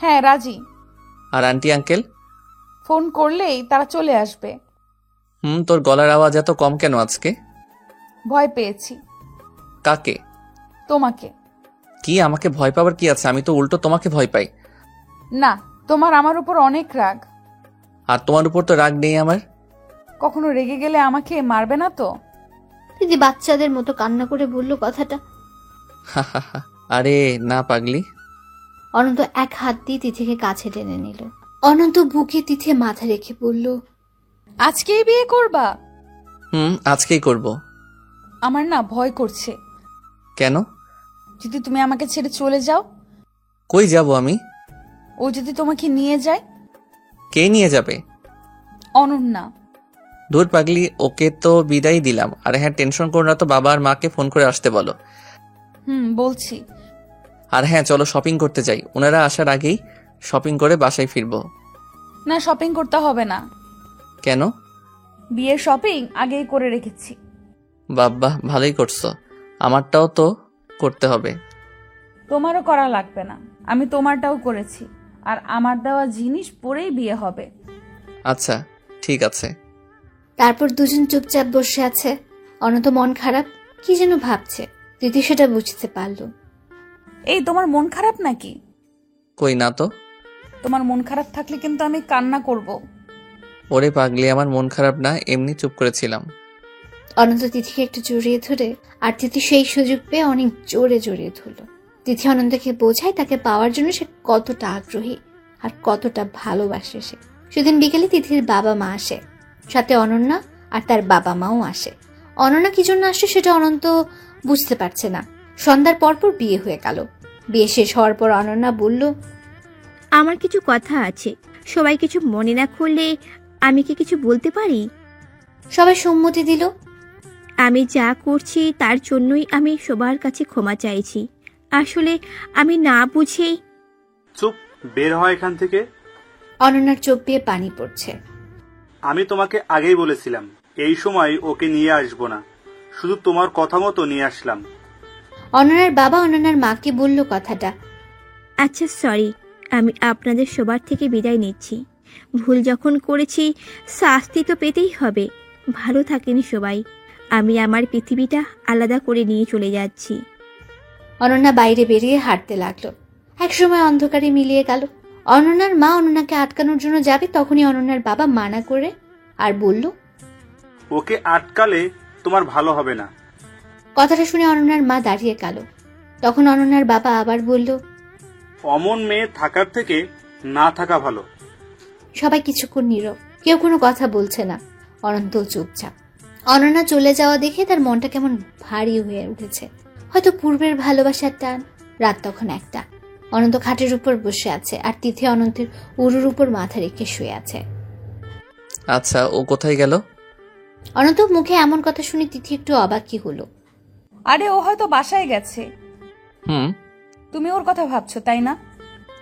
হ্যাঁ রাজি। আর আন্টি আঙ্কেল? ফোন করলেই তারা চলে আসবে। তোর গলার আওয়াজ এত কম কেন আজকে? ভয় পেয়েছি। কাকে? তোমাকে। কি আমাকে ভয় পাবার কি আছে? আমি তো উল্টো তোমাকে ভয় পাই। না, তোমার আমার উপর অনেক রাগ। আর তোমার উপর তো রাগ নেই আমার। কখনো রেগে গেলে আমাকে মারবে না তো? দিদি বাচ্চাদের মতো কান্না করে বলল কথাটা। আরে না পাগলি। অনন্ত এক হাত দিয়ে তিথিকে কাছে টেনে নিল। অনন্ত বুকে তিথি মাথা রেখে বলল, আজকেই বিয়ে করবা? আজকেই করব। আমার না ভয় করছে। কেন? যদি তুমি আমাকে ছেড়ে চলে যাও? কই যাব আমি? ও যদি তোমাকে নিয়ে যায়? কে নিয়ে যাবে? অনন্যা। দূর পাগলি, ওকে তো বিদায় দিলাম। আর হ্যাঁ, টেনশন করো না তো, বাবা আর মাকে ফোন করে আসতে বলো। বলছি। আর হ্যাঁ, চলো শপিং করতে যাই। ওনারা আসার আগেই শপিং করে বাসায় ফিরবো। না, শপিং করতে হবে না। কেন? বিয়ের শপিং আগেই করে রেখেছি। বাবা, ভালোই করছো। আমারটাও তো করতে হবে। তোমারও করা লাগবে না, আমি তোমারটাও করেছি। আর আমার দেওয়া জিনিস পরেই বিয়ে হবে। আচ্ছা, ঠিক আছে। তারপর দুজন চুপচাপ বসে আছে। অনন্ত মন খারাপ, কি যেন ভাবছে। তিথি সেটা বুঝতে পারল। এই, তোমার মন খারাপ নাকি? কই না তো। তোমার মন খারাপ থাকলে কিন্তু আমি কান্না করব। ওরে পাগলি, আমার মন খারাপ না, এমনি চুপ করেছিলাম। অনন্ত তিথিকে একটু জড়িয়ে ধরে, আর তিথি সেই সুযোগ পেয়ে অনেক জোরে জড়িয়ে ধরল। তিথি অনন্তকে বোঝায় তাকে পাওয়ার জন্য সে কতটা আগ্রহী আর কতটা ভালোবাসে সে। সেদিন বিকেলে তিথির বাবা মা আসে, সাথে অনন্যা আর তার বাবা মাও আসে। অনন্যা কি জন্য আসছে সেটা অনন্ত বুঝতে পারছে না। সন্ধ্যার পরপর বিয়ে হয়ে গেল। বিয়ে শেষ হওয়ার পর অনন্যা বলল, আমার কিছু কথা আছে, সবাই কিছু মনে না করলে আমি কি কিছু বলতে পারি? সবাই সম্মতি দিল। আমি যা করছি তার জন্যই আমি সবার কাছে ক্ষমা চাইছি। আসলে আমি না বুঝেই। চুপ, বের হয় এখান থেকে। অনন্যার চোখ দিয়ে পানি পড়ছে। আমি তোমাকে আগেই বলেছিলাম এই সময় ওকে নিয়ে আসবো না, শুধু তোমার কথা মতো নিয়ে আসলাম। অনন্যার বাবা অনন্যার মাকে বলল কথাটা। আচ্ছা, সরি, আমি আপনাদের সবার থেকে বিদায় নিচ্ছি। ভুল যখন করেছি শাস্তি তো পেতেই হবে। ভালো থাকেন সবাই। আমি আমার পৃথিবীটা আলাদা করে নিয়ে চলে যাচ্ছি। অনন্যা বাইরে বেরিয়ে হাঁটতে লাগলো। একসময় অন্ধকারে মিলিয়ে গেল। অনন্যার মা অনন্যাকে আটকানোর জন্য যাবে, তখনই অনন্যার বাবা মানা করে আর বলল, ওকে আটকালে তোমার ভালো হবে না। কথাটা শুনে অনন্যার মা দাঁড়িয়ে গেল। তখন অনন্যার বাবা আবার বলল, অমন মেয়ে থাকার থেকে না থাকা ভালো। সবাই কিছুক্ষণ নীরব, কেউ কোনো কথা বলছে না। অনন্ত চুপচাপ। অনন্যা চলে যাওয়া দেখে তার মনটা কেমন ভারী হয়ে উঠেছে। হয়তো পূর্বের ভালোবাসার টান। রাত তখন 1টা। অনন্ত খাটের উপর বসে আছে, আর তিথি অনন্তের উরুর উপর মাথা রেখে শুয়ে আছে। আচ্ছা, ও কোথায় গেল? অনন্ত মুখে এমন কথা শুনে তিথি একটু অবাকই হলো। আরে, ও হয়তো বাসায় গেছে। তুমি ওর কথা ভাবছো, তাই না?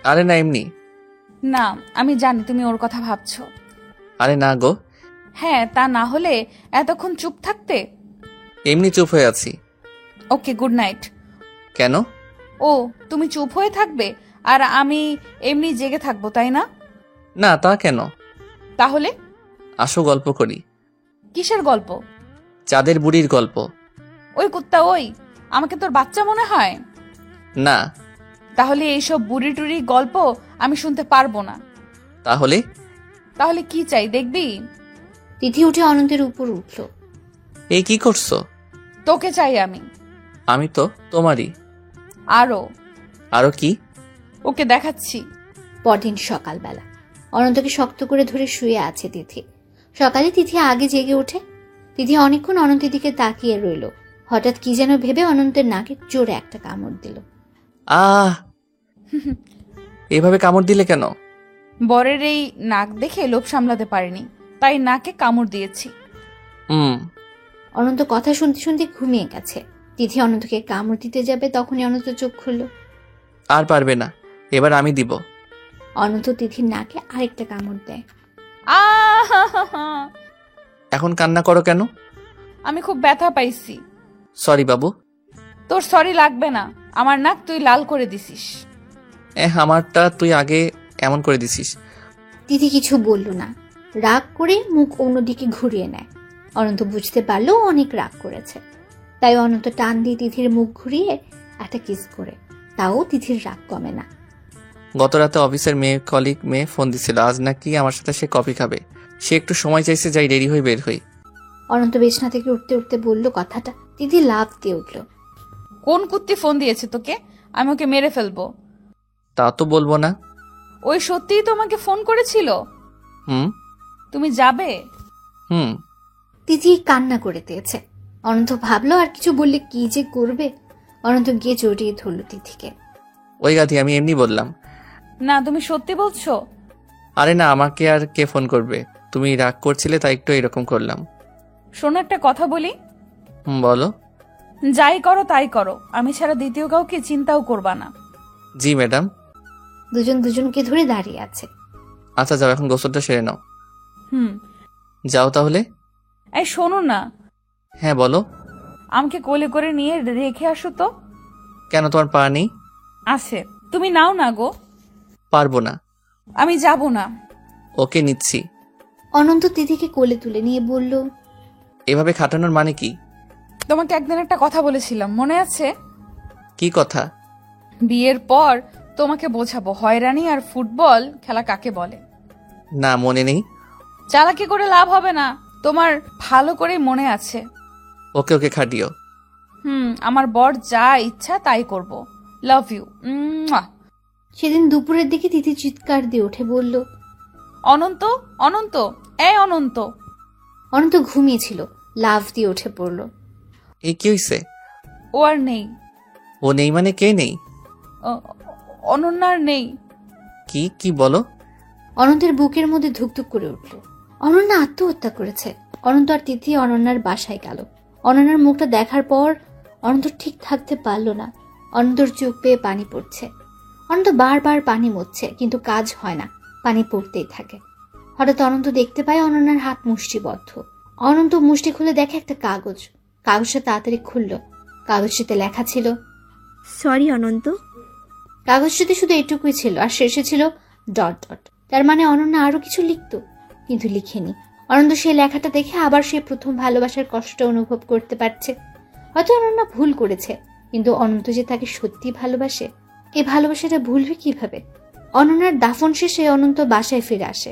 আরে না, এমনি। না, আমি জানি তুমি ওর কথা ভাবছো। আরে না গো। হ্যাঁ, তা না হলে এতক্ষণ চুপ থাকতে? এমনি চুপ হয়ে আছি। ওকে, গুড নাইট। কেন? ও, তুমি চুপ হয়ে থাকবে আর আমি এমনি জেগে থাকবো, তাই না? না, তা কেন? তাহলে আসো গল্প করি। কিসের গল্প? চাঁদের বুড়ির গল্প। ওই কুত্তা, ওই আমাকে তোর বাচ্চা মনে হয়? না। তাহলে এইসব বুড়ি টুড়ি গল্প আমি শুনতে পারবো না। তাহলে? তাহলে কি চাই দেখবি? তিথি উঠে অনন্তের উপর উঠল। এই কি করছো? তোকে চাই আমি। আমি তো তোমারই। আরো কি? ওকে দেখাচ্ছি। পরদিন সকালবেলা অনন্তকে শক্ত করে ধরে শুয়ে আছে তিথি। সকালে তিথি আগে জেগে ওঠে। তিথি অনেকক্ষণ অনন্তের দিকে তাকিয়ে রইল। হঠাৎ কি যেন ভেবে অনন্তের নাকে জোরে একটা কামড় দিল। এভাবে কামড় দিলে কেন? বরের এই নাক দেখে লোভ সামলাতে পারিনি, তাই নাকে কামড় দিয়েছি। অনন্ত কথা শুনতে শুনতে ঘুমিয়ে গেছে। তিথি অনন্তকে কামড় দিতে যাবে, তখনই অনন্ত চোখ খুলল। আর পারবে না, এবার আমি দিব। অনন্ত তিথির নাকে আরেকটা কামড় দেয়। এখন কান্না করো কেন? আমি খুব ব্যথা পাইছি। সরি বাবু। তোর সরি লাগবে না, আমার নাক তুই লাল করে দিছিস। আমারটা তুই আগে এমন করে দিছিস। তিথি কিছু বলল না, রাগ করে মুখ অন্যদিকে ঘুরিয়ে নেয়। অনন্ত বুঝতে পারলো অনেক রাগ করেছে, তাই অনন্ত টান দিয়ে তিথির মুখ ঘুরিয়ে একটা কিস করে। তাও তিথির রাগ কমে না। গত রাতে অফিসের কলিগ মেয়ে ফোন দিছিল, আজ নাকি আমার সাথে সে কফি খাবে। সে একটু সময় চাইছে, যাই রেডি হয়ে বের হই। অনন্ত বিছানা থেকে উঠতে উঠতে বলল কথাটা। তিথি লাফ দিয়ে উঠল। কোন কুত্তি ফোন দিয়েছে তোকে? আমি ওকে মেরে ফেলবো। তা তো বলবো না। ওই সত্যিই তোমাকে ফোন করেছিল? তুমি যাবে? তিথি কান্না করে দিয়েছে। অনন্ত ভাবলো আর কিছু বললে কি যে করবে। অনন্ত গিয়ে জড়িয়ে ধরল তিথিকে। ওই গাধি, আমি এমনি বললাম। না, তুমি সত্যি বলছো? আরে না, আমাকে আর কে ফোন করবে? তুমি রাগ করছিলে তাই একটু এরকম করলাম। শোনো, একটা কথা বলি। বলো। যাই করো তাই করো, আমি ছাড়া দ্বিতীয় কাউকে চিন্তাও করবা না। জি ম্যাডাম। দুজন দুজনকে ধরে দাঁড়িয়ে আছে। আচ্ছা যাও, এখন গোসলটা সেরে নাও। হুম। যাও তাহলে। এই শোনো না। হ্যাঁ বলো। আমাকে কোলে করে নিয়ে রেখে আসো তো। কেন, তোমার পা নেই? আছে, তুমি নাও না গো। পারবো না। আমি যাব না। ওকে, নিচ্ছি। অনন্ত তিথিকে কোলে তুলে নিয়ে বলল, এভাবে খাটানোর মানে কি? তোমাকে একদিন একটা কথা বলেছিলাম, মনে আছে? কি কথা? বিয়ের পর তোমাকে বোঝাবো হয়রানি আর ফুটবল খেলা কাকে বলে। না, মনে নেই। চালাকি করে লাভ হবে না, তোমার ভালো করে মনে আছে। ওকে ওকে, খাটিও। আমার বর যা ইচ্ছা তাই করব। Love you. সেদিন দুপুরের দিকে তিথি চিৎকার দিয়ে উঠে বলল, অনন্ত, অনন্ত, এই অনন্ত। অনন্ত ঘুমিয়েছিল, লাফ দিয়ে উঠে পড়ল। এই কি হইছে? ও আর নেই। ও নেই মানে কে নেই? অনন্যার নেই। কি কি বলো? অনন্তের বুকের মধ্যে ধুকধুক করে উঠল। অনন্যা আত্মহত্যা করেছে। অনন্ত আর তিথি অনন্যার বাসায় গেল। অনন্যার মুখটা দেখার পর অনন্ত ঠিক থাকতে পারল না। অনন্তর চোখ পেয়ে পানি পড়ছে। অনন্ত বারবার পানি মুছছে, কিন্তু কাজ হয় না, পানি পড়তেই থাকে। হঠাৎ অনন্ত দেখতে পায় অনন্যার হাত মুষ্টিবদ্ধ। অনন্ত মুষ্টি খুলে দেখে একটা কাগজ। কাগজটা তাড়াতাড়ি খুলল। কাগজটিতে লেখা ছিল, সরি অনন্ত। কাগজটিতে শুধু এটুকুই ছিল, আর শেষে ছিল ডট ডট। তার মানে অনন্যা আরো কিছু লিখত, কিন্তু লিখেনি। অনন্ত সেই লেখাটা দেখে আবার সে প্রথম ভালোবাসার কষ্ট অনুভব করতে পারছে। হয়তো অনন্যা ভুল করেছে, কিন্তু অনন্ত যে তাকে সত্যি ভালোবাসে, এই ভালোবাসাটা ভুলবে কিভাবে? অনন্যার দাফন শেষে অনন্ত বাসায় ফিরে আসে।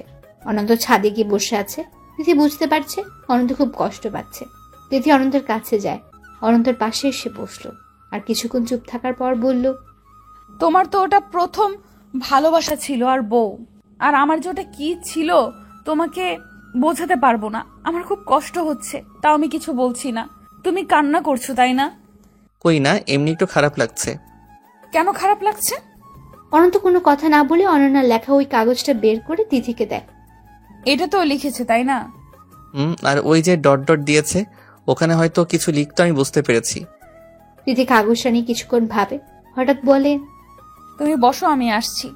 অনন্ত ছাদে গিয়ে বসে আছে। তিথি বুঝতে পারছে অনন্ত খুব কষ্ট পাচ্ছে। তিথি অনন্তের কাছে যায়, অনন্তের পাশে এসে বসলো, আর কিছুক্ষণ চুপ থাকার পর বলল, তোমার তো ওটা প্রথম ভালোবাসা ছিল আর বউ, আর আমার যে ওটা কি ছিল তোমাকে বোঝাতে পারবো না। আমার খুব কষ্ট হচ্ছে, তাও আমি কিছু বলছি না। তুমি কান্না করছো তাই না? কই না, এমনি একটু খারাপ লাগছে। কেন খারাপ লাগছে? অনন্ত কোনো কথা না বলে অনন্যার লেখা ওই কাগজটা বের করে তিথিকে দেয়। এটা তো লিখেছে তাই না? আর ওই যে ডট ডট দিয়েছে, ওখানে হয়তো কিছু লিখতো, আমি বুঝতে পেরেছি। তিথি কাগজটা নিয়ে কিছুক্ষণ ভাবে, হঠাৎ বলে, তুমি বসো, আমি আসছি।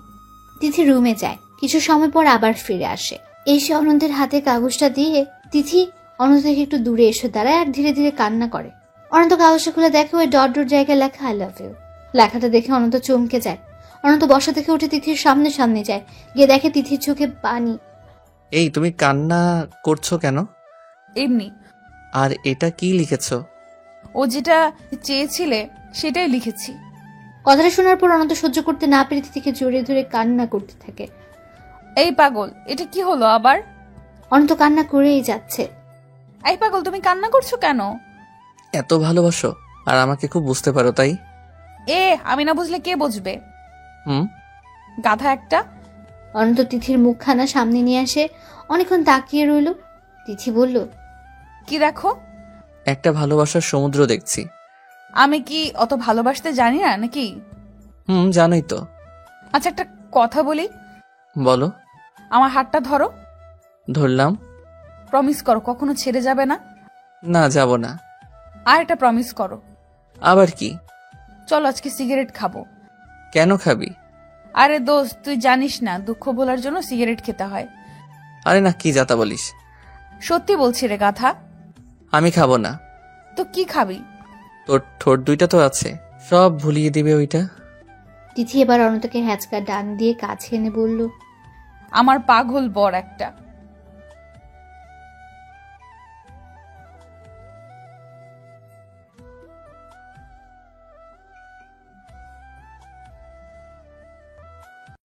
তিথি রুমে যায়। কিছু সময় পর আবার ফিরে আসে। এসে অনন্তের হাতে কাগজটা দিয়ে তিথি অনন্ত থেকে একটু দূরে এসে দাঁড়ায় আর ধীরে ধীরে কান্না করে। অনন্ত কাগজটা খুলে দেখে ওই ডট ডট জায়গায় লেখা আই লাভ ইউ। লেখাটা দেখে অনন্ত চমকে যায়। অনন্ত বসা থেকে উঠে তিথির সামনে সামনে যায়, গিয়ে দেখে তিথির চোখে পানি। এই তুমি কান্না করছো কেন? এমনি। আর এটা কি লিখেছো? ও যেটা চেয়েছিলে সেটাই লিখেছি। কথাটা শোনার পর অনন্ত সহ্য করতে না পেরে তিথিকে জড়িয়ে ধরে কান্না করতে থাকে। এই পাগল, এটা কি হলো আবার? অনন্ত কান্না করেই যাচ্ছে। এই পাগল, তুমি কান্না করছো কেন? এত ভালোবাসো আর আমাকে খুব বুঝতে পারো তাই। আমি না বুঝলে কে বুঝবে? গাধা একটা। অনন্ত তিথির মুখখানা সামনে নিয়ে আসে, অনেকক্ষণ তাকিয়ে রইল। তিথি বলল, কি দেখো? একটা ভালোবাসার সমুদ্র দেখছি। আমি কি অত ভালোবাসতে জানি না নাকি? জানোই তো। আচ্ছা, একটা কথা বলি। বলো। আমার হাতটা ধরো। ধরলাম। প্রমিস করো কখনো ছেড়ে যাবে না। না, যাব না। আর একটা প্রমিস করো। আবার কি? চলো আজকে সিগারেট খাবো। কেন খাবি? আরে দোস্ত, তুই জানিস না দুঃখ ভোলার জন্য সিগারেট খেতে হয়। আরে না, কি যাতা বলিস। সত্যি বলছি রে গাধা। আমি খাবো না। তো কি খাবি? তোর ঠোঁট দুইটা তো আছে, সব ভুলিয়ে দিবে ওইটা। তিথি এবার অনন্তকে হ্যাচকা ডান দিয়ে কাছে এনে বলল, আমার পাগল বর একটা।